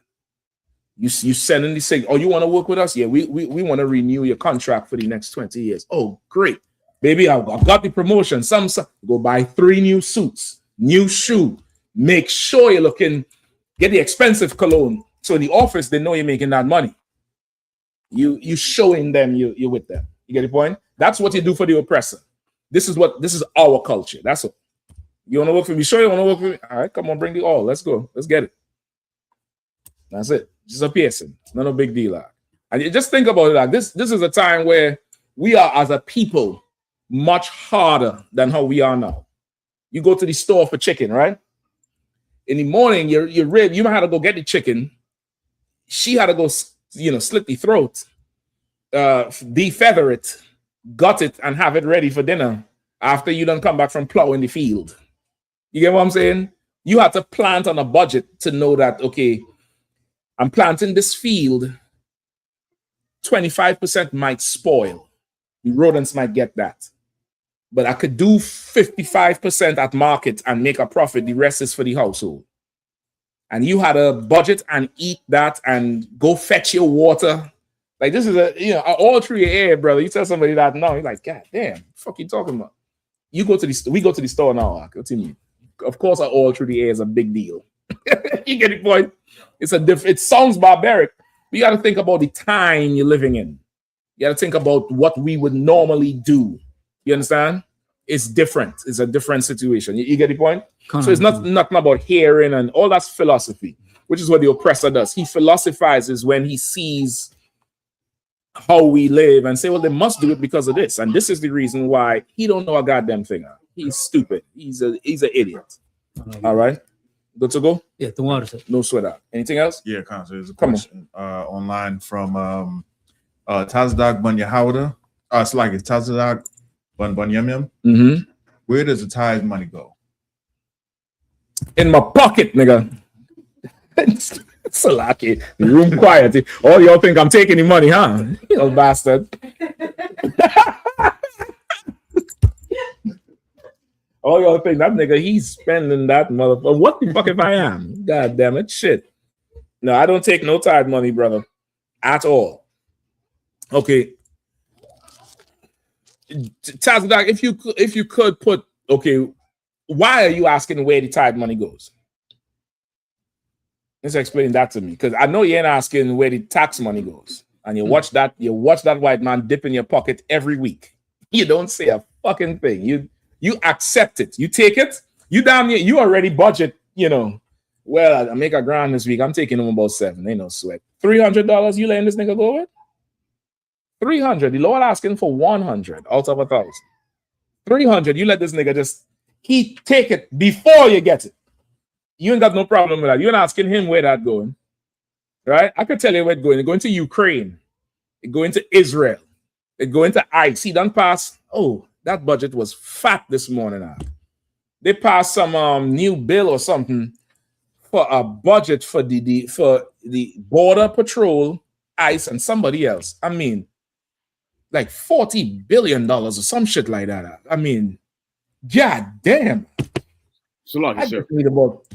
You send in the signal. Oh, you want to work with us? Yeah, we want to renew your contract for the next 20 years. Oh, great. Baby, I got the promotion. Some go buy 3 new suits, new shoe. Make sure you're looking, get the expensive cologne. So in the office, they know you're making that money. You showing them you're with them. You get the point? That's what you do for the oppressor. This is our culture. That's all. You want to work for me? Sure you want to work for me? All right, come on, bring the all. Let's go. Let's get it. That's it. Just a piercing. It's not a big deal. And you just think about it. This is a time where we are as a people much harder than how we are now. You go to the store for chicken, right? In the morning, your rib, you might have to go get the chicken. She had to go, slit the throat, defeather it, gut it, and have it ready for dinner after you done come back from plowing the field. You get what I'm saying? You have to plant on a budget to know that, okay, I'm planting this field, 25% might spoil. The rodents might get that. But I could do 55% at market and make a profit. The rest is for the household. And you had a budget and eat that and go fetch your water. Like this is all through your air, brother. You tell somebody that now, you're like, God damn, what the fuck you talking about? We go to the store now. What do you mean? Of course, all through the air is a big deal. You get the point? It sounds barbaric, but you got to think about the time you're living in. You got to think about what we would normally do. You understand? It's different. It's a different situation. You get the point? So it's nothing about hearing and all that's philosophy, which is what the oppressor does. He philosophizes when he sees how we live and say, well, they must do it because of this. And this is the reason why he don't know a goddamn thing. He's stupid. He's an idiot. All right. Good to go? Yeah, the water. No sweat out. Anything else? Yeah, there's a question online from Tazdag Banyahawda. It's like it's Tazdag Banyamyam. Mm-hmm. Where does the tithe money go? In my pocket, nigga. So lucky. The room quiet. Oh, y'all think I'm taking the money, huh? You old bastard. Oh, y'all think that nigga, he's spending that motherfucker. What the fuck if I am? God damn it. Shit. No, I don't take no tithe money, brother. At all. Okay. Tazdak, if you could put, okay, why are you asking where the tithe money goes? Let's explain that to me. Because I know you ain't asking where the tax money goes. And you watch that white man dip in your pocket every week. You don't say a fucking thing. You accept it. You take it. You down here, you already budget, well, I make $1,000 this week. I'm taking him about 7. Ain't no sweat. $300 you letting this nigga go with? 300. The Lord asking for 100 out of 1,000. 300. You let this nigga he take it before you get it. You ain't got no problem with that. You're not asking him where that going. Right? I could tell you where it's going. It's going to Ukraine. It's going to Israel. It's going to ICE. He done pass. Oh, that budget was fat this morning. They passed some new bill or something for a budget for the border patrol, ICE, and somebody else. I mean, like $40 billion or some shit like that. I mean, god damn. So like I just need about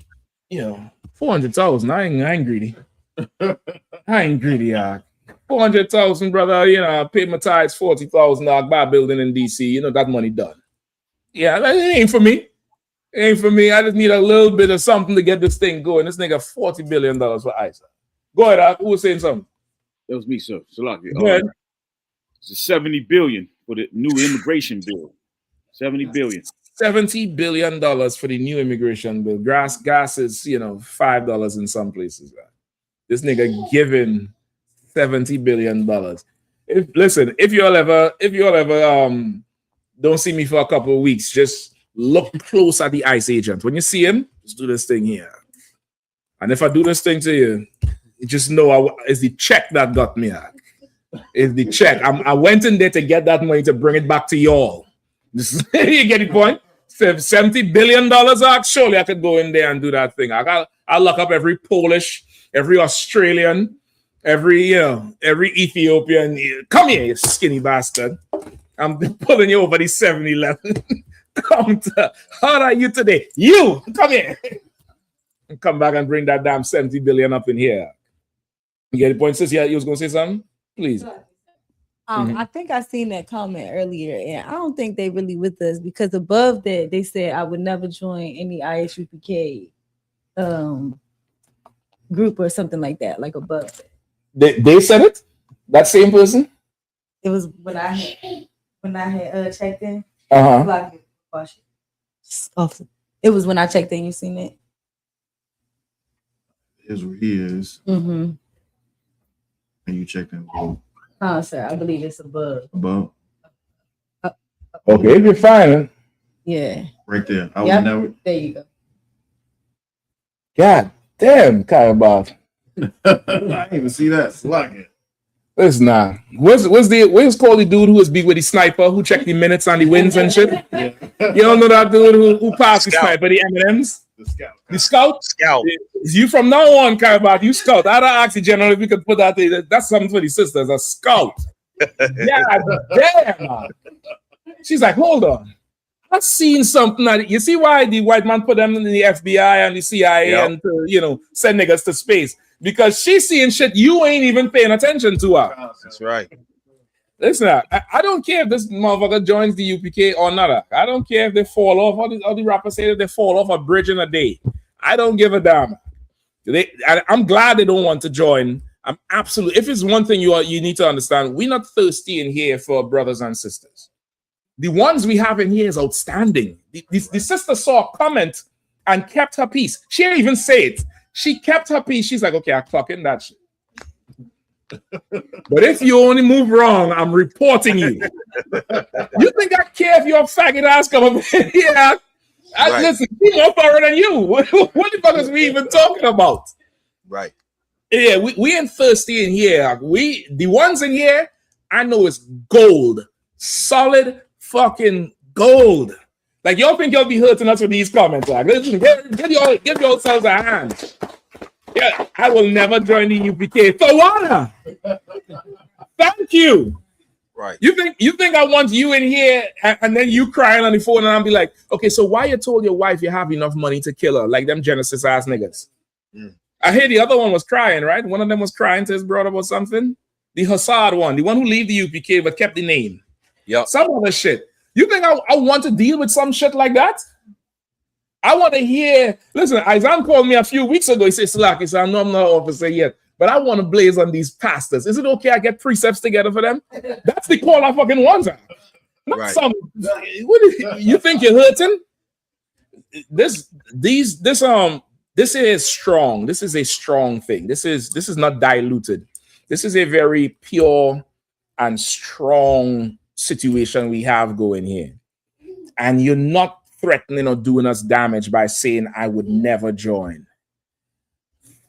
400,000. I ain't greedy. I ain't greedy. 400,000, brother. I pay my tithes $40,000. Buy a building in DC. That money done. Yeah, it ain't for me. It ain't for me. I just need a little bit of something to get this thing going. This nigga $40 billion for ISA. Go ahead, who was saying something? That was me, sir. Salaki. Go ahead. It's $70 billion for the new immigration bill. $70 billion. $70 billion for the new immigration bill. Gas is $5 in some places. This nigga giving $70 billion. If you all ever don't see me for a couple of weeks, just look close at the ICE agent. When you see him, just do this thing here. And if I do this thing to you, just know it's the check that got me. It's the check. I went in there to get that money to bring it back to y'all. You get the point? $70 billion. Surely I could go in there and do that thing. I'll lock up every Polish, every Australian, Every Ethiopian, come here, you skinny bastard. I'm pulling you over the 7-Eleven. Come to, how are you today? You, come here. Come back and bring that damn 70 billion up in here. You get the point, sis? Yeah, you was going to say something? Please. I think I seen that comment earlier, and I don't think they really with us because above that they said I would never join any I.S.U.P.K group or something like that, like above that. They said it? That same person? It was when I had checked in. It was when I checked in. You seen it? Here's where he is. Mm-hmm. And you checked in. Oh, sir, I believe it's above. Above. Okay, if you're fine. Yeah. Right there. I Yep. was There you go. God damn, Kayabov. I didn't even see that. Slug it. Listen now. Where's called the dude who was big with the sniper who checked the minutes on the wins and shit? Yeah. You don't know that dude who passed the sniper, the M&Ms? The scout? Scout. You from now on, Kayabov, you scout. I'd ask the general if we could put that there. That's something for the sisters, a scout. Yeah, damn, man. She's like, hold on. I've seen something that you see why the white man put them in the FBI and the CIA and to, send niggas to space. Because she's seeing shit you ain't even paying attention to her. That's right. Listen, I don't care if this motherfucker joins the UPK or not. I don't care if they fall off. All the rappers say that they fall off a bridge in a day. I don't give a damn. I'm glad they don't want to join. I'm absolutely. If it's one thing you need to understand, we're not thirsty in here for brothers and sisters. The ones we have in here is outstanding. The sister saw a comment and kept her peace. She didn't even say it. She kept her peace. She's like, okay, I clock in that shit. But if you only move wrong, I'm reporting you. You think I care if you're a faggot ass come up here? Yeah. Listen, he's more thorough than you. What the fuck is we even talking about? Right. Yeah, we ain't thirsty in here. The ones in here, I know it's gold. Solid fucking gold. Like, y'all think y'all be hurting us with these comments. Like, listen, give yourselves a hand. Yeah, I will never join the UPK. Tawana. Thank you. Right. You think I want you in here and then you crying on the phone and I'll be like, okay, so why you told your wife you have enough money to kill her? Like them Genesis ass niggas. I hear the other one was crying, right? One of them was crying to his brother about something. The Hassad one, the one who left the UPK but kept the name. Yeah. Some other shit. You think I want to deal with some shit like that? I want to hear. Listen, Isaiah called me a few weeks ago. He said, Slack, he said, I know I'm not an officer yet, but I want to blaze on these pastors. Is it okay I get precepts together for them? That's the call I fucking want. Not right. some. You think you're hurting? This is strong. This is a strong thing. This is not diluted. This is a very pure and strong situation we have going here. And you're not threatening or doing us damage by saying I would never join.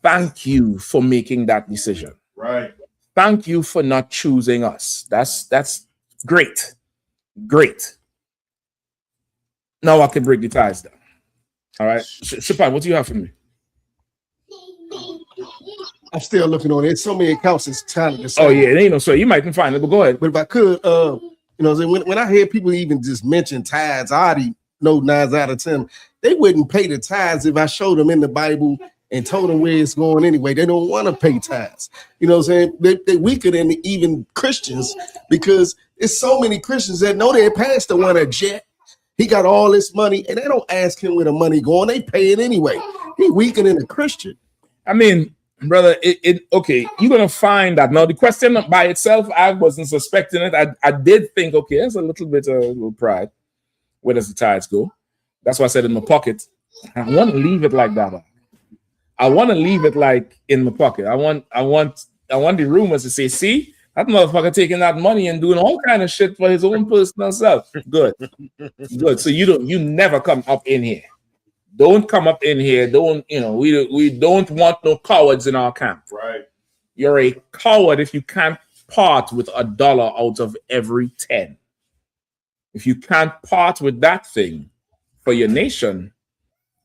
Thank you for making that decision. Right. Thank you for not choosing us. That's great. Great. Now I can break the ties down. All right. Shapan, what do you have for me? I'm still looking on it. So many accounts is trying to. Oh yeah, it ain't no so you might can find it, but go ahead. But if I could, when I hear people even just mention tithes, I already know 9 out of 10 they wouldn't pay the tithes if I showed them in the Bible and told them where it's going anyway. They don't want to pay tithes. You know what I'm saying? They weaker than even Christians because it's so many Christians that know their pastor want a jet. He got all this money and they don't ask him where the money going. They pay it anyway. He weaker than a Christian. I mean, brother, okay, you're gonna find that. Now the question by itself, I wasn't suspecting it. I did think, okay, there's a little bit of pride. Where does the tithes go? That's why I said in my pocket. I want to leave it like that. I want to leave it like in my pocket. I want the rumors to say, see, that motherfucker taking that money and doing all kind of shit for his own personal self. Good. Good. So you never come up in here. Don't come up in here. We don't want no cowards in our camp. Right. You're a coward if you can't part with $1 out of every 10. If you can't part with that thing for your nation,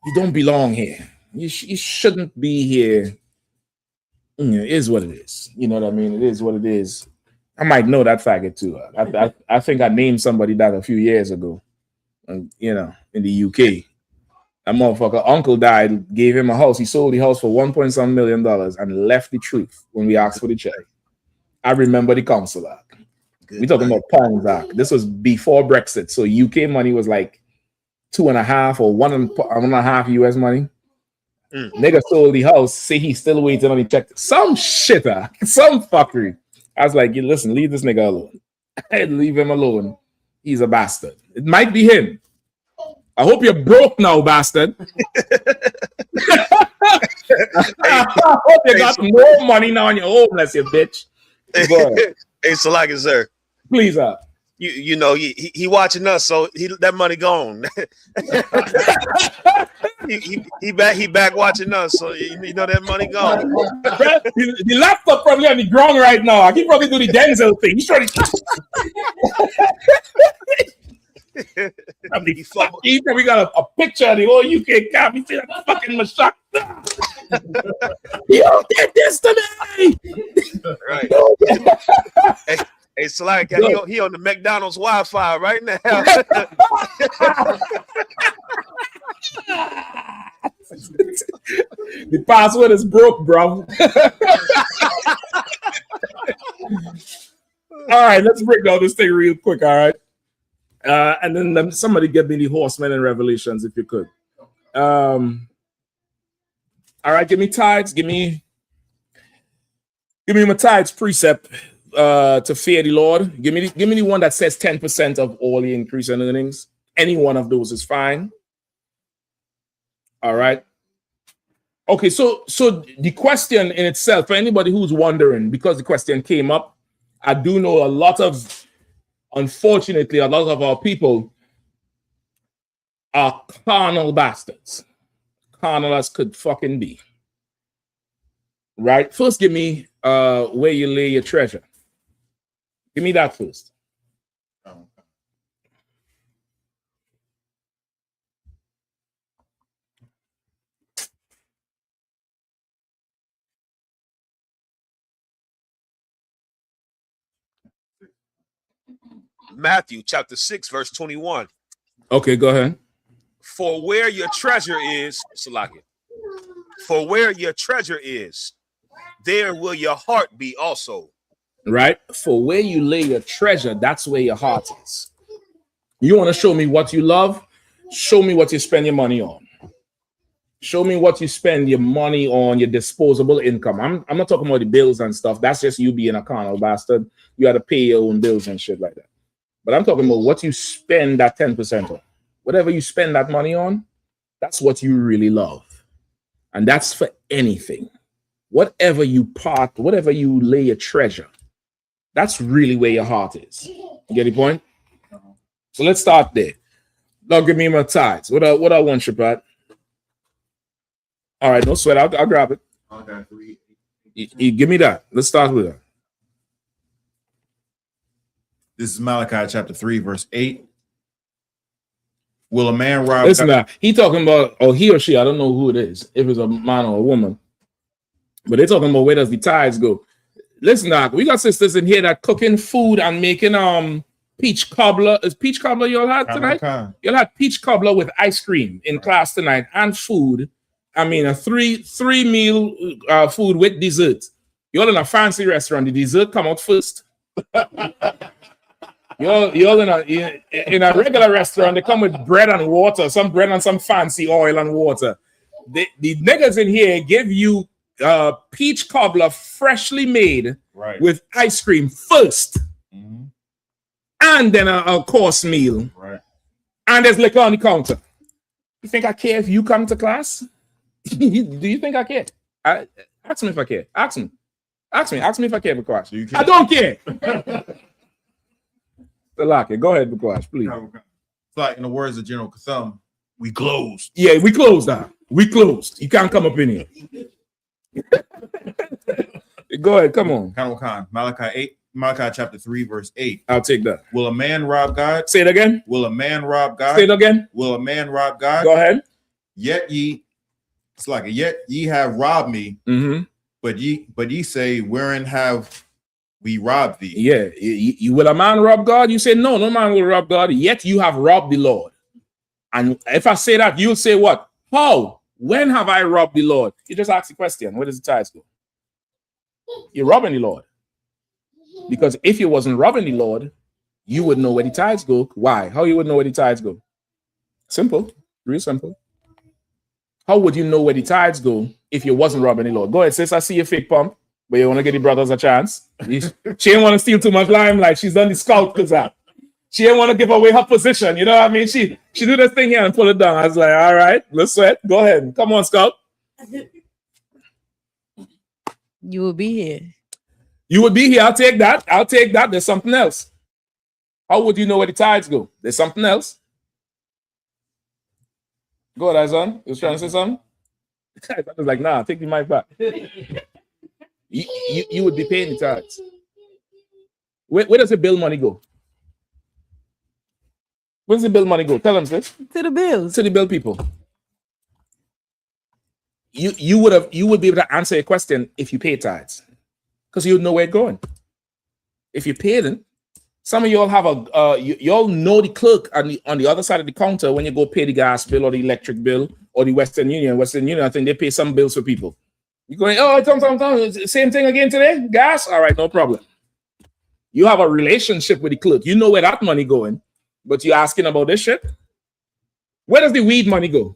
you don't belong here. You shouldn't be here Yeah, it is what it is. You know what I mean? It is what it is. I might know that faggot too. I think I named somebody that a few years ago. You know, in the UK. That motherfucker uncle died, gave him a house. He sold the house for $1.some million and left the truth when we asked for the check. I remember the council act. We talking about pounds act. This was before Brexit. So UK money was like 2.5 or 1.5 US money. Nigga sold the house, say he's still waiting on the check. Some shitter, some fuckery. I was like, listen, leave this nigga alone. Leave him alone. He's a bastard. It might be him. I hope you're broke now, bastard. I hope you got more money now on your homeless, you bitch. Hey, Salaki, sir. Please, You know he watching us, so that money gone. he back watching us, so you know that money gone. The laptop probably on the ground right now. He probably do the Denzel thing. He's trying to. He probably got a picture of the whole UK camp. He's like fucking Mashak. You did this to me. Right. Hey, Salaki, he on the McDonald's Wi-Fi right now. The password is broke, bro. All right, let's break down this thing real quick. All right, and then somebody get me the horsemen and revelations if you could. All right, give me tithes. Give me my tithes precept to fear the Lord. Give me the one that says 10% of all the increase in earnings. Any one of those is fine. All right. Okay, so the question in itself, for anybody who's wondering, because the question came up, I do know unfortunately, a lot of our people are carnal bastards. Carnal as could fucking be. Right? First, give me where you lay your treasure. Give me that first. Matthew chapter 6, verse 21. Okay, go ahead. For where your treasure is, Salaki, for where your treasure is, there will your heart be also. Right? For where you lay your treasure, that's where your heart is. You want to show me what you love? Show me what you spend your money on. Show me what you spend your money on, your disposable income. I'm not talking about the bills and stuff. That's just you being a carnal bastard. You got to pay your own bills and shit like that. But I'm talking about what you spend that 10% on. Whatever you spend that money on, that's what you really love. And that's for anything. Whatever you lay your treasure, that's really where your heart is. You get the point? So let's start there. Now give me my tithes. What I want, Shabbat? All right, no sweat. I'll grab it. Okay. You give me that. Let's start with that. This is Malachi chapter 3, verse 8. Will a man rob? Listen, now, he talking about, or he or she, I don't know who it is, if it's a man or a woman, but they're talking about where does the tithes go. Listen, now, we got sisters in here that cooking food and making peach cobbler. Is peach cobbler y'all had tonight? Y'all had peach cobbler with ice cream in class tonight and food. I mean, a three meal food with dessert. Y'all in a fancy restaurant, the dessert come out first. You're in a regular restaurant, they come with bread and water, some bread and some fancy oil and water. The niggas in here give you peach cobbler freshly made with ice cream first. And then a course meal. Right. And there's liquor on the counter. You think I care if you come to class? Do you think I care? Ask me if I care. Ask me if I care, Bukwash. I don't care. Salaki, go ahead, Bukwash, please. It's like in the words of General Katham, we closed. Yeah, we closed now. We closed. You can't come up in here. Go ahead, come on. Malachi chapter 3, verse 8. I'll take that. Will a man rob God? Say it again. Will a man rob God? Say it again. Will a man rob God? Go ahead. Yet ye have robbed me, But ye say, wherein have we robbed thee? Yeah, will a man rob God? You say, no, no man will rob God, yet you have robbed the Lord. And if I say that, you'll say what? How? When have I robbed the Lord? You just ask the question, where does the tithes go? You're robbing the Lord. Because if you wasn't robbing the Lord, you would know where the tithes go. Why? How you would know where the tithes go? Simple, real simple. How would you know where the tithes go if you wasn't robbing the Lord? Go ahead, sis, I see your fake pump, but you want to give the brothers a chance. She ain't want to steal too much limelight. She's done the scout because she ain't want to give away her position. You know what I mean? She do this thing here and pull it down. I was like, all right, let's sweat. Go ahead. Come on, scout. You will be here. You would be here. I'll take that. I'll take that. There's something else. How would you know where the tithes go? There's something else. Go ahead, Izan. You was trying to say something? I was like, nah, take the mic back. You would be paying the tithes. Where does the bill money go? Where's the bill money go? Tell them, sis. To the bills. To the bill people. You would be able to answer a question if you pay tithes. Because you would know where it's going. If you pay them, some of y'all have y'all know the clerk on the other side of the counter when you go pay the gas bill or the electric bill or the Western Union. Western Union, I think they pay some bills for people. You going, oh, Tom, same thing again today? Gas? All right, no problem. You have a relationship with the clerk. You know where that money going, but you're asking about this shit? Where does the weed money go?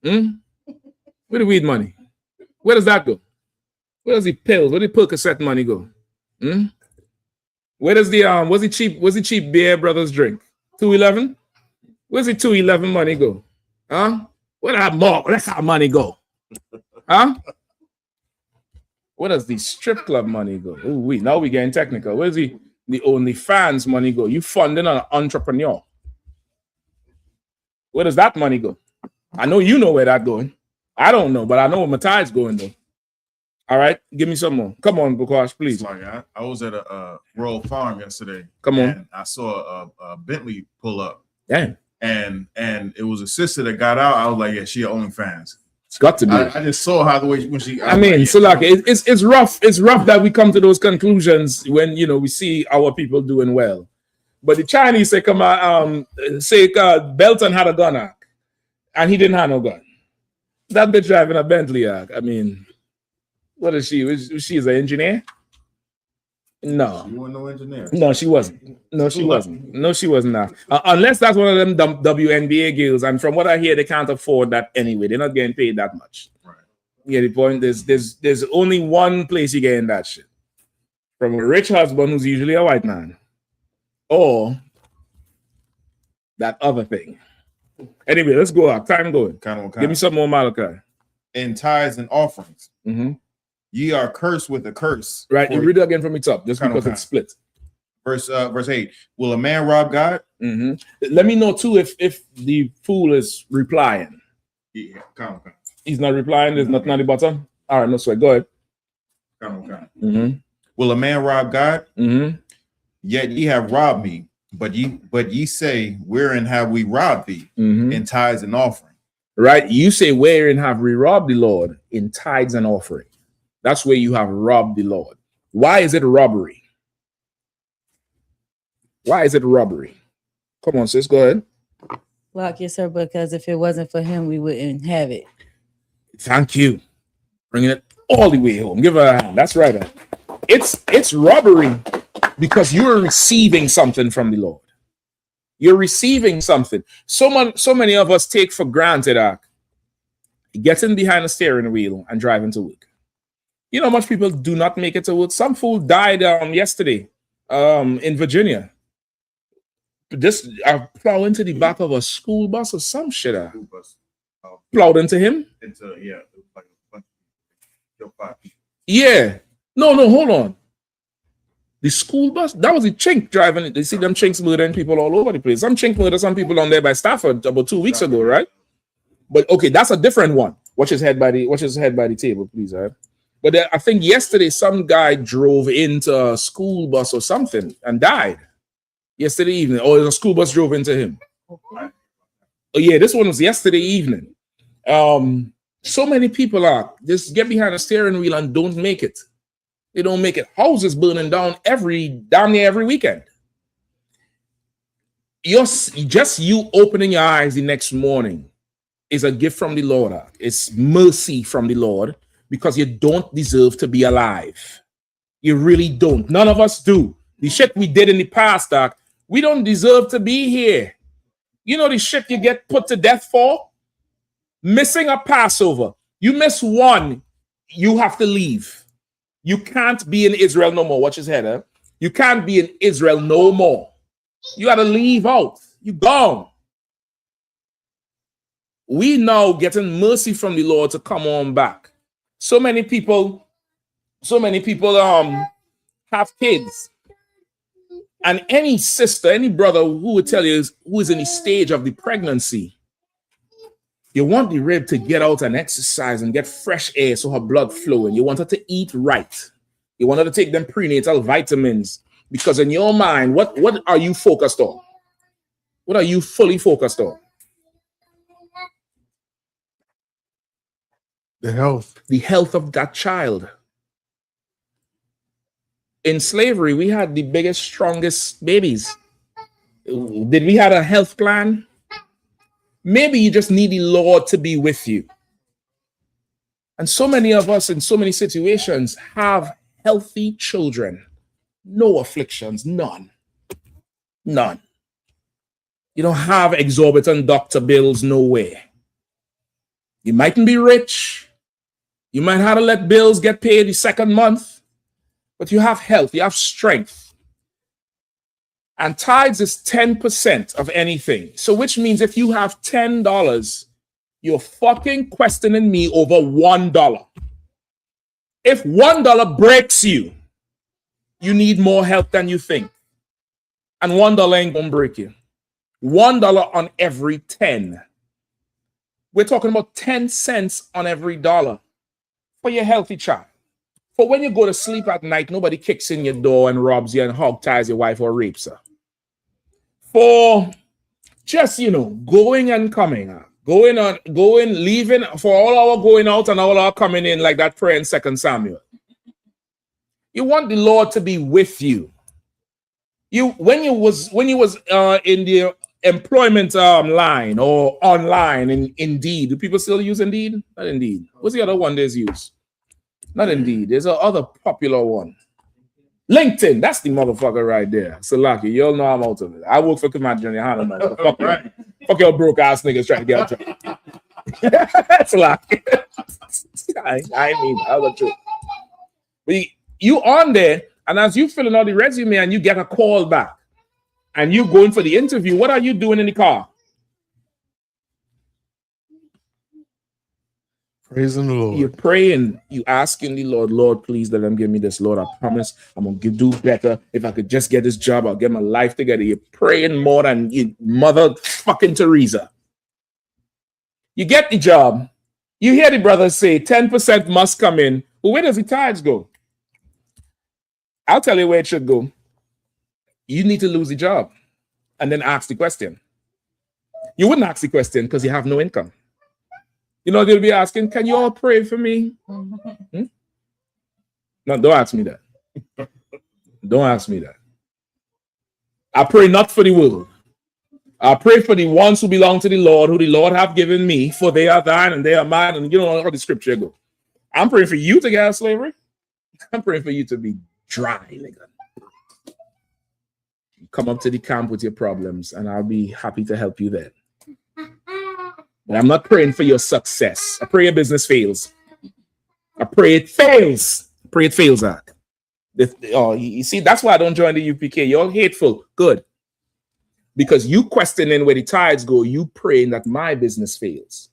Where the weed money? Where does that go? Where does the pills? Where the Percocet money go? Where does the what's the cheap beer brothers drink? 211? Where's the 211 money go? Huh? Where that's how money go? Huh? Where does the strip club money go? Ooh, now we getting technical. Where's the OnlyFans money go? You funding an entrepreneur. Where does that money go? I know you know where that's going. I don't know, but I know where my tithes going though. All right, give me some more. Come on, Bukash, please. I was at a rural farm yesterday. Come on. And I saw a Bentley pull up. Damn. And it was a sister that got out. I was like, yeah, she OnlyFans. It's got to be. I just saw how the way when she. I mean, so like it's rough. It's rough that we come to those conclusions when we see our people doing well. But the Chinese say, come on, Belton had a gun act, and he didn't have no gun. That bitch driving a Bentley act. I mean. What is she? She's an engineer? No. You weren't no engineer? No, she wasn't. No, she wasn't. No, she wasn't. Now. Unless that's one of them WNBA girls. And from what I hear, they can't afford that anyway. They're not getting paid that much. Right. Yeah, the point is there's only one place you getting that shit. From a rich husband who's usually a white man. Or that other thing. Anyway, let's go up. Time going. Give me some more Malachi. In tithes and offerings. Ye are cursed with a curse. Right, you read it again from the top, just because it's split. Verse 8. Will a man rob God? Let me know too if the fool is replying. Yeah, he's not replying. There's nothing on the bottom. All right, no sweat. Go ahead. Will a man rob God? Yet ye have robbed me. But ye say, wherein have we robbed thee? In tithes and offering. Right, you say, wherein have we robbed the Lord? In tithes and offering. That's where you have robbed the Lord. Why is it robbery? Why is it robbery? Come on, sis, go ahead. Lock, yes, sir, because if it wasn't for him, we wouldn't have it. Thank you. Bringing it all the way home. Give her a hand. That's right. It's robbery because you're receiving something from the Lord. You're receiving something. So many of us take for granted getting behind a steering wheel and driving to work. You know, much people do not make it to work. Some fool died yesterday in Virginia. Just plowed into the back of a school bus or some shit. Plowed into him? Yeah. No, hold on. The school bus? That was a chink driving it. You see them chinks murdering people all over the place. Some chink murdered some people on there by Stafford about 2 weeks ago, right? But okay, that's a different one. Watch his head by the table, please, all right? But I think yesterday some guy drove into a school bus or something and died yesterday evening. Or a school bus drove into him. Oh yeah, this one was yesterday evening. So many people are just get behind a steering wheel and don't make it. They don't make it. Houses burning down damn near every weekend. Just you opening your eyes the next morning is a gift from the Lord. It's mercy from the Lord because you don't deserve to be alive. You really don't. None of us do. The shit we did in the past, Doc, we don't deserve to be here. You know the shit you get put to death for? Missing a Passover. You miss one, you have to leave. You can't be in Israel no more. Watch his head, huh? You can't be in Israel no more. You got to leave out. You gone. We now getting mercy from the Lord to come on back. So many people have kids. And any sister, any brother who would tell you who is in the stage of the pregnancy, you want the rib to get out and exercise and get fresh air so her blood flowing. You want her to eat right. You want her to take them prenatal vitamins. Because in your mind, what are you focused on? What are you fully focused on? The health. The health of that child. In slavery, we had the biggest, strongest babies. Did we have a health plan? Maybe you just need the Lord to be with you. And so many of us in so many situations have healthy children. No afflictions, none. None. You don't have exorbitant doctor bills, nowhere. You mightn't be rich. You might have to let bills get paid the second month. But you have health, you have strength. And tithes is 10% of anything. So which means if you have $10, you're fucking questioning me over $1. If $1 breaks you, you need more help than you think. And $1 ain't gonna break you. $1 on every 10. We're talking about 10 cents on every dollar for your healthy child. For when you go to sleep at night, nobody kicks in your door and robs you and hog ties your wife or rapes her. For just, going and coming, leaving, for all our going out and all our coming in, like that prayer in 2 Samuel. You want the Lord to be with you. When you was in the employment line or online in Indeed, do people still use Indeed? Not Indeed. What's the other one they use? Not Indeed. There's another popular one. LinkedIn. That's the motherfucker right there. So lucky. You all know I'm out of it. I work for Commander Yahanna, man. So fuck, right. Fuck your broke ass niggas trying to get a job. That's lucky. I mean, that's the truth. But you on there, and as you filling out the resume and you get a call back, and you going for the interview, what are you doing in the car? Praising the Lord. You're praying. You asking the Lord, Lord, please let them give me this. Lord, I promise I'm going to do better. If I could just get this job, I'll get my life together. You're praying more than you mother fucking Teresa. You get the job. You hear the brothers say 10% must come in. Well, where does the tithes go? I'll tell you where it should go. You need to lose the job and then ask the question. You wouldn't ask the question because you have no income. They'll be asking, can you all pray for me? No, don't ask me that. Don't ask me that. I pray not for the world. I pray for the ones who belong to the Lord, who the Lord have given me, for they are thine and they are mine. And you know how the scripture go. I'm praying for you to get out of slavery. I'm praying for you to be dry, nigga. Come up to the camp with your problems, and I'll be happy to help you there. But I'm not praying for your success. I pray your business fails. I pray it fails. I pray it fails, Zach. You see, that's why I don't join the UPK. You're all hateful. Good. Because you questioning where the tithes go, you praying that my business fails.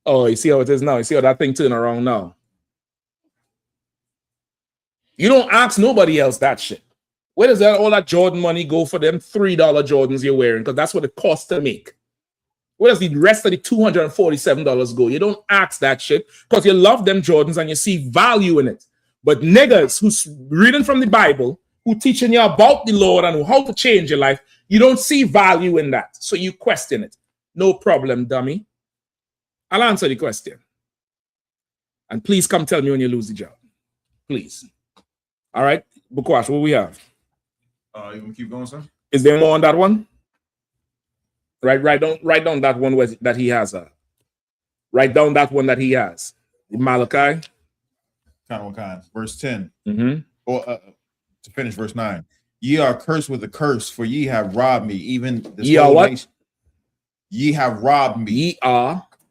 Oh, you see how it is now? You see how that thing turned around now? You don't ask nobody else that shit. Where does all that Jordan money go for them $3 Jordans you're wearing? Because that's what it costs to make. Where does the rest of the $247 go? You don't ask that shit because you love them Jordans and you see value in it. But niggas who's reading from the Bible, who teaching you about the Lord and how to change your life, you don't see value in that. So you question it. No problem, dummy. I'll answer the question. And please come tell me when you lose the job. Please. All right. Bukwash, what we have? You want to keep going, sir? Is there more on that one? Write down that one that he has. Write down that one that he has. Malachi. Verse 10. Mm-hmm. Or to finish verse 9. Ye are cursed with a curse, for ye have robbed me. Even this ye are what? Nation. Ye have robbed me.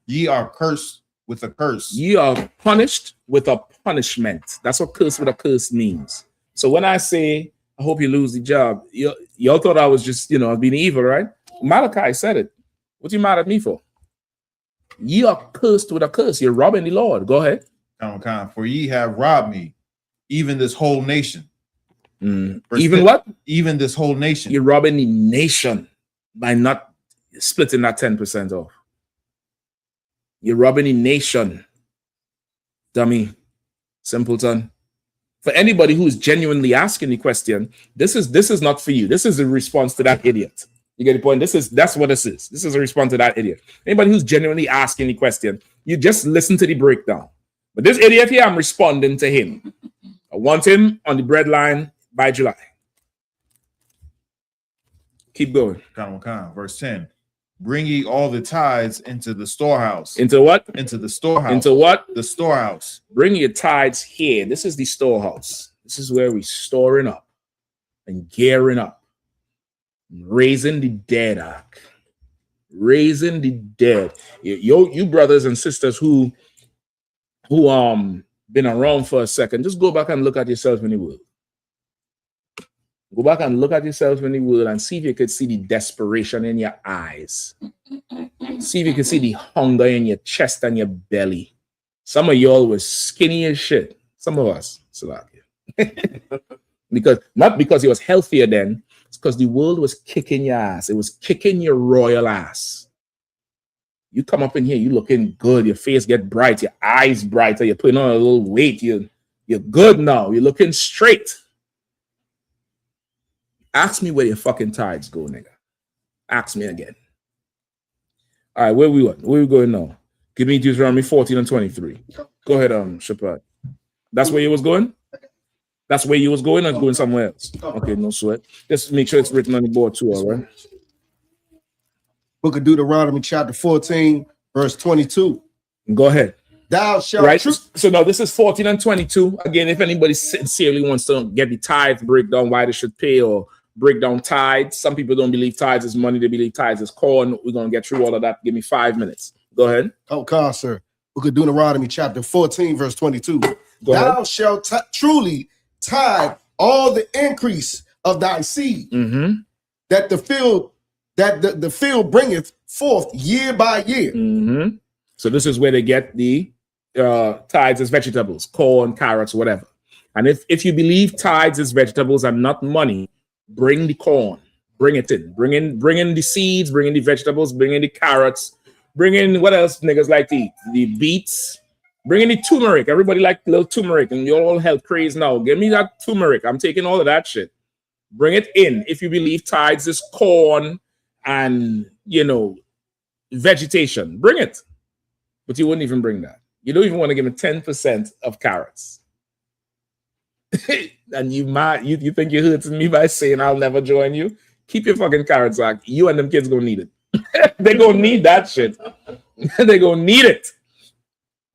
Ye are cursed with a curse. Ye are punished with a punishment. That's what curse with a curse means. So when I say, I hope you lose the job, y'all thought I was just, being evil, right? Malachi said it. What you mad at me for? Ye are cursed with a curse. You're robbing the Lord. Go ahead. For ye have robbed me, even this whole nation. Even what? Even this whole nation. You're robbing the nation by not splitting that 10% off. You're robbing the nation. Dummy. Simpleton. For anybody who is genuinely asking the question, this is not for you. This is a response to that idiot. You get the point? That's what this is. This is a response to that idiot. Anybody who's genuinely asking the question, you just listen to the breakdown. But this idiot here, I'm responding to him. I want him on the breadline by July. Keep going. Verse 10. Bring ye all the tithes into the storehouse. Into what? Into the storehouse. Into what? The storehouse. Bring your tithes here. This is the storehouse. This is where we're storing up and gearing up. Raising the dead, Ark. Raising the dead. You brothers and sisters who been around for a second, just go back and look at yourself in the world. Go back and look at yourself in the world and see if you could see the desperation in your eyes. See if you can see the hunger in your chest and your belly. Some of y'all was skinny as shit. Some of us, not because it was healthier then, it's because the world was kicking your ass. It was kicking your royal ass. You come up in here, you looking good, your face get bright, your eyes brighter, you're putting on a little weight, you're good now, you're looking straight. Ask me where your fucking tithes go, nigga. Ask me again. All right, where we going now? Give me Deuteronomy 14 and 23. Go ahead, Shepard. That's where you was going? That's where you was going or going somewhere else? Okay, no sweat. Just make sure it's written on the board too, all right? Book of Deuteronomy chapter 14, verse 22. Go ahead. Thou shalt... Right? So now this is 14 and 22. Again, if anybody sincerely wants to get the tithe breakdown, why they should pay or break down tithes. Some people don't believe tithes is money. They believe tithes is corn. We're going to get through all of that. Give me 5 minutes. Go ahead. Okay, sir. Book of Deuteronomy chapter 14, verse 22. Thou shalt truly tithe all the increase of thy seed, that the field bringeth forth year by year. So this is where they get the tithes as vegetables, corn, carrots, whatever. And if you believe tithes as vegetables and not money, bring the corn, bring it in, bring in the seeds, bring in the vegetables, bring in the carrots, bring in what else niggas like to eat, the beets, bring in the turmeric. Everybody like little turmeric, and you're all health crazy now. Give me that turmeric. I'm taking all of that shit. Bring it in. If you believe tithes is corn and vegetation, bring it. But you wouldn't even bring that. You don't even want to give me 10% of carrots. And you think you're hurting me by saying I'll never join you? Keep your fucking carrots back. You and them kids gonna need it. They gonna need that shit. They gonna need it.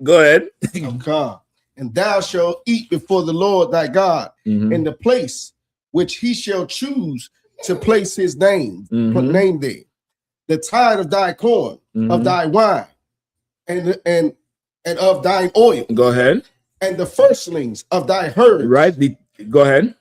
Go ahead. Okay. And thou shalt eat before the Lord thy God in the place which he shall choose to place his name, put name there. The tithe of thy corn, of thy wine, and of thine oil. Go ahead. And the firstlings of thy herd. Right. Go ahead.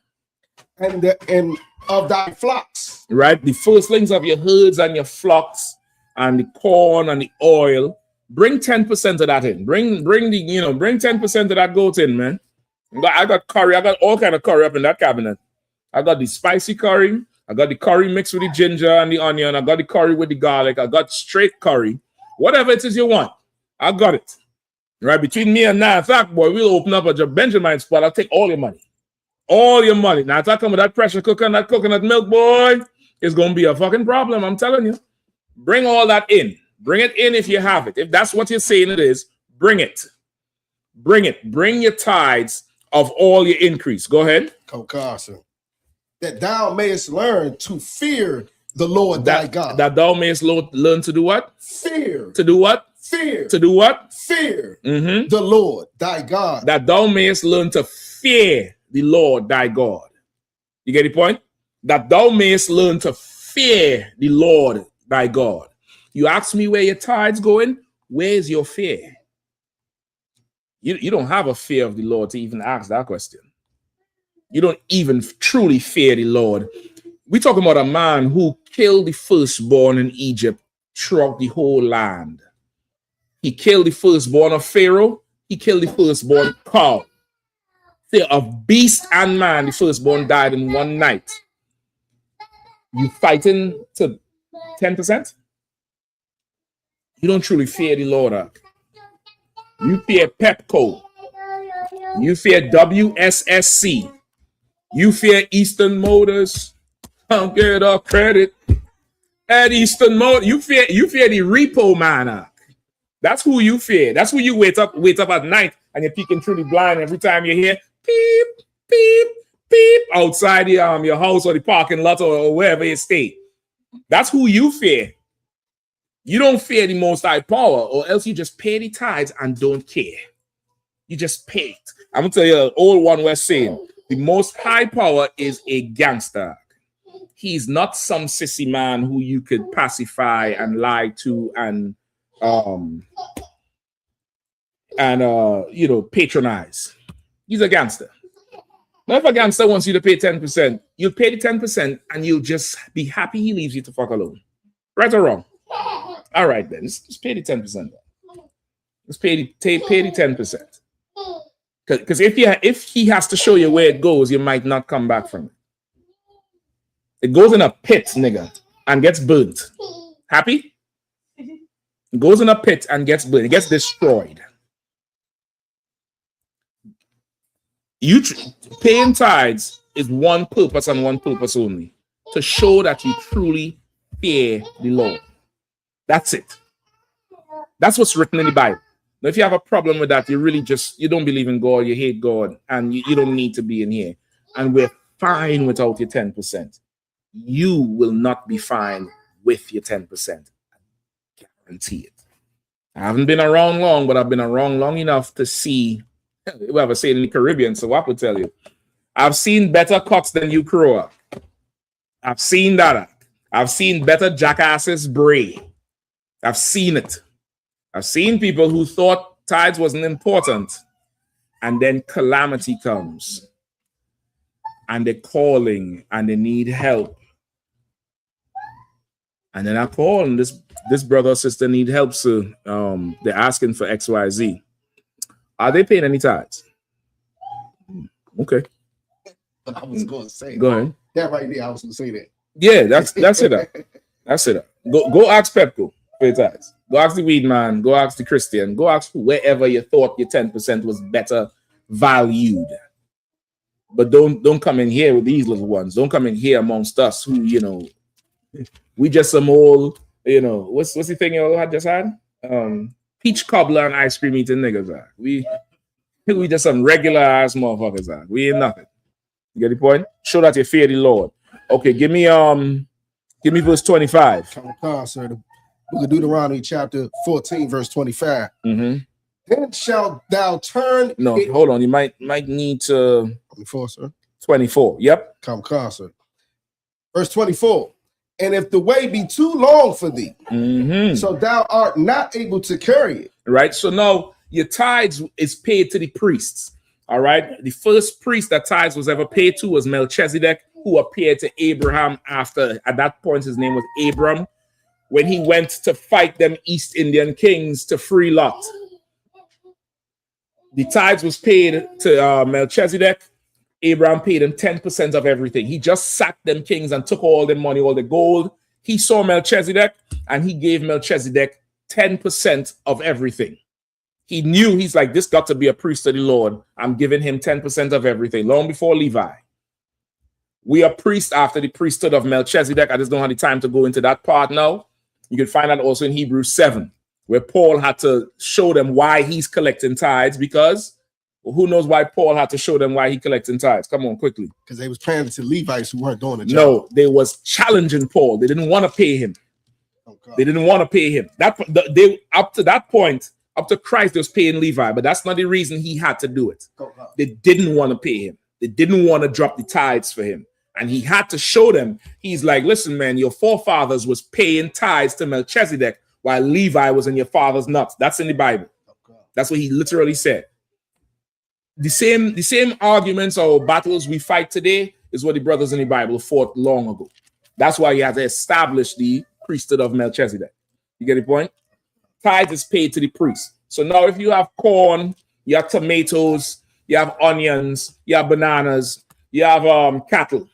And of thy flocks. Right. The firstlings of your herds and your flocks and the corn and the oil. Bring 10% of that in. Bring 10% of that goat in, man. I got curry. I got all kind of curry up in that cabinet. I got the spicy curry. I got the curry mixed with the ginger and the onion. I got the curry with the garlic. I got straight curry. Whatever it is you want, I got it. Right, between me and now, in fact, boy, we'll open up a Benjamin spot. I'll take all your money. All your money. Now, if I come with that pressure cooker and that coconut milk, boy, it's going to be a fucking problem, I'm telling you. Bring all that in. Bring it in if you have it. If that's what you're saying it is, bring it. Bring it. Bring your tithes of all your increase. Go ahead. Carson. That thou mayest learn to fear the Lord thy God. That thou mayest learn to do what? Fear. To do what? Fear. To do what? Fear the Lord thy God. That thou mayest learn to fear the Lord thy God. You get the point? That thou mayest learn to fear the Lord thy God. You ask me where your tithes going? Where's your fear? You don't have a fear of the Lord to even ask that question. You don't even truly fear the Lord. We're talking about a man who killed the firstborn in Egypt throughout the whole land. He killed the firstborn of Pharaoh. He killed the firstborn cow. Of beast and man, the firstborn died in one night. You fighting to 10%? You don't truly fear the Lord. You fear Pepco. You fear WSSC. You fear Eastern Motors. Don't get a credit at Eastern Motors. You fear the repo man. That's who you fear. That's who you wait up at night and you're peeking through the blind every time you hear beep, beep, beep outside your house or the parking lot or wherever you stay. That's who you fear. You don't fear the Most High power, or else you just pay the tithes and don't care. You just pay it. I'm going to tell you an old one we're saying. The Most High power is a gangster. He's not some sissy man who you could pacify and lie to and patronize. He's a gangster. Now, if a gangster wants you to pay 10%, you'll pay the 10% and you'll just be happy he leaves you to fuck alone. Right or wrong? All right, then. Just pay the 10%. Just pay the 10%. Because if he has to show you where it goes, you might not come back from it. It goes in a pit, nigga, and gets burnt. Happy? It goes in a pit and gets burnt. It gets destroyed. Paying tithes is one purpose and one purpose only. To show that you truly fear the Lord. That's it. That's what's written in the Bible. Now, if you have a problem with that, you don't believe in God, you hate God, and you don't need to be in here. And we're fine without your 10%. You will not be fine with your 10%. I guarantee it. I haven't been around long, but I've been around long enough to see, we have a saying in the Caribbean, so I will tell you. I've seen better cocks than you crow up. I've seen that. I've seen better jackasses bray. I've seen it. I've seen people who thought tithes wasn't important, and then calamity comes, and they're calling, and they need help. And then I call, and this brother or sister need help, so they're asking for XYZ. Are they paying any tithes? Okay. But I was going to say. Go ahead. That right there, I was going to say that. Yeah, that's it. That's it. Go ask Pepco for your tithes. Go ask the weed man. Go ask the Christian. Go ask wherever you thought your 10% was better valued. But don't come in here with these little ones. Don't come in here amongst us who, we just some old, what's the thing you all had just had? Peach cobbler and ice cream eating niggas. We just some regular ass motherfuckers. We ain't nothing. You get the point? Show that you fear the Lord. Okay, give me verse 25. Sir. The book of Deuteronomy chapter 14, verse 25. Mm-hmm. Then shalt thou turn. No, hold on. You might need to 24, sir. 24. Yep. Come closer. Verse 24. And if the way be too long for thee, so thou art not able to carry it. Right. So now your tithes is paid to the priests. All right. The first priest that tithes was ever paid to was Melchizedek, who appeared to Abraham after, at that point, his name was Abram, when he went to fight them East Indian kings to free Lot. The tithes was paid to Melchizedek. Abraham paid him 10% of everything. He just sacked them kings and took all the money, all the gold. He saw Melchizedek and he gave Melchizedek 10% of everything. He knew, he's like, this got to be a priest of the Lord. I'm giving him 10% of everything, long before Levi. We are priests after the priesthood of Melchizedek. I just don't have the time to go into that part now. You can find that also in Hebrews 7. where Paul had to show them why he's collecting tithes, because who knows why Paul had to show them why he collecting tithes? Come on, quickly. Because they was paying to Levites who weren't doing the job. No, they was challenging Paul. They didn't want to pay him. They didn't want to pay him. They up to that point, up to Christ, they was paying Levi, but that's not the reason he had to do it. They didn't want to pay him. They didn't want to drop the tithes for him. And he had to show them. He's like, listen, man, your forefathers was paying tithes to Melchizedek while Levi was in your father's nuts. That's in the Bible. That's what he literally said. The same arguments or battles we fight today is what the brothers in the Bible fought long ago. That's why he had to establish the priesthood of Melchizedek. You get the point? Tithes is paid to the priest. So now if you have corn, you have tomatoes, you have onions, you have bananas, you have cattle,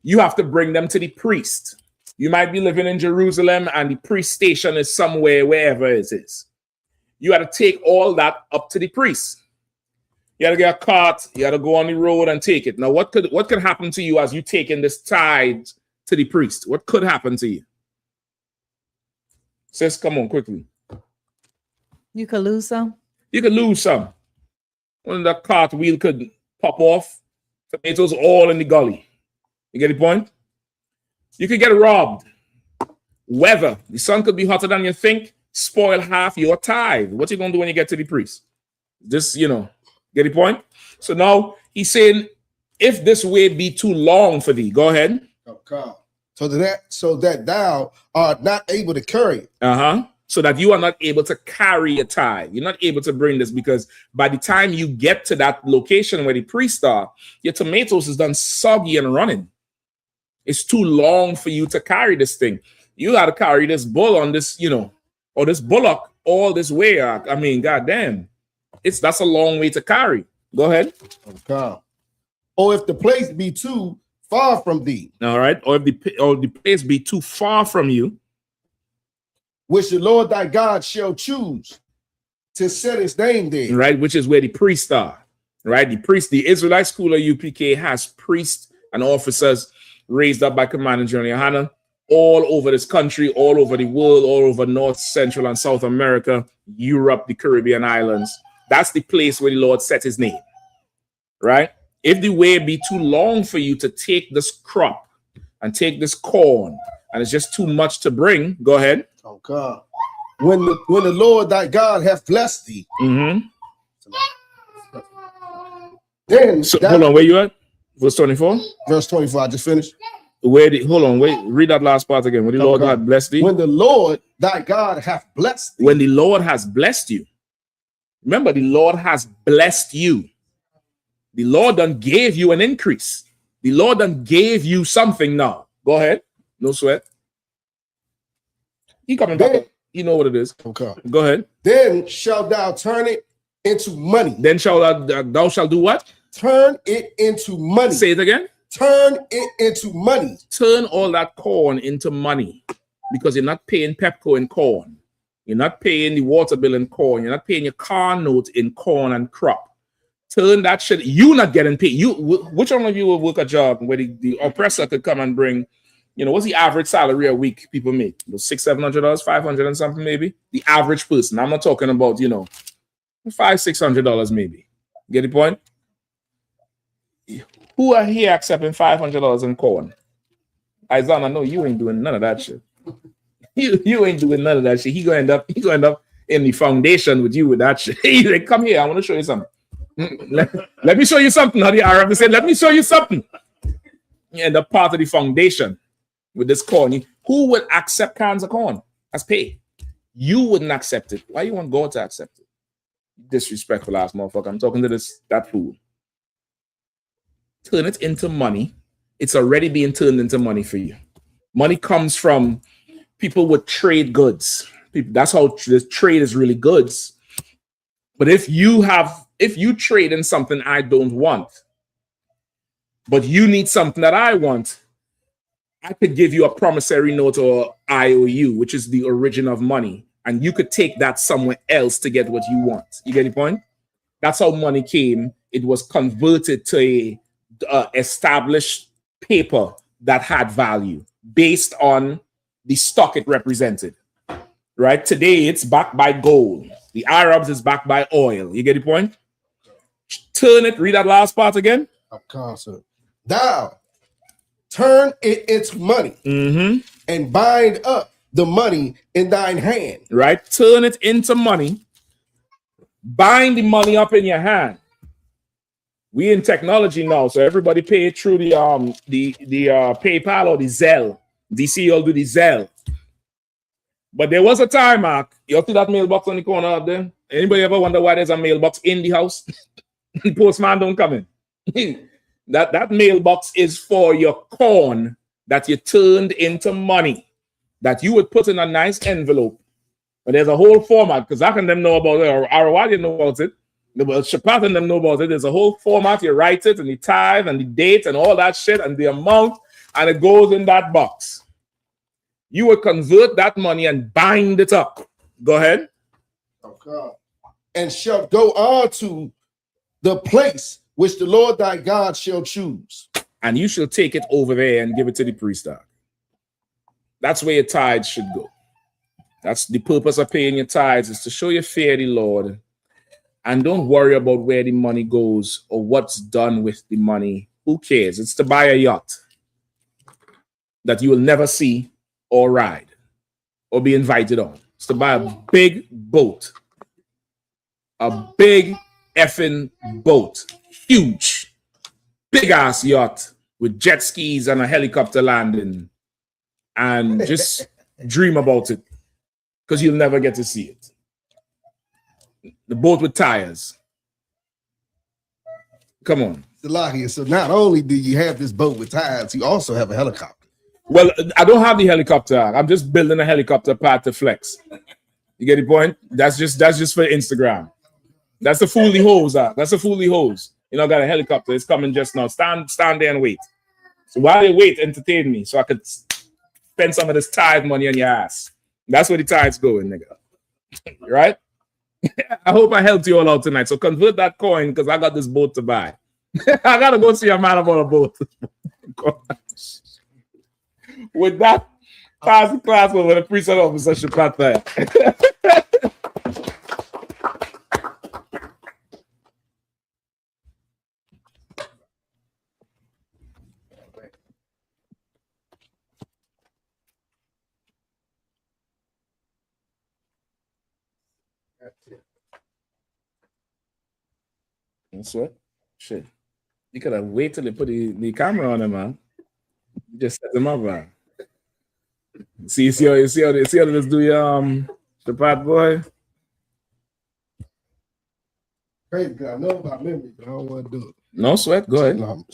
you have to bring them to the priest. You might be living in Jerusalem and the priest station is somewhere, wherever it is. You got to take all that up to the priest. You got to get a cart, you got to go on the road and take it. Now, what could happen to you as you taking this tithe to the priest? What could happen to you? Sis, come on, quickly. You could lose some. You could lose some. When the cart wheel could pop off, tomatoes all in the gully. You get the point? You could get robbed. Weather. The sun could be hotter than you think. Spoil half your tithe. What you going to do when you get to the priest? Just, get the point? So now he's saying, if this way be too long for thee, go ahead. Okay. So that thou art not able to carry it. So that you are not able to carry a tithe. You're not able to bring this because by the time you get to that location where the priests are, your tomatoes is done soggy and running. It's too long for you to carry this thing. You got to carry this bull on this, or this bullock all this way. I mean, goddamn, that's a long way to carry. Go ahead. Okay. Or if the place be too far from thee. All right. Or if the place be too far from you, which the Lord thy God shall choose to set his name there. Right, which is where the priests are. Right, the Israelite school of UPK has priests and officers raised up by Commanding General Yahanna all over this country, all over the world, all over North, Central, and South America, Europe, the Caribbean islands. That's the place where the Lord set his name. Right? If the way be too long for you to take this crop and take this corn, and it's just too much to bring, go ahead. Okay. When the Lord thy God hath blessed thee, then hold on, where you at? Verse 24. Verse 24. I just finished. Read that last part again. When the Lord had blessed thee. When the Lord thy God hath blessed thee. When the Lord has blessed you. Remember, the Lord has blessed you. The Lord done gave you an increase. The Lord done gave you something now. Go ahead. No sweat. He coming back. You know what it is. Okay. Go ahead. Then shalt thou turn it into money. Then thou shalt do what? Turn it into money. Say it again. Turn it into money. Turn all that corn into money, because you're not paying Pepco in corn. You're not paying the water bill in corn. You're not paying your car note in corn and crop. Turn that shit. You not getting paid. Which one of you will work a job where the oppressor could come and bring, what's the average salary a week people make? $600-$700, $500 and something maybe. The average person. I'm not talking about $500-$600 maybe. Get the point? Who are here accepting $500 in corn? Isaiah, no, you ain't doing none of that shit. You ain't doing none of that shit. He gonna end up in the foundation with you with that shit. He's like, come here, I want to show you something. Let me show you something. How the Arab said, let me show you something. You end up part of the foundation with this corn. Who would accept cans of corn as pay? You wouldn't accept it. Why you want God to accept it? Disrespectful ass motherfucker. I'm talking to that fool. Turn it into money. It's already being turned into money for you. Money comes from people with trade goods. That's how the trade is really goods. But if you trade in something I don't want, but you need something that I want, I could give you a promissory note or IOU, which is the origin of money, and you could take that somewhere else to get what you want. You get the point? That's how money came. It was converted to a established paper that had value based on the stock it represented, right? Today it's backed by gold. The Arabs is backed by oil. You get the point? Turn it. Read that last part again. Thou turn it into money and bind up the money in thine hand. Right? Turn it into money. Bind the money up in your hand. We in technology now, so everybody pay it through the PayPal or the Zelle. DC will do the Zelle. But there was a time, Mark. You see that mailbox on the corner up there? Anybody ever wonder why there's a mailbox in the house? The postman don't come in. that mailbox is for your corn that you turned into money that you would put in a nice envelope. But there's a whole format because I can them know about it, or Arawad didn't know about it. Shapat and them know about it. There's a whole format. You write it and the tithe and the date and all that shit and the amount, and it goes in that box. You would convert that money and bind it up. Go ahead. Okay. And shall go on to the place which the Lord thy God shall choose. And you shall take it over there and give it to the priest. That's where your tithes should go. That's the purpose of paying your tithes, is to show you fear the Lord. And don't worry about where the money goes or what's done with the money. Who cares? It's to buy a yacht that you will never see or ride or be invited on. It's to buy a big boat. A big effing boat. Huge. Big ass yacht with jet skis and a helicopter landing. And just dream about it. Because you'll never get to see it. The boat with tires. Come on. So not only do you have this boat with tires, you also have a helicopter. Well, I don't have the helicopter. I'm just building a helicopter pad to flex. You get the point? That's just for Instagram. That's the fool the hose. That's the fool the hose. You know, I got a helicopter. It's coming just now. Stand there and wait. So while they wait, entertain me so I could spend some of this tithe money on your ass. That's where the tide's going, nigga. Right? I hope I helped you all out tonight. So convert that coin because I got this boat to buy. I gotta go see a man about a boat. With that, pass the class over the precinct officer Shapata. That's what? Shit. You could have waited till they put the camera on him, man. You just set them up, man. See how this do your the pat boy. Crazy, I know about memory, but I don't want to do it. No sweat. Go ahead.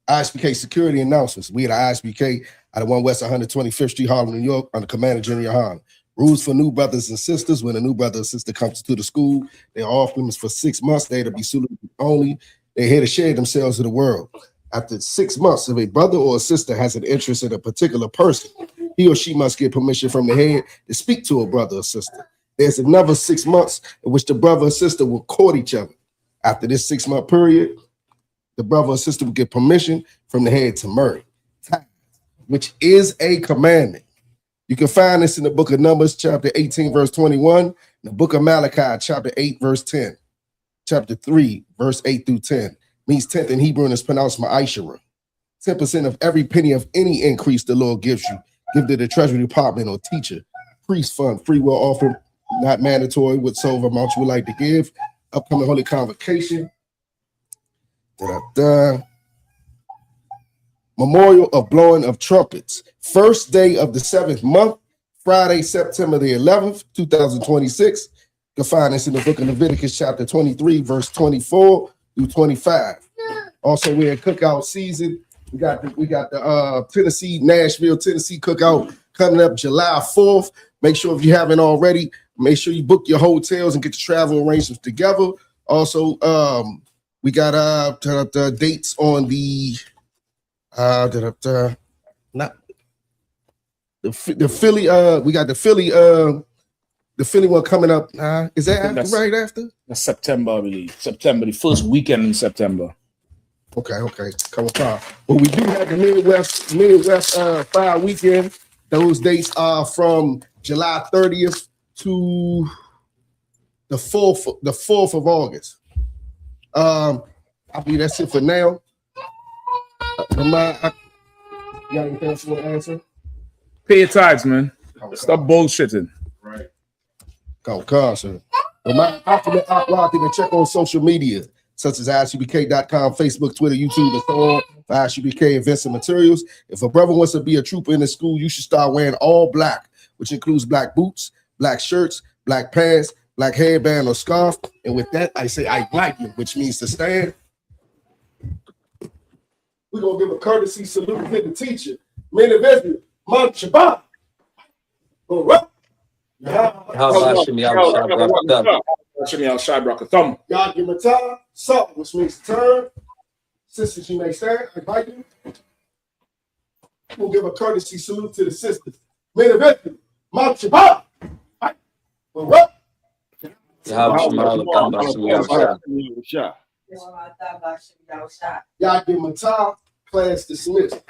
I.S.U.P.K security announcements. We at I.S.U.P.K at 1 West 125th Street, Harlem, New York, under Commander General Yahanna. Rules for new brothers and sisters. When a new brother or sister comes to the school, they are off limits for 6 months. They're to be suited only. They're here to share themselves with the world. After 6 months, if a brother or a sister has an interest in a particular person, he or she must get permission from the head to speak to a brother or sister. There's another 6 months in which the brother or sister will court each other. After this 6 month period, the brother or sister will get permission from the head to marry, which is a commandment. You can find this in the book of Numbers, chapter 18, verse 21, in the book of Malachi, chapter 8, verse 10, chapter 3, verse 8 through 10. Means 10th in Hebrew and is pronounced ma'ashara. 10% of every penny of any increase the Lord gives you, give to the Treasury Department or teacher, priest fund, free will offering, not mandatory, whatsoever amount you would like to give. Upcoming Holy Convocation. Memorial of blowing of trumpets. First day of the 7th month, Friday, September the 11th, 2026. You can find this in the book of Leviticus, chapter 23, verse 24 through 25. Also, we're in cookout season. We got the Nashville, Tennessee cookout coming up July 4th. Make sure if you haven't already, make sure you book your hotels and get your travel arrangements together. Also, we got the dates on the Philly. We got the Philly one coming up. Is that right after? That's September, I believe. September, the first weekend in September. Okay. Come on. But we do have the Midwest 5 weekend. Those dates are from July 30th to the 4th of August. I believe that's it for now. You got anything else you want to answer? Pay your tithes, man. Stop bullshitting. Right. Go, sir. My ultimate outlaw, you can check on social media, such as ISUPK.com, Facebook, Twitter, YouTube, and so on, for I.S.U.P.K events and materials. If a brother wants to be a trooper in the school, you should start wearing all black, which includes black boots, black shirts, black pants, black headband or scarf. And with that, I say I like you, which means to stand. We're going to give a courtesy salute to the teacher. Men of Israel, Man Shabbat. All right. God give him a time, salt, which means turn. Sisters, you may stand. I invite you. We'll give a courtesy salute to the sisters. Men of Israel, Man Shabbat. All right. God give him a time, class dismissed.